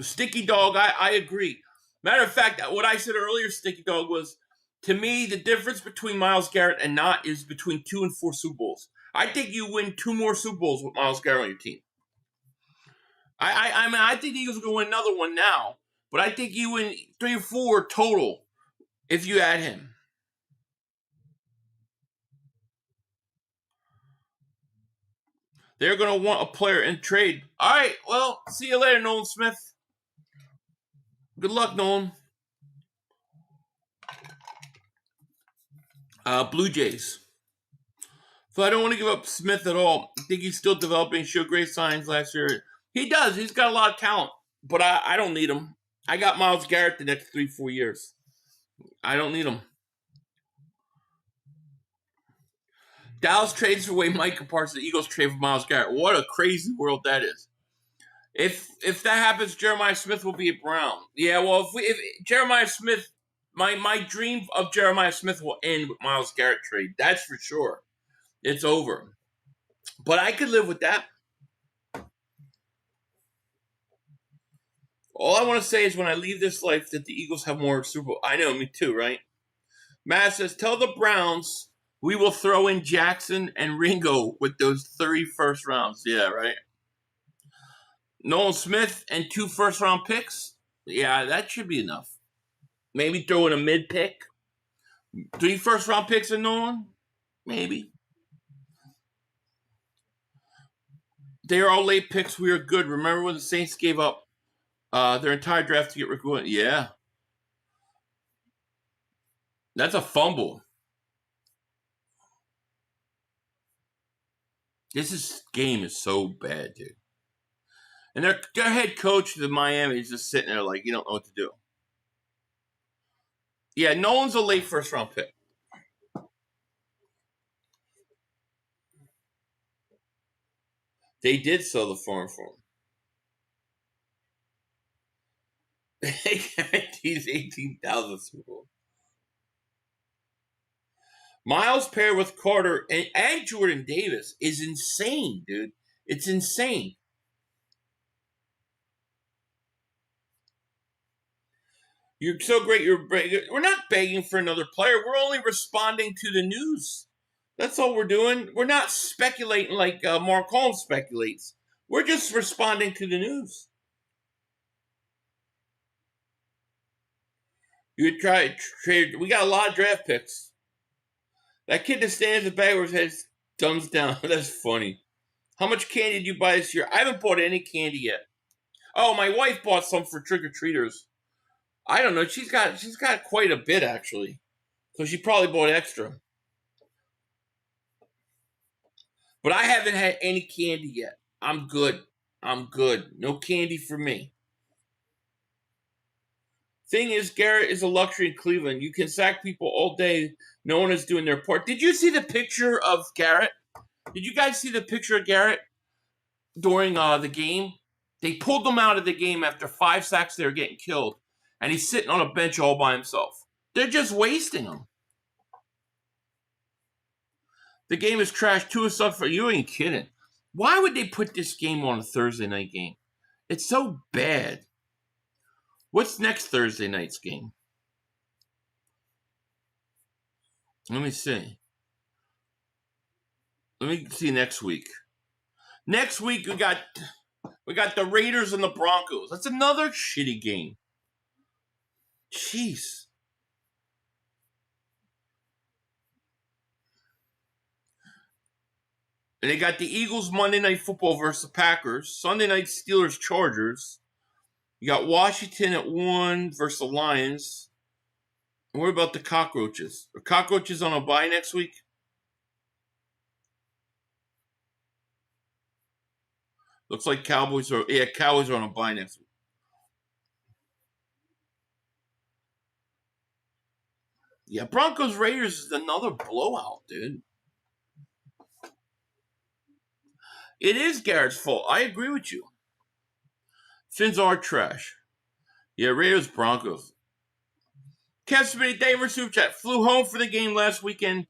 Sticky Dog, I agree. Matter of fact, what I said earlier, Sticky Dog, was, to me, the difference between Myles Garrett and not is between 2 and 4 Super Bowls. I think you win 2 more Super Bowls with Myles Garrett on your team. I mean, I think the Eagles are going to win another one now, but I think you win 3 or 4 total if you add him. They're going to want a player in trade. All right, well, see you later, Nolan Smith. Good luck, Nolan. Blue Jays. So I don't want to give up Smith at all. I think he's still developing, showed great signs last year. He does. He's got a lot of talent, but I don't need him. I got Myles Garrett the next 3-4 years. I don't need him. Dallas trades away Micah Parsons. The Eagles trade for Myles Garrett. What a crazy world that is. If that happens, Jeremiah Smith will be a Brown. Yeah, well, if Jeremiah Smith, my dream of Jeremiah Smith will end with Myles Garrett trade. That's for sure. It's over. But I could live with that. All I want to say is when I leave this life that the Eagles have more Super Bowl. I know, me too, right? Matt says, tell the Browns we will throw in Jackson and Ringo with those 30 first rounds. Yeah, right? Nolan Smith and 2 first-round picks? Yeah, that should be enough. Maybe throw in a mid-pick. 3 first-round picks in Nolan? Maybe. They are all late picks. We are good. Remember when the Saints gave up their entire draft to get Rick Williams? Yeah. That's a fumble. This game is so bad, dude. And their head coach of Miami is just sitting there like, you don't know what to do. Yeah, Nolan's a late first-round pick. They did sell the farm for him. They guarantees 18,000 Super Bowl. Myles paired with Carter and Jordan Davis is insane, dude. It's insane. You're so great. We're not begging for another player. We're only responding to the news. That's all we're doing. We're not speculating like Mark Holmes speculates. We're just responding to the news. You try trade. We got a lot of draft picks. That kid that stands in the back with his head thumbs down. That's funny. How much candy did you buy this year? I haven't bought any candy yet. Oh, my wife bought some for trick-or-treaters. I don't know. She's got quite a bit, actually. So she probably bought extra. But I haven't had any candy yet. I'm good. No candy for me. Thing is, Garrett is a luxury in Cleveland. You can sack people all day. No one is doing their part. Did you see the picture of Garrett? Did you guys see the picture of Garrett during the game? They pulled him out of the game after 5 sacks. They were getting killed. And he's sitting on a bench all by himself. They're just wasting him. The game is trash. 2 stuff for you. Ain't kidding. Why would they put this game on a Thursday night game? It's so bad. What's next Thursday night's game? Let me see. Let me see next week. Next week we got the Raiders and the Broncos. That's another shitty game. Jeez. And they got the Eagles Monday Night Football versus the Packers. Sunday night Steelers Chargers. You got Washington at 1 versus the Lions. And what about the Cockroaches? Are Cockroaches on a bye next week? Looks like Cowboys are on a bye next week. Yeah, Broncos Raiders is another blowout, dude. It is Garrett's fault. I agree with you. Fins are trash. Yeah, Raiders Broncos. Kevin Daver Super Chat flew home for the game last weekend.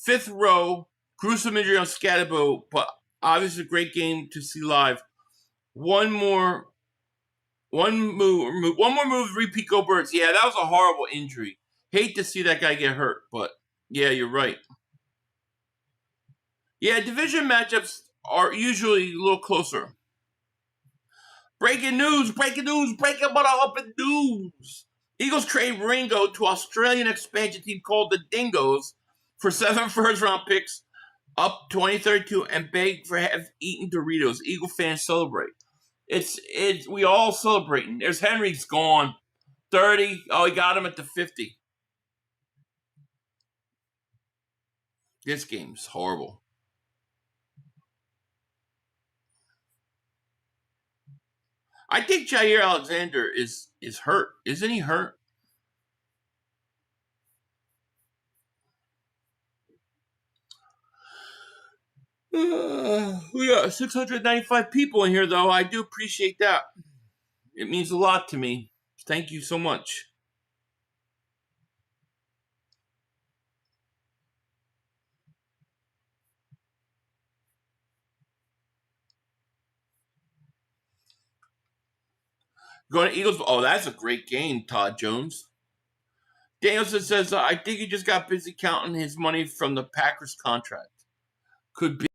5th row, gruesome injury on Scatterbo, but obviously a great game to see live. One more move, repeat go Birds. Yeah, that was a horrible injury. Hate to see that guy get hurt, but yeah, you're right. Yeah, division matchups are usually a little closer. Breaking news, breaking motherfucking news. Eagles trade Ringo to Australian expansion team called the Dingoes for 7 first-round picks up 2032 and beg for have eaten Doritos. Eagle fans celebrate. We all celebrating. There's Henry's gone. 30. Oh, he got him at the 50. This game's horrible. I think Jair Alexander is hurt. Isn't he hurt? We got 695 people in here, though. I do appreciate that. It means a lot to me. Thank you so much. Going to Eagles. Oh, that's a great game, Todd Jones. Danielson says, I think he just got busy counting his money from the Packers contract. Could be.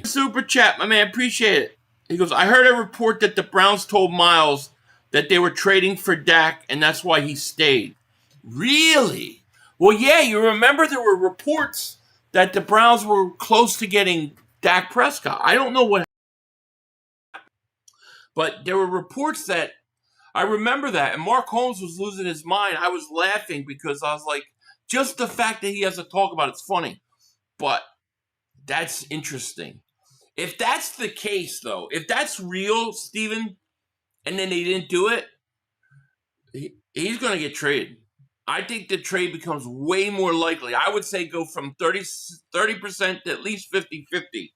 Super chat, my man. Appreciate it. He goes, I heard a report that the Browns told Myles that they were trading for Dak, and that's why he stayed. Really? Well, yeah, you remember there were reports that the Browns were close to getting Dak Prescott. I don't know what happened, but there were reports that I remember that, and Mark Holmes was losing his mind. I was laughing because I was like, just the fact that he has to talk about it's funny. But that's interesting. If that's the case, though, if that's real, Steven, and then they didn't do it, he's going to get traded. I think the trade becomes way more likely. I would say go from 30% to at least 50-50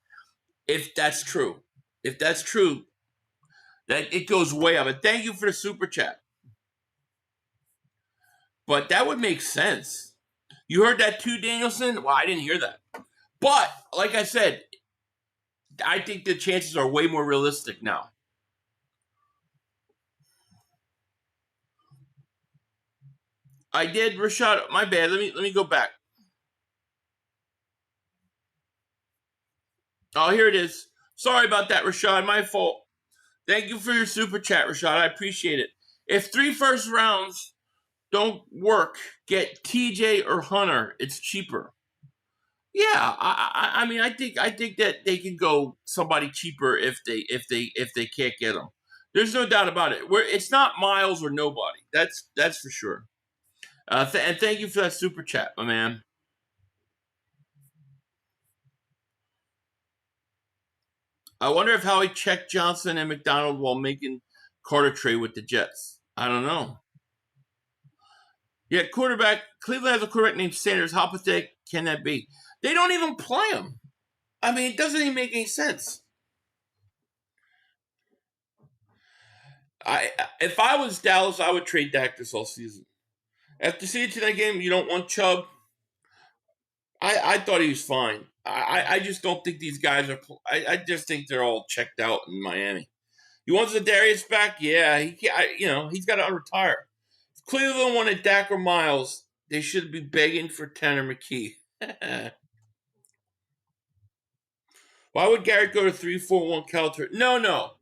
if that's true. If that's true, that it goes way up. And thank you for the super chat. But that would make sense. You heard that too, Danielson? Well, I didn't hear that. But, like I said, I think the chances are way more realistic now. I did, Rashad. My bad. Let me go back. Oh, here it is. Sorry about that, Rashad. My fault. Thank you for your super chat, Rashad. I appreciate it. If 3 first rounds don't work, get TJ or Hunter. It's cheaper. Yeah, I mean, I think that they can go somebody cheaper if they can't get them. There's no doubt about it. It's not Myles or nobody. That's for sure. And thank you for that super chat, my man. I wonder if Howie checked Johnson and McDonald while making Carter trade with the Jets. I don't know. Yeah, quarterback. Cleveland has a quarterback named Sanders. How pathetic can that be? They don't even play him. I mean, it doesn't even make any sense. If I was Dallas, I would trade Dak this whole season. After seeing tonight game, you don't want Chubb. I thought he was fine. I just don't think these guys are. I just think they're all checked out in Miami. He wants Zadarius back. Yeah, he's got to retire. If Cleveland wanted Dak or Myles, they should be begging for Tanner McKee. Why would Garrett go to 3-4-1 counter? No.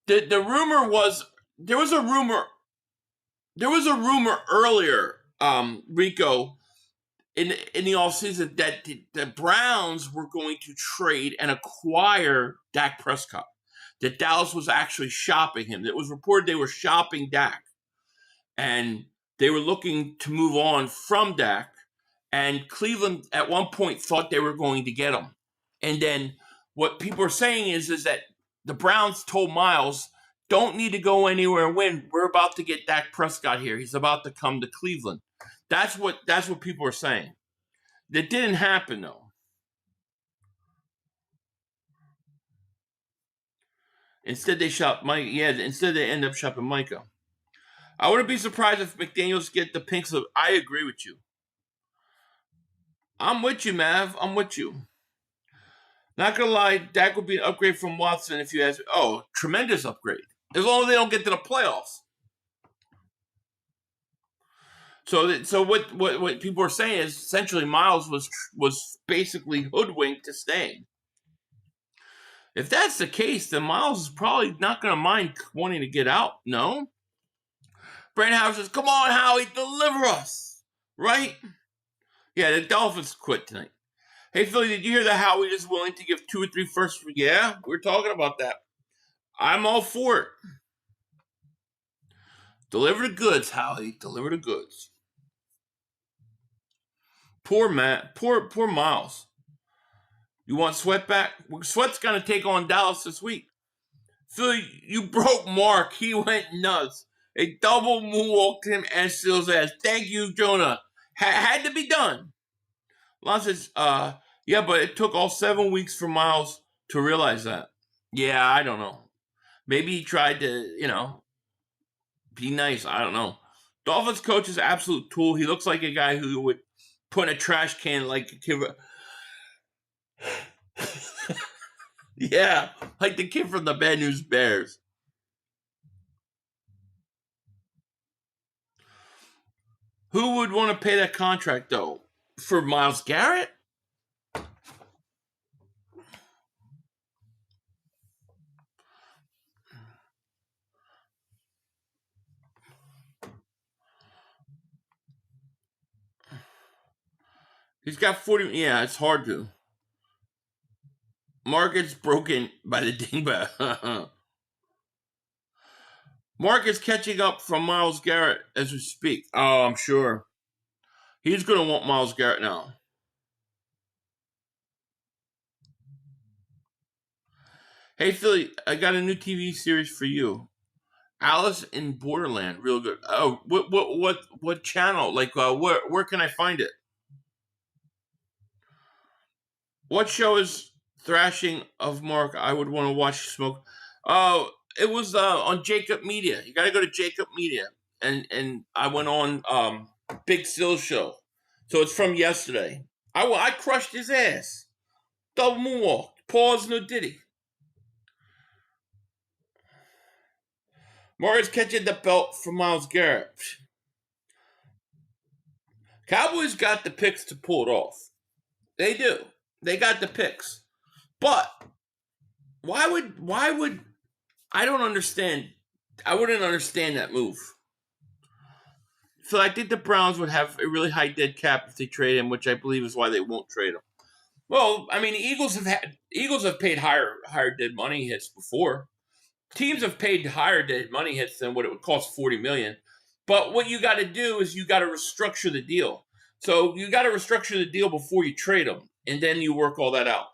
The rumor was there was a rumor earlier, Rico, in the offseason that the Browns were going to trade and acquire Dak Prescott. That Dallas was actually shopping him. It was reported they were shopping Dak. And they were looking to move on from Dak. And Cleveland at one point thought they were going to get him. And then what people are saying is that the Browns told Myles, don't need to go anywhere and win. We're about to get Dak Prescott here. He's about to come to Cleveland. That's what people are saying. That didn't happen, though. Instead, they shop Mike. Yeah, instead they end up shopping Micah. I wouldn't be surprised if McDaniels get the pink slip. I agree with you. I'm with you, Mav. I'm with you. Not gonna lie, Dak would be an upgrade from Watson if you ask me. Oh, tremendous upgrade. As long as they don't get to the playoffs. So what people are saying is essentially Myles was basically hoodwinked to staying. If that's the case, then Myles is probably not going to mind wanting to get out. No? Brandon Howard says, come on, Howie, deliver us. Right? Yeah, the Dolphins quit tonight. Hey, Philly, did you hear that Howie is willing to give 2 or 3 firsts? Yeah, we're talking about that. I'm all for it. Deliver the goods, Howie. Deliver the goods. Poor Matt. Poor Myles. You want Sweat back? Sweat's going to take on Dallas this week. Philly, you broke Mark. He went nuts. A double moonwalked him and still says, thank you, Jonah. Had to be done. Lon says, yeah, but it took all 7 weeks for Myles to realize that. Yeah, I don't know. Maybe he tried to, be nice. I don't know. Dolphins coach is an absolute tool. He looks like a guy who would put in a trash can like a kid. Yeah, like the kid from the Bad News Bears. Who would want to pay that contract, though? For Myles Garrett? He's got 40. Yeah, it's hard to. Market's broken by the Dingbat. Mark is catching up from Myles Garrett as we speak. Oh, I'm sure. He's going to want Myles Garrett now. Hey, Philly, I got a new TV series for you. Alice in Borderland, real good. Oh, what channel? Like, where can I find it? What show is thrashing of Mark? I would want to watch smoke. Oh, it was on Jacob Media. You got to go to Jacob Media, and I went on Big Sill show. So it's from yesterday. I crushed his ass. Double moonwalk. Pause, no diddy. Morris catching the belt from Myles Garrett. Cowboys got the picks to pull it off. They do. They got the picks. But why would I don't understand. I wouldn't understand that move. So I think the Browns would have a really high dead cap if they trade him, which I believe is why they won't trade him. Well, I mean, the Eagles have paid higher dead money hits before. Teams have paid higher dead money hits than what it would cost $40 million. But what you got to do is you got to restructure the deal. So you got to restructure the deal before you trade them, and then you work all that out.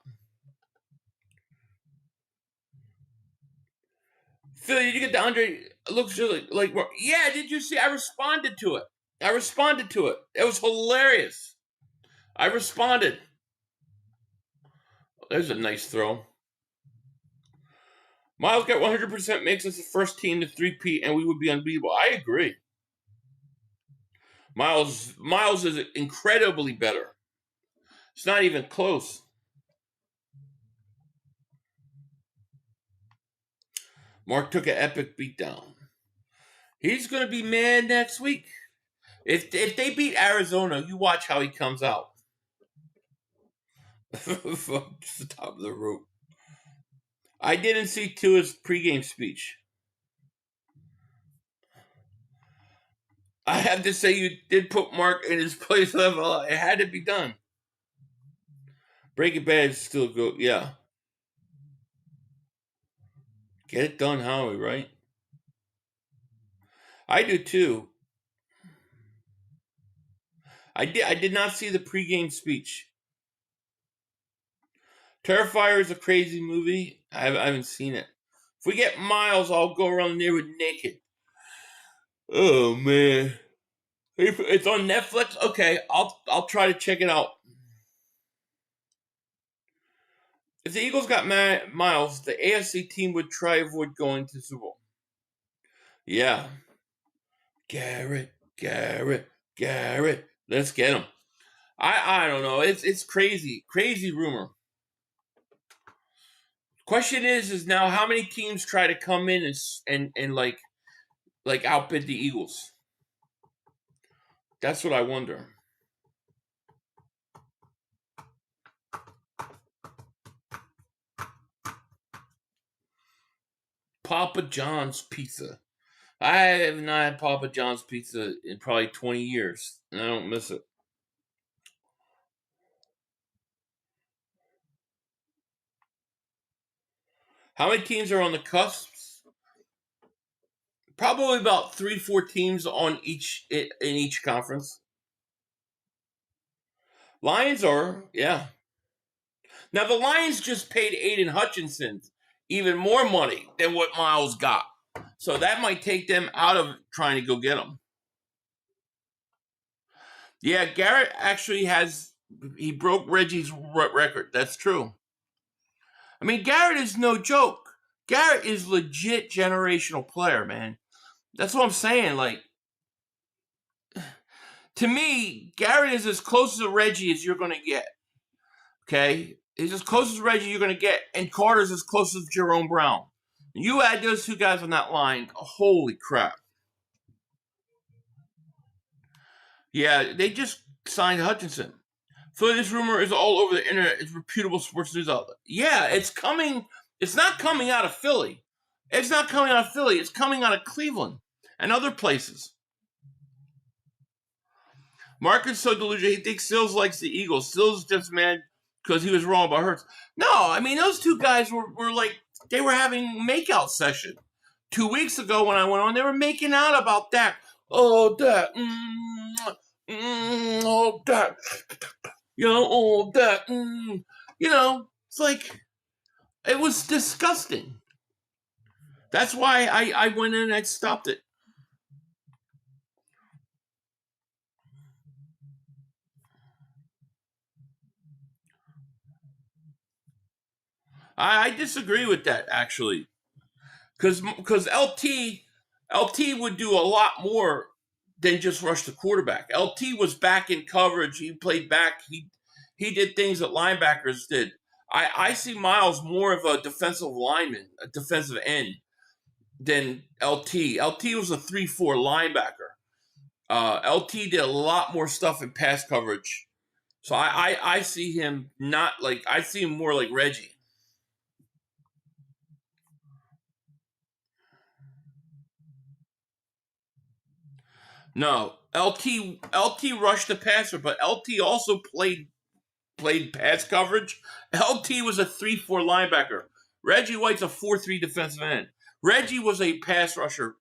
Phil, you get the Andre. It looks really like, yeah. Did you see? I responded to it. It was hilarious. I responded. There's a nice throw. Myles got 100% makes us the first team to 3-peat, and we would be unbeatable. I agree. Myles is incredibly better. It's not even close. Mark took an epic beatdown. He's going to be mad next week. If they beat Arizona, you watch how he comes out. From the top of the rope. I didn't see Tua's pregame speech. I have to say you did put Mark in his place level. It had to be done. Breaking Bad is still good. Yeah. Get it done, Howie, right? I do too. I did not see the pregame speech. Terrifier is a crazy movie. I haven't seen it. If we get Myles, I'll go around the neighborhood naked. Oh man, it's on Netflix. Okay, I'll try to check it out. If the Eagles got Myles, the AFC team would try to avoid going to Super Bowl. Yeah, Garrett. Let's get him. I don't know. It's crazy rumor. Question is now how many teams try to come in and like outbid the Eagles? That's what I wonder. Papa John's pizza. I have not had Papa John's pizza in probably 20 years, and I don't miss it. How many teams are on the cusps? Probably about 3-4 teams on in each conference. Lions are, yeah. Now the Lions just paid Aiden Hutchinson even more money than what Myles got. So that might take them out of trying to go get him. Yeah, Garrett actually has He broke Reggie's record. That's true. I mean, Garrett is no joke. Garrett is legit generational player, man. That's what I'm saying. Like, to me, Garrett is as close to Reggie as you're going to get. Okay? He's as close as Reggie you're going to get, and Carter's as close as Jerome Brown. You add those two guys on that line, holy crap. Yeah, they just signed Hutchinson. So this rumor is all over the internet. It's reputable sports news outlet. Yeah, it's coming. It's not coming out of Philly. It's not coming out of Philly. It's coming out of Cleveland and other places. Mark is so delusional. He thinks Sills likes the Eagles. Sills just mad because he was wrong about Hurts. No, I mean, those two guys were like, they were having makeout session. 2 weeks ago when I went on, they were making out about Dak. Oh, Dak. Oh, Dak. Oh, Dak. It's like, it was disgusting. That's why I went in and I stopped it. I disagree with that, actually. Because LT would do a lot more than just rush the quarterback. LT was back in coverage. He played back. He did things that linebackers did. I see Myles more of a defensive lineman, a defensive end, than LT. LT was a 3-4 linebacker. LT did a lot more stuff in pass coverage. So I see him I see him more like Reggie. No, LT rushed the passer, but LT also played pass coverage. LT was a 3-4 linebacker. Reggie White's a 4-3 defensive end. Reggie was a pass rusher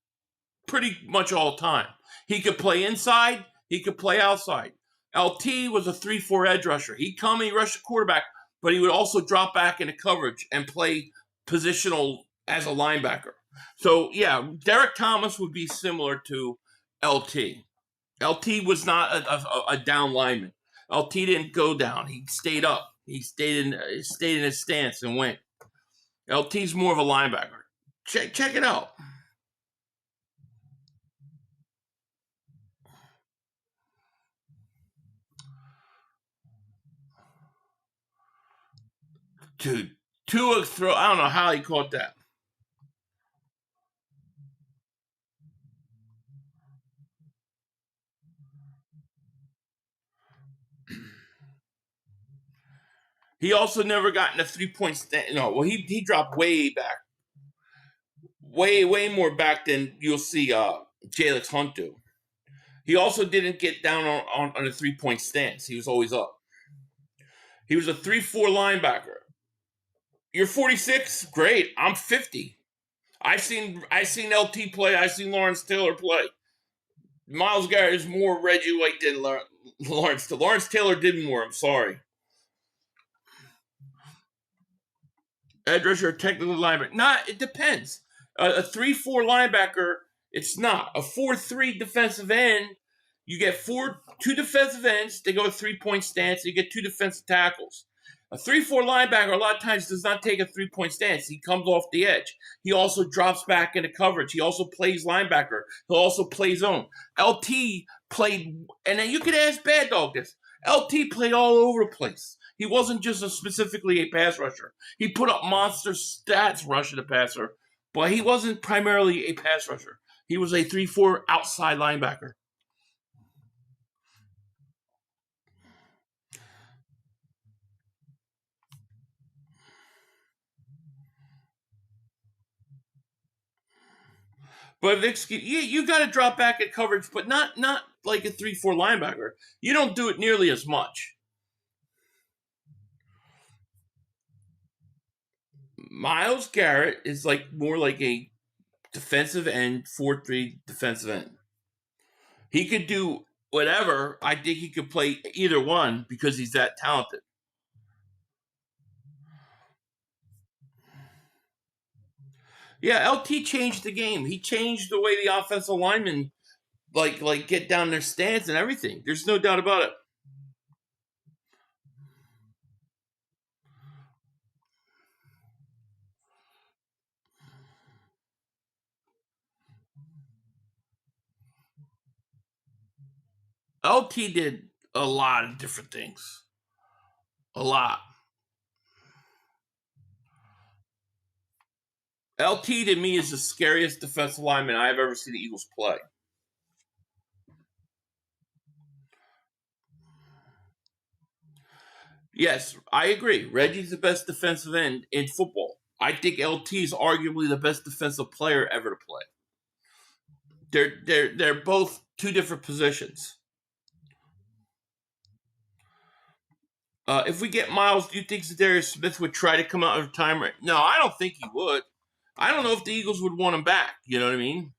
pretty much all the time. He could play inside, he could play outside. LT was a 3-4 edge rusher. He'd come and rush the quarterback, but he would also drop back into coverage and play positional as a linebacker. So, yeah, Derek Thomas would be similar to LT. LT was not a down lineman. LT didn't go down. He stayed up. He stayed in his stance and went. LT's more of a linebacker. Check it out. Dude, Tua throw. I don't know how he caught that. He also never got in a 3-point stand. No, well, he dropped way back. Way more back than you'll see Jalen Hunt do. He also didn't get down on a 3-point stance. He was always up. He was a 3-4 linebacker. You're 46? Great. I'm 50. I've seen LT play. I've seen Lawrence Taylor play. Myles Garrett is more Reggie White than Lawrence. Lawrence Taylor did more. I'm sorry. Edge rusher, technically linebacker. It depends. A 3-4 linebacker, it's not. A 4-3 defensive end, you get two defensive ends. They go a 3-point stance. You get 2 defensive tackles. A 3-4 linebacker a lot of times does not take a 3-point stance. He comes off the edge. He also drops back into coverage. He also plays linebacker. He'll also play zone. LT played, and then you could ask Bad Dog this. LT played all over the place. He wasn't just specifically a pass rusher. He put up monster stats rushing the passer, but he wasn't primarily a pass rusher. He was a 3-4 outside linebacker. But you got to drop back at coverage, but not like a 3-4 linebacker. You don't do it nearly as much. Myles Garrett is more like a defensive end, 4-3 defensive end. He could do whatever. I think he could play either one because he's that talented. Yeah, LT changed the game. He changed the way the offensive linemen get down their stance and everything. There's no doubt about it. LT did a lot of different things. A lot. LT to me is the scariest defensive lineman I've ever seen the Eagles play. Yes, I agree. Reggie's the best defensive end in football. I think LT is arguably the best defensive player ever to play. They're both two different positions. If we get Myles, do you think Zadarius Smith would try to come out of retirement? No, I don't think he would. I don't know if the Eagles would want him back. You know what I mean?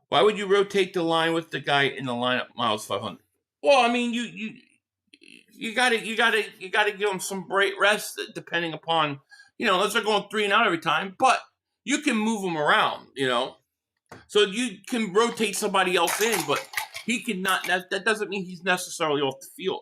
Why would you rotate the line with the guy in the lineup, Myles 500? Well, I mean, you gotta give him some break rest depending upon, unless they're going 3 and out every time. But you can move him around, so you can rotate somebody else in, but he cannot. That doesn't mean he's necessarily off the field.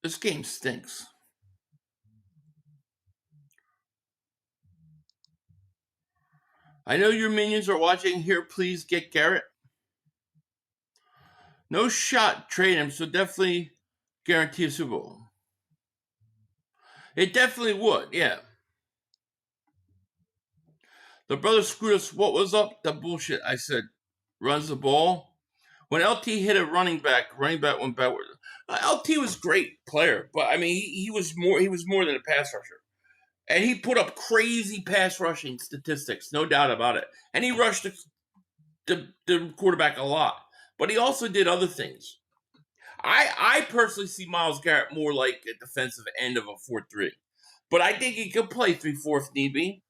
This game stinks. I know your minions are watching here. Please get Garrett. No shot trade him, so definitely guarantee a Super Bowl. It definitely would, yeah. The brothers screwed us. What was up? The bullshit. I said, runs the ball. When LT hit a running back went backward. LT was a great player, but I mean, he was more than a pass rusher. And he put up crazy pass rushing statistics, no doubt about it. And he rushed the quarterback a lot. But he also did other things. I personally see Myles Garrett more like a defensive end of a 4-3. But I think he could play 3-4 if need be.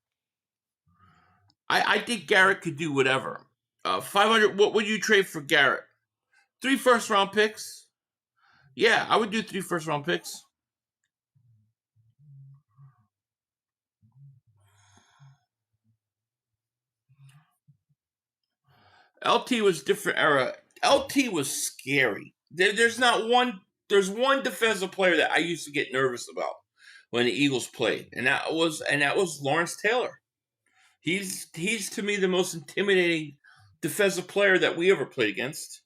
I think Garrett could do whatever. 500, what would you trade for Garrett? 3 first-round picks? Yeah, I would do 3 first-round picks. LT was different era. LT was scary. There's one defensive player that I used to get nervous about when the Eagles played, and that was Lawrence Taylor. He's to me the most intimidating defensive player that we ever played against.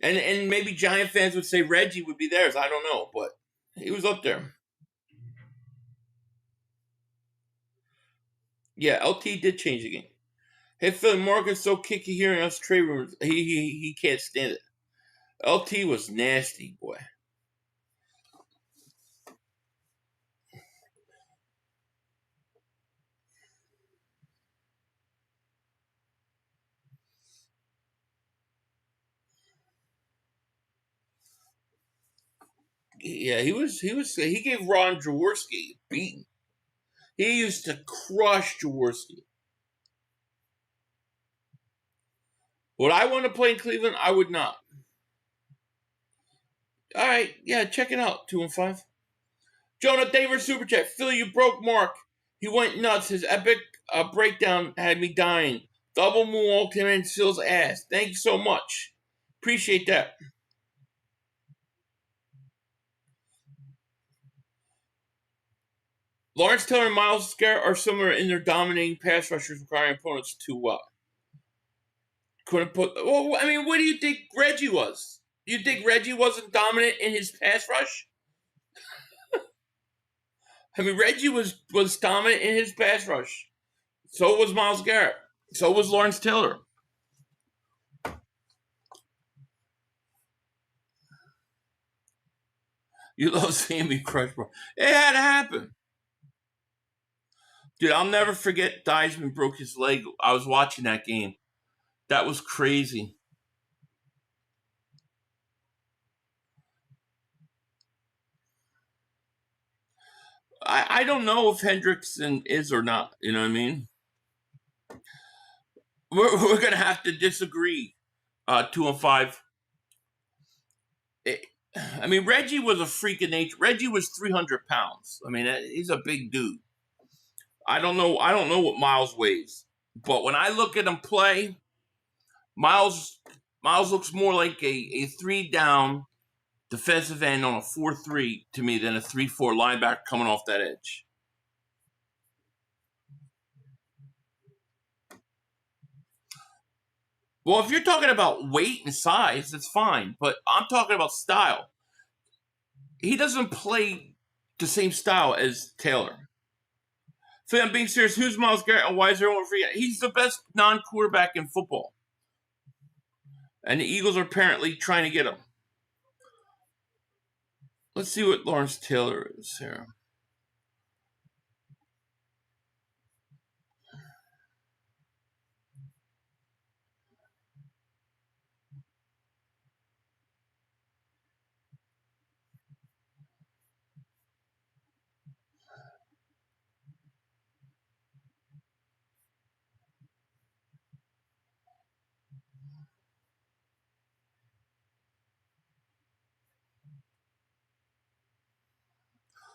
And maybe Giant fans would say Reggie would be theirs. I don't know, but he was up there. Yeah, LT did change the game. Hey, Phil, Mark is so kicky hearing us trade rumors. He can't stand it. LT was nasty, boy. Yeah, he gave Ron Jaworski a beating. He used to crush Jaworski. Would I want to play in Cleveland? I would not. All right, yeah, check it out. 2-5. Jonah Davis Super Chat. Phil, you broke Mark. He went nuts. His epic breakdown had me dying. Double moonwalk him in Phil's ass. Thank you so much. Appreciate that. Lawrence Taylor and Myles Garrett are similar in their dominating pass rushers, requiring opponents to couldn't put. Well, I mean, what do you think Reggie was? You think Reggie wasn't dominant in his pass rush? I mean, Reggie was dominant in his pass rush. So was Myles Garrett. So was Lawrence Taylor. You love seeing me crush, bro. It had to happen. Dude, I'll never forget Theismann broke his leg. I was watching that game. That was crazy. I don't know if Hendrickson is or not. You know what I mean? We're going to have to disagree. 2-5. I mean, Reggie was a freak of nature. Reggie was 300 pounds. I mean, he's a big dude. I don't know what Myles weighs. But when I look at him play, Myles looks more like a 3-down defensive end on a 4-3 to me than a 3-4 linebacker coming off that edge. Well, if you're talking about weight and size, that's fine. But I'm talking about style. He doesn't play the same style as Taylor. So I'm being serious. Who's Myles Garrett and why is everyone free? He's the best non-quarterback in football. And the Eagles are apparently trying to get him. Let's see what Lawrence Taylor is here.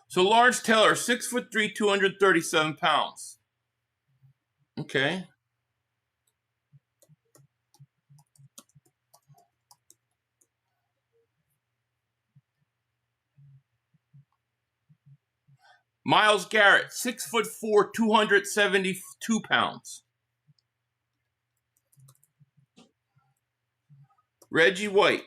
So Lawrence Taylor, 6'3", 237 pounds. Okay. Myles Garrett, 6'4", 272 pounds. Reggie White.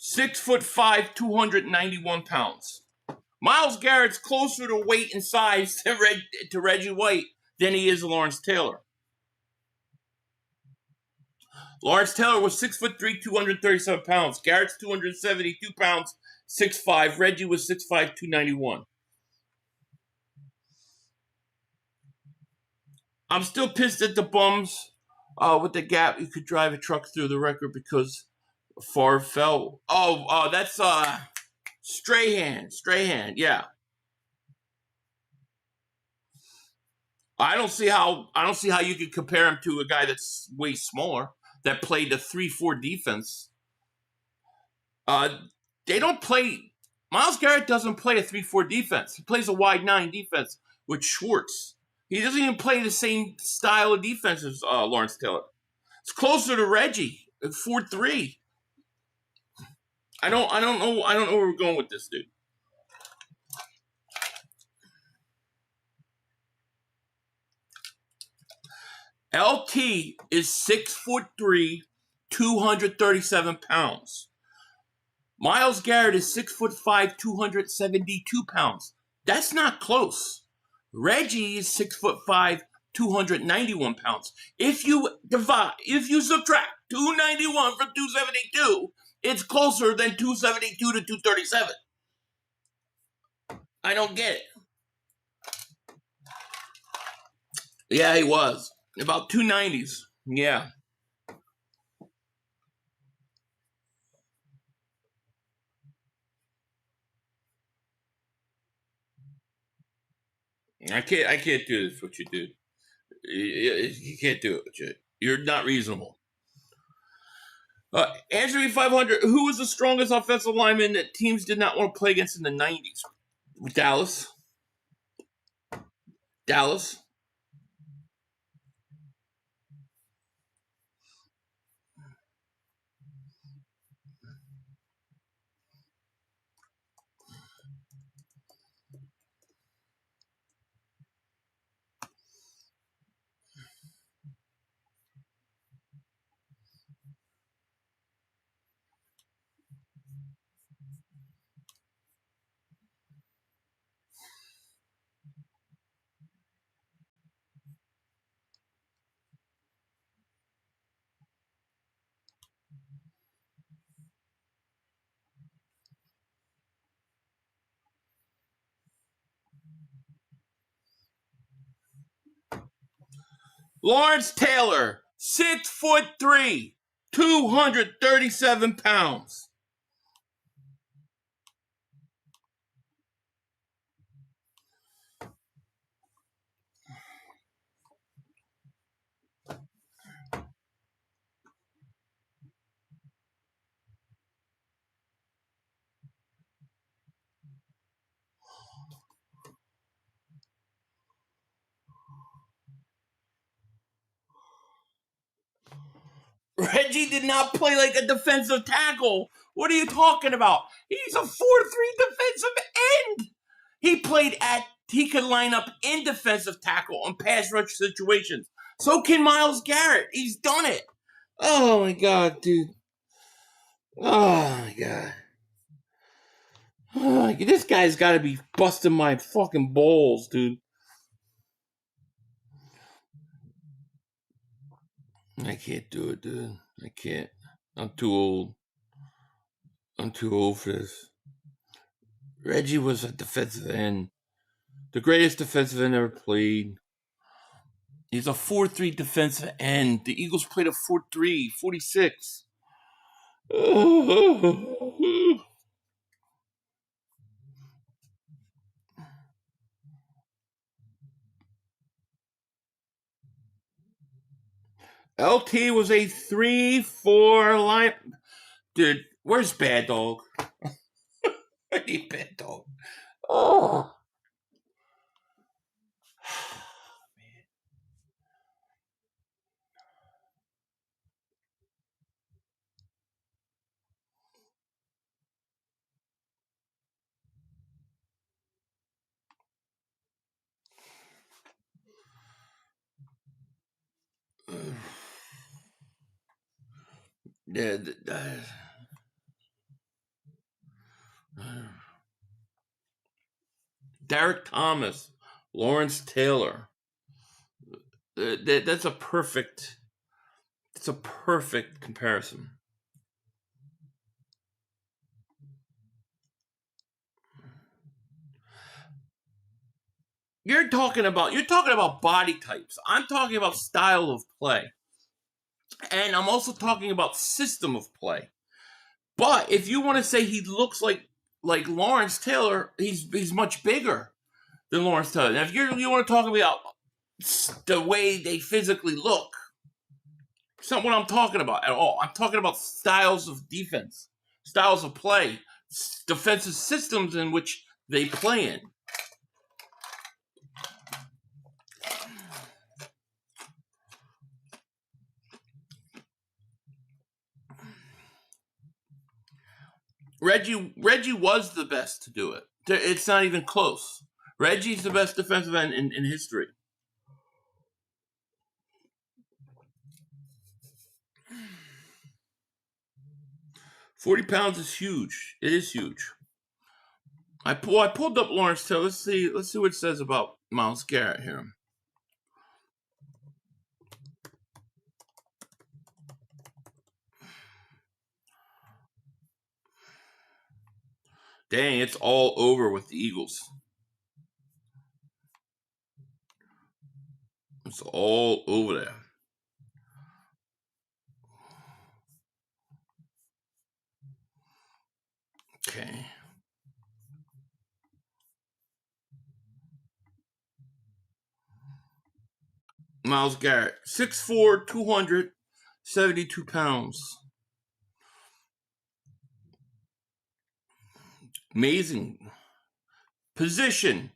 (6'5", 291 pounds. Myles Garrett's closer to weight and size to Reggie White than he is Lawrence Taylor. Lawrence Taylor was 6'3", 237 pounds. Garrett's 272 pounds, 6'5". Reggie was 6'5", 291. I'm still pissed at the bums with the gap. You could drive a truck through the record because Favre fell. Oh, that's Strahan. Yeah. I don't see how you could compare him to a guy that's way smaller that played a 3-4 defense. They don't play. Myles Garrett doesn't play a 3-4 defense. He plays a wide 9 defense with Schwartz. He doesn't even play the same style of defense as Lawrence Taylor. It's closer to Reggie at 4-3. I don't know where we're going with this, dude. LT is 6'3", 237 pounds. Myles Garrett is 6'5", 272 pounds. That's not close. Reggie is 6'5", 291 pounds. If you subtract 291 from 272, it's closer than 272 to 237. I don't get it. Yeah, he was. About 290s. Yeah. I can't do this what you do. You can't do it. You're not reasonable. Answer me 500. Who was the strongest offensive lineman that teams did not want to play against in the 90s? Dallas. Lawrence Taylor, 6'3", 237 pounds. Reggie did not play like a defensive tackle. What are you talking about? He's a 4-3 defensive end. He could line up in defensive tackle on pass rush situations. So can Myles Garrett. He's done it. Oh my God, dude. Oh my God. Oh, this guy's got to be busting my fucking balls, dude. I can't do it, dude. I can't. I'm too old. I'm too old for this. Reggie was a defensive end. The greatest defensive end ever played. He's a 4-3 defensive end. The Eagles played a 4-3, 46. LT was a 3-4 line. Dude, where's Bad Dog? I need Bad Dog. Oh. Yeah, Derek Thomas, Lawrence Taylor. That's a perfect. It's a perfect comparison. You're talking about body types. I'm talking about style of play. And I'm also talking about system of play. But if you want to say he looks like Lawrence Taylor, he's much bigger than Lawrence Taylor. Now, if you want to talk about the way they physically look, it's not what I'm talking about at all. I'm talking about styles of defense, styles of play, defensive systems in which they play in. Reggie was the best to do it. It's not even close. Reggie's the best defensive end in history. £40 is huge. It is huge. I pulled up Lawrence Taylor. Let's see what it says about Myles Garrett here. Dang, it's all over with the Eagles. It's all over there. Okay. Myles Garrett, 6'4", 272 pounds. Amazing. Position,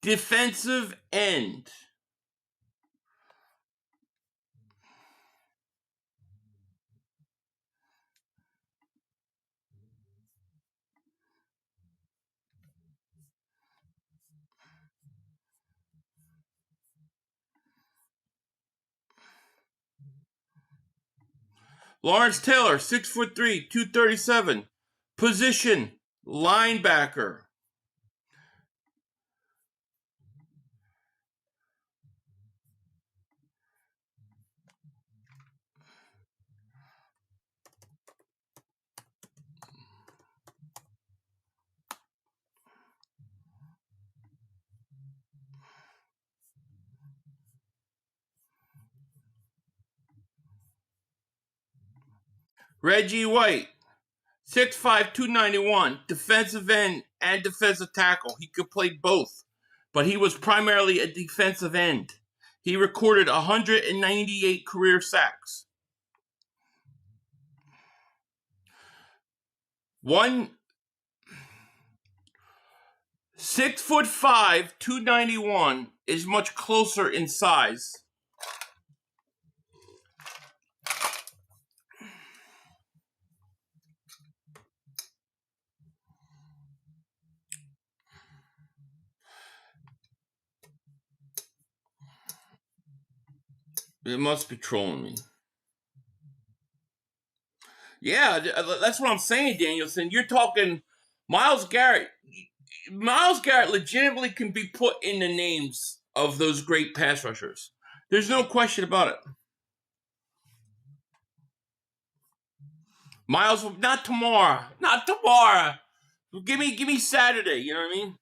defensive end. Lawrence Taylor, 6'3", 237. Position, Linebacker. Reggie White. 6'5", 291, defensive end and defensive tackle. He could play both, but he was primarily a defensive end. He recorded 198 career sacks. 6'5", 291 is much closer in size. It must be trolling me. Yeah, that's what I'm saying, Danielson. You're talking Myles Garrett. Myles Garrett legitimately can be put in the names of those great pass rushers. There's no question about it. Myles, not tomorrow. Not tomorrow. Give me Saturday. You know what I mean?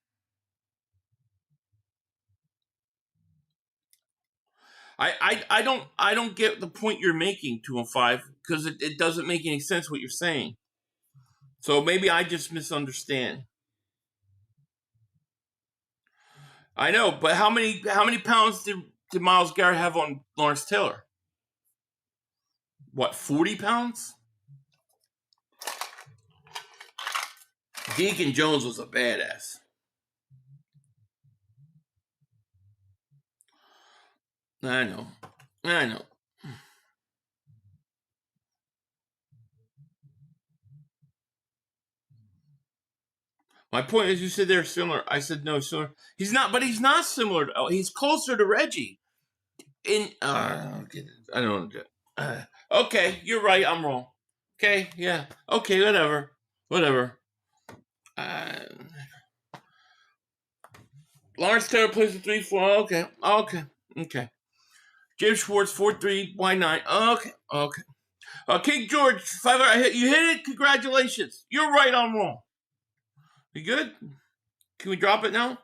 I don't get the point you're making, 205, because it doesn't make any sense what you're saying. So maybe I just misunderstand. I know, but how many pounds did Myles Garrett have on Lawrence Taylor? What, 40 pounds? Deacon Jones was a badass. I know. My point is, you said they're similar. I said no, similar. He's not, but he's not similar. He's closer to Reggie. I don't get it. Okay, you're right. I'm wrong. Okay, yeah. Okay, whatever. Lawrence Taylor plays the 3-4. Okay. James Schwartz 4-3. Why 9? Okay. King George 5. You hit it. Congratulations. You're right. I'm wrong. You good? Can we drop it now?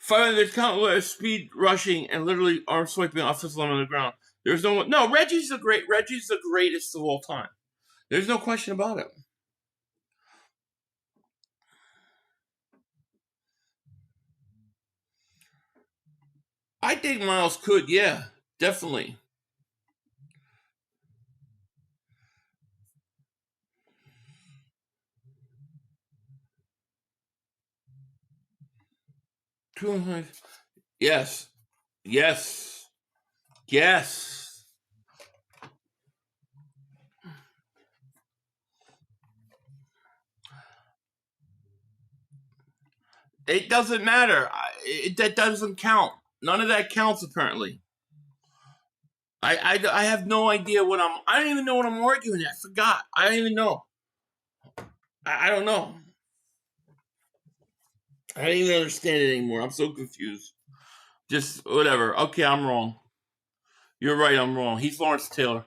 There's countless speed rushing and literally arm swiping offensive line on the ground. There's no one. No, Reggie's the greatest of all time. There's no question about it. I think Myles could, yeah, definitely. Yes. It doesn't matter. That doesn't count. None of that counts, apparently. I have no idea what I don't even know what I'm arguing at. I forgot. I don't even know. I don't know. I don't even understand it anymore. I'm so confused. Just whatever. Okay, I'm wrong. You're right, I'm wrong. He's Lawrence Taylor.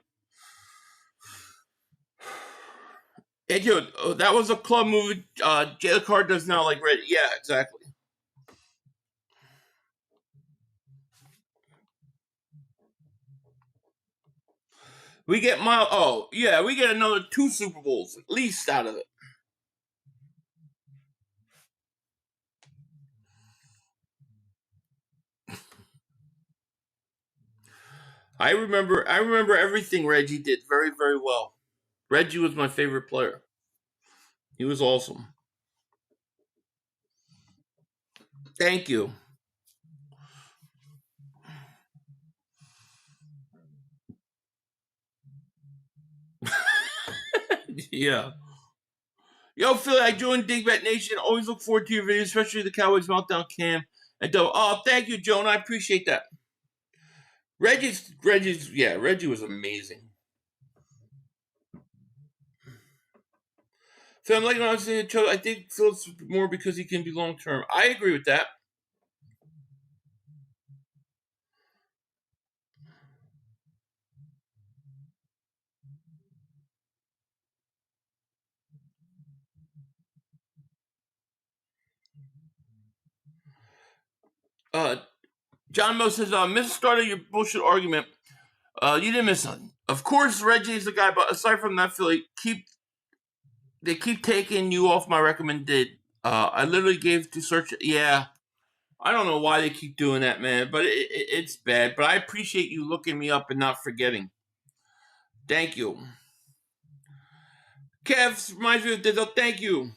Hey, dude, that was a club movie. Jalen Carter does not like red. Yeah, exactly. We get Myles. Oh, yeah, we get another 2 Super Bowls at least out of it. I remember everything Reggie did very, very well. Reggie was my favorite player. He was awesome. Thank you. Yeah. Yo, Philly, I joined Dingbat Nation. Always look forward to your videos, especially the Cowboys Meltdown Cam And oh, thank you, Joan. I appreciate that. Reggie was amazing. So I'm like, honestly, I think Phillips more because he can be long term. I agree with that. John Mo says, Mrs. Starter, your bullshit argument. You didn't miss nothing. Of course, Reggie's the guy, but aside from that, Philly, they keep taking you off my recommended. I literally gave to search. Yeah, I don't know why they keep doing that, man, but it's bad. But I appreciate you looking me up and not forgetting. Thank you. Kev reminds me of Dizzle. Thank you.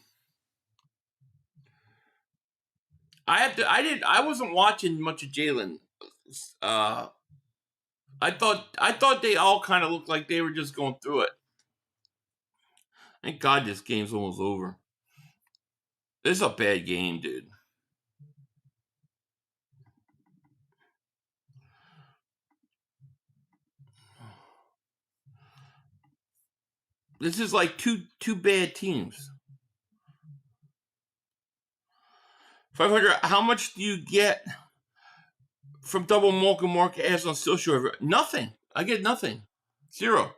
I wasn't watching much of Jalen. I thought they all kind of looked like they were just going through it. Thank God this game's almost over. This is a bad game, dude. This is like two bad teams. 500. How much do you get from double Mark and Mark ass on social? Nothing. I get nothing. Zero.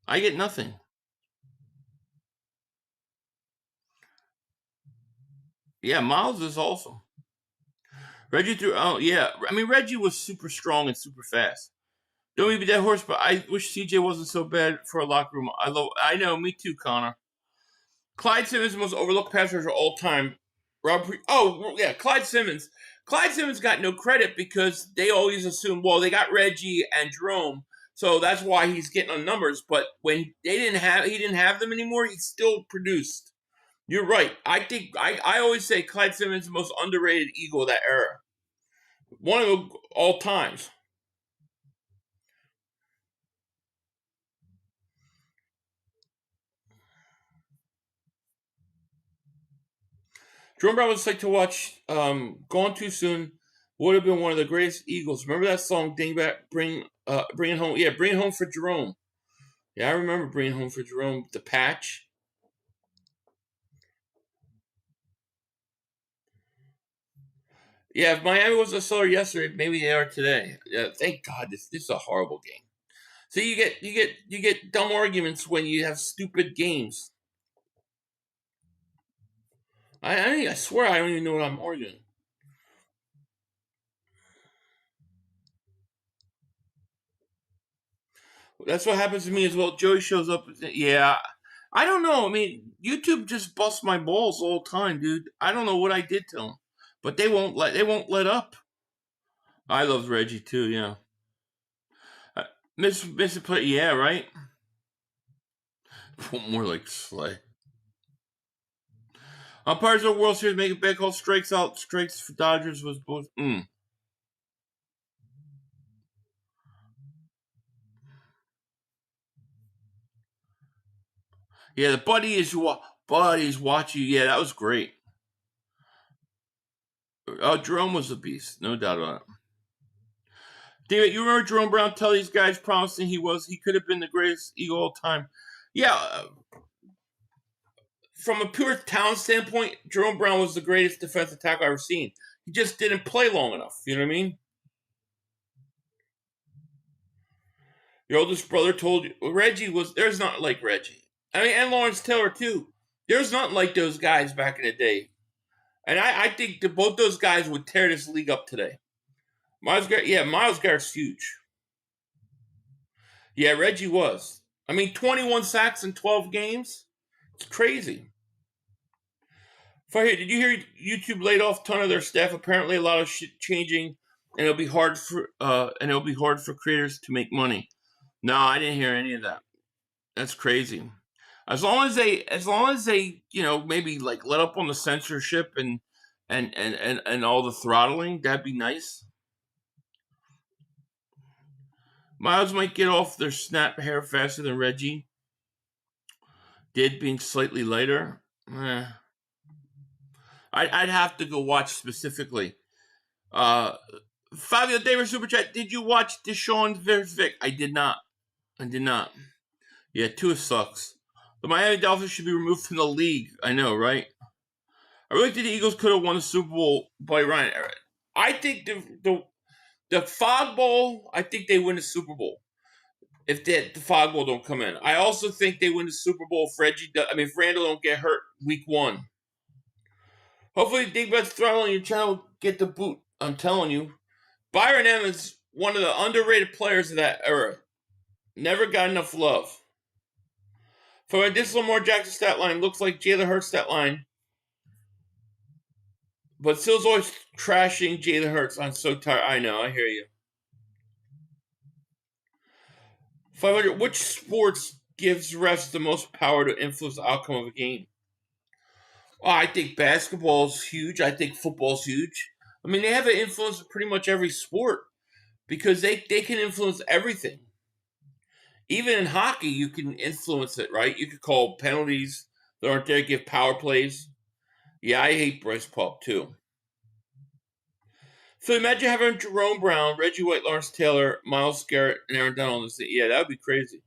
I get nothing. Yeah, Myles is awesome. Reggie threw. Oh yeah, I mean Reggie was super strong and super fast. Don't even be that horse, but I wish CJ wasn't so bad for a locker room. I know, me too, Connor. Clyde Simmons, the most overlooked pass rusher of all time. Clyde Simmons. Clyde Simmons got no credit because they always assume, well, they got Reggie and Jerome, so that's why he's getting on numbers. But when he didn't have them anymore, he still produced. You're right. I think I always say Clyde Simmons is the most underrated Eagle of that era. One of them all times. Jerome Brown was like to watch. Gone Too Soon would have been one of the greatest Eagles. Remember that song, Dingbat, bring it home. Yeah, bring it home for Jerome. Yeah, I remember bringing home for Jerome. The patch. Yeah, if Miami was a seller yesterday, maybe they are today. Yeah, thank God this is a horrible game. So you get dumb arguments when you have stupid games. I swear I don't even know what I'm arguing. That's what happens to me as well. Joey shows up. Yeah, I don't know. I mean, YouTube just busts my balls all the time, dude. I don't know what I did to them, but they won't let up. I love Reggie too. Yeah, miss a play. Yeah, right. More like Slay. Umpires of the World Series making bad calls, strikes for Dodgers was both. Yeah, the buddies watching. Yeah, that was great. Oh, Jerome was a beast, no doubt about it. David, you remember Jerome Brown tell these guys promising he could have been the greatest Eagle of all time? Yeah, from a pure talent standpoint, Jerome Brown was the greatest defensive tackle I've ever seen. He just didn't play long enough. You know what I mean? Your oldest brother told you Reggie was. There's not like Reggie. I mean, and Lawrence Taylor too. There's not like those guys back in the day. And I think that both those guys would tear this league up today. Myles Garrett's huge. Yeah, Reggie was. I mean, 21 sacks in 12 games? It's crazy. Did you hear YouTube laid off a ton of their staff? Apparently a lot of shit changing and it'll be hard for creators to make money. No, I didn't hear any of that. That's crazy. As long as they, maybe like let up on the censorship and all the throttling, that'd be nice. Myles might get off their snap hair faster than Reggie. Did being slightly lighter? I'd have to go watch specifically. Fabio Davis Super Chat, did you watch Deshaun vs. Vic? I did not. Yeah, Tua sucks. The Miami Dolphins should be removed from the league. I know, right? I really think the Eagles could have won the Super Bowl by Ryan. I think the Fog Bowl, I think they win the Super Bowl. If the Fog Bowl don't come in. I also think they win the Super Bowl if Randall don't get hurt week 1. Hopefully Dingbat's throwing your channel get the boot. I'm telling you. Byron Evans, one of the underrated players of that era. Never got enough love. For this Lamar Jackson stat line, looks like Jalen Hurts stat line. But still's always trashing Jalen Hurts. I'm so tired. I know, I hear you. 500. Which sports gives refs the most power to influence the outcome of a game? Oh, I think basketball's huge. I think football's huge. I mean, they have an influence on pretty much every sport because they can influence everything. Even in hockey, you can influence it, right? You could call penalties that aren't there, give power plays. Yeah, I hate Bryce Paup, too. So imagine having Jerome Brown, Reggie White, Lawrence Taylor, Myles, Garrett, and Aaron Donald on the same. Yeah, that would be crazy.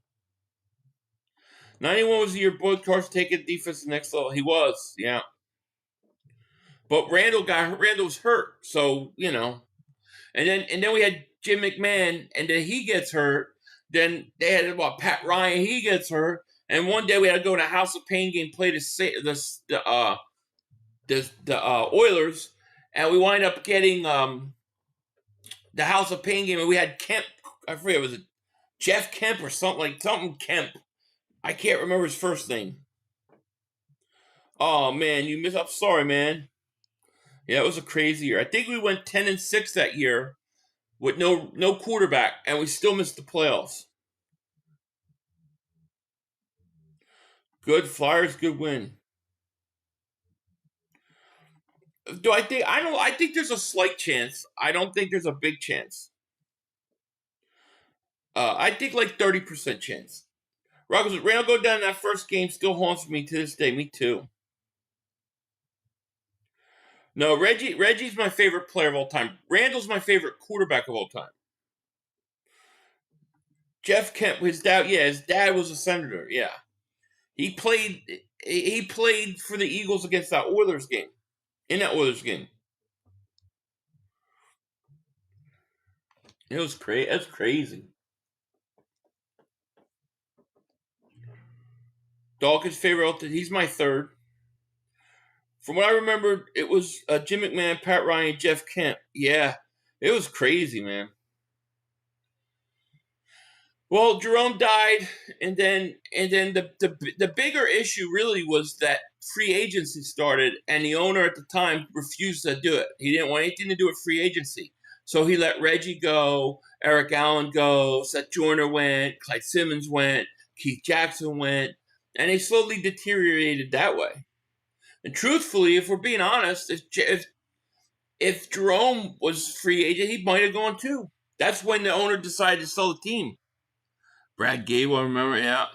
91 was the year Boyd Carson taking defense to the next level. He was, yeah. But Randall was hurt, so, you know. And then we had Jim McMahon, and then he gets hurt. Then they had Pat Ryan, he gets hurt. And one day we had to go to a House of Pain game, play the Oilers, and we wind up getting the House of Pain game, and we had Kemp. I forget, was it Jeff Kemp or something Kemp? I can't remember his first name. Oh man, you missed. I'm sorry, man. Yeah, it was a crazy year. I think we went 10-6 that year with no quarterback, and we still missed the playoffs. Good Flyers, good win. Do I think I think there's a slight chance. I don't think there's a big chance. I think like 30% chance. Randall go down in that first game still haunts me to this day. Me too. No, Reggie's my favorite player of all time. Randall's my favorite quarterback of all time. Jeff Kemp, his dad was a senator. Yeah, he played for the Eagles against that Oilers game. In that Oilers game, it was crazy. That's crazy. Dawkins' favorite. He's my third. From what I remember, it was Jim McMahon, Pat Ryan, Jeff Kemp. Yeah, it was crazy, man. Well, Jerome died, and then the bigger issue really was that free agency started, and the owner at the time refused to do it. He didn't want anything to do with free agency, so he let Reggie go, Eric Allen go, Seth Joyner went, Clyde Simmons went, Keith Jackson went, and they slowly deteriorated that way. And truthfully, if we're being honest, if Jerome was free agent, he might have gone too. That's when the owner decided to sell the team. Brad Gable, I remember, yeah.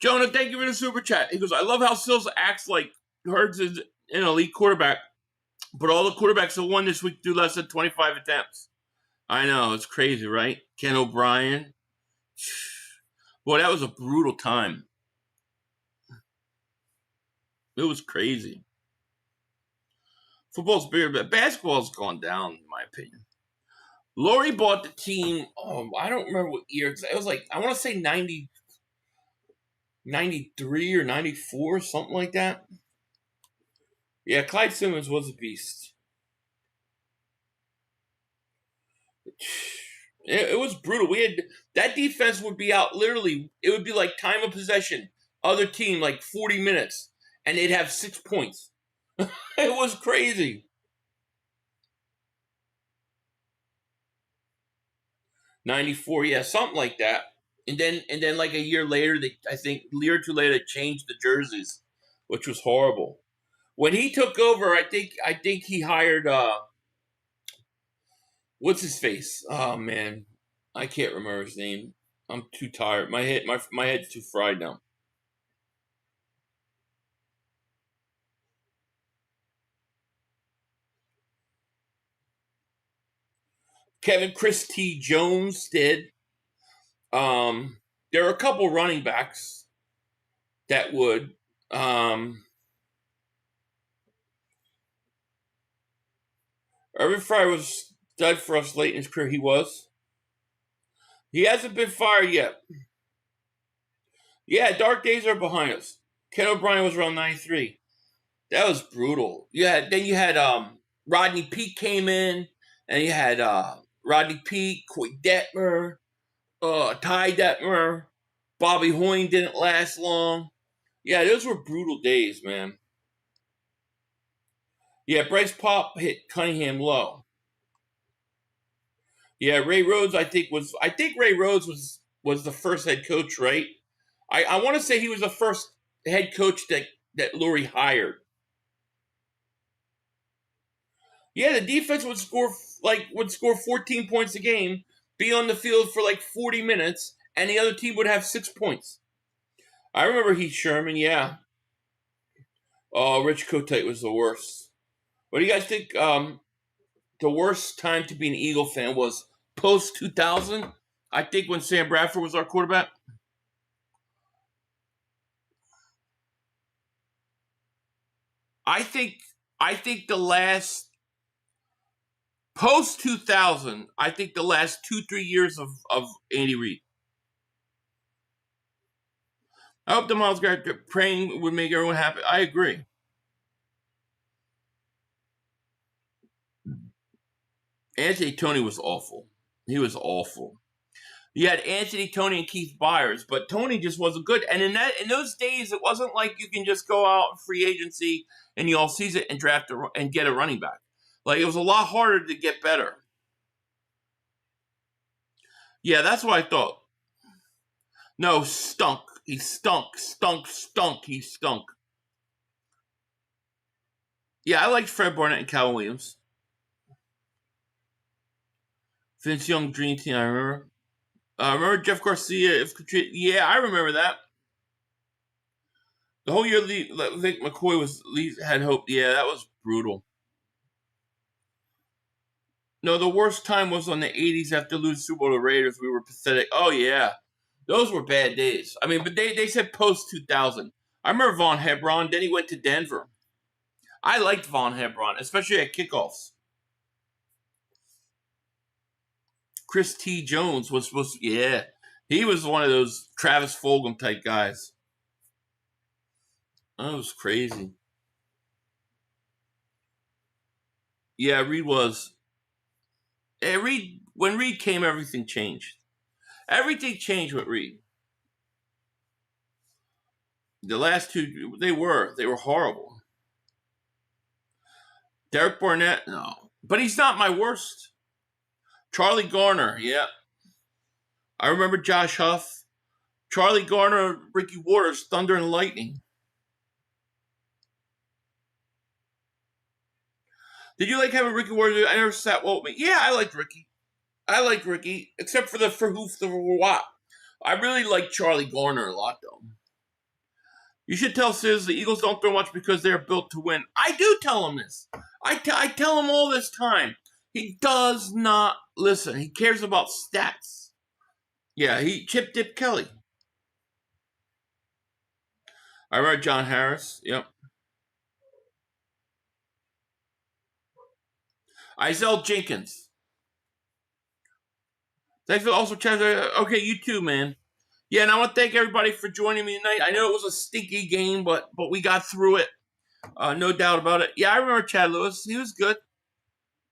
Jonah, thank you for the super chat. He goes, I love how Sills acts like Hurts is an elite quarterback, but all the quarterbacks that won this week do less than 25 attempts. I know, it's crazy, right? Ken O'Brien. Boy, that was a brutal time. It was crazy. Football's bigger, but basketball's gone down, in my opinion. Laurie bought the team, I don't remember what year. It was like, I want to say 93 or 94, something like that. Yeah, Clyde Simmons was a beast. It was brutal. That defense would be out literally, it would be like time of possession. Other team, like 40 minutes, and they'd have 6 points. It was crazy. 94, yeah, something like that. And then like a year later, a year or two later, they changed the jerseys, which was horrible. When he took over, I think he hired what's his face? Oh man, I can't remember his name. I'm too tired. My head's too fried now. Chris T. Jones did. There are a couple running backs that would. Irvin Fryer was stud for us late in his career. He was. He hasn't been fired yet. Yeah, dark days are behind us. Ken O'Brien was around 93. That was brutal. Then you had Rodney Peake came in, and you had Rodney Peake, Coy Detmer, Ty Detmer, Bobby Hoyne didn't last long. Yeah, those were brutal days, man. Yeah, Bryce Pop hit Cunningham low. Yeah, Ray Rhodes, I think Ray Rhodes was the first head coach, right? I want to say he was the first head coach that Lurie hired. Yeah, the defense would score 14 points a game, be on the field for like 40 minutes, and the other team would have 6 points. I remember Heath Sherman, yeah. Oh, Rich Kotite was the worst. What do you guys think? The worst time to be an Eagle fan was post 2000. I think when Sam Bradford was our quarterback. I think the last post 2000. I think the last 2-3 years of Andy Reid. I hope the Myles Garrett praying would make everyone happy. I agree. Anthony Tony was awful. He was awful. You had Anthony Tony and Keith Byers, but Tony just wasn't good. And in those days, it wasn't like you can just go out free agency in the offseason and draft and get a running back. Like, it was a lot harder to get better. Yeah, that's what I thought. No, stunk. He stunk. He stunk. Yeah, I liked Fred Barnett and Calvin Williams. Vince Young Dream Team, I remember. Remember Jeff Garcia? Yeah, I remember that. The whole year, I think McCoy had hope. Yeah, that was brutal. No, the worst time was on the 80s after losing Super Bowl to Raiders. We were pathetic. Oh, yeah. Those were bad days. I mean, but they said post 2000. I remember Von Hebron. Then he went to Denver. I liked Von Hebron, especially at kickoffs. Chris T. Jones was supposed to, yeah. He was one of those Travis Fulgham type guys. That was crazy. Yeah, Reed was. When Reed came, everything changed. Everything changed with Reed. The last two, they were horrible. Derek Barnett, no. But he's not my worst. Charlie Garner, yeah. I remember Josh Huff. Charlie Garner, Ricky Waters, Thunder and Lightning. Did you like having Ricky Waters? I never sat well with me. Yeah, I liked Ricky. Except for the what. I really like Charlie Garner a lot, though. You should tell Sis the Eagles don't throw much because they're built to win. I do tell him this. I tell him all this time. He does not listen. He cares about stats. Yeah, he Chip Dip Kelly. I remember John Harris. Yep. Isel Jenkins. Thanks for also chatting. Okay, you too, man. Yeah, and I want to thank everybody for joining me tonight. I know it was a stinky game, but we got through it. No doubt about it. Yeah, I remember Chad Lewis. He was good.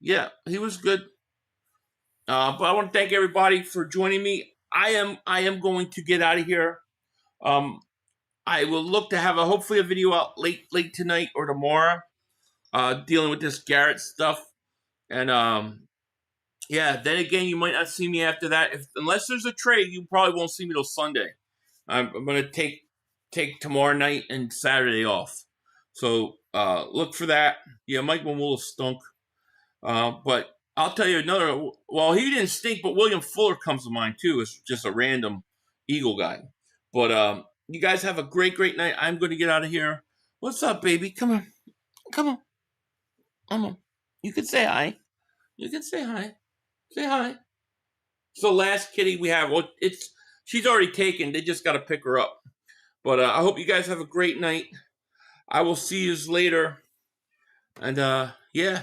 Yeah, he was good. But I want to thank everybody for joining me. I am going to get out of here. I will look to have hopefully a video out late tonight or tomorrow, dealing with this Garrett stuff. And yeah, then again, you might not see me after that. Unless there's a trade, you probably won't see me till Sunday. I'm going to take tomorrow night and Saturday off. So look for that. Yeah, Mike Mamula stunk. But I'll tell you another. Well, he didn't stink, but William Fuller comes to mind too. It's just a random Eagle guy. But you guys have a great night. I'm going to get out of here. What's up, baby? Come on. You can say hi. Say hi. It's the last kitty we have. Well, she's already taken. They just got to pick her up. But I hope you guys have a great night. I will see you later. And yeah,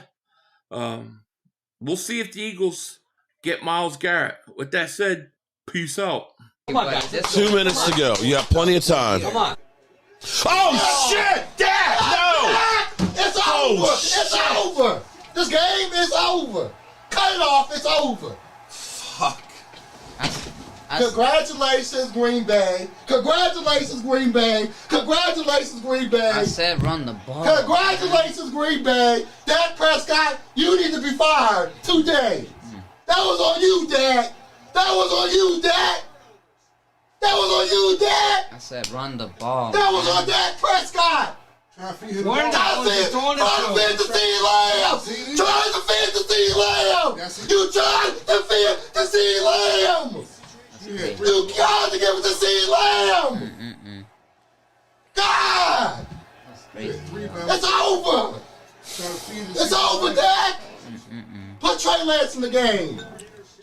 we'll see if the Eagles get Myles Garrett. With that said, peace out. Come on, guys. 2 minutes to go. You got plenty of time. Come on. Oh, shit! Dad! No! It's over! It's over! This game is over! Cut it off, it's over! Fuck. Congratulations, Green Bay! Congratulations, Green Bay! Congratulations, Green Bay! I said run the ball. Congratulations, Green Bay! Dak Prescott, you need to be fired today! That was on you, Dak! That was on you, Dak! That was on you, Dak! I said run the ball. That was on Dak Prescott! Trying to defend the CeeDee Lamb! Trying to defend the CeeDee Lamb! You trying to defend the CeeDee Lamb! You got to give it to CeeDee Lamb! God! It's over! It's over, Dak! Put Trey Lance in the game.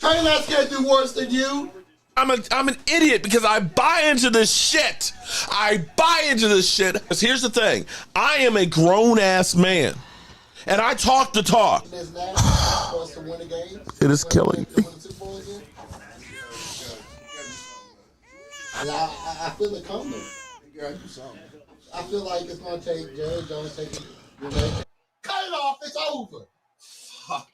Trey Lance can't do worse than you. I'm an idiot because I buy into this shit. I buy into this shit. Because here's the thing. I am a grown-ass man. And I talk the talk. It is killing me. I feel it coming. I feel like it's going to take Jerry Jones taking. Cut it off. It's over. Fuck.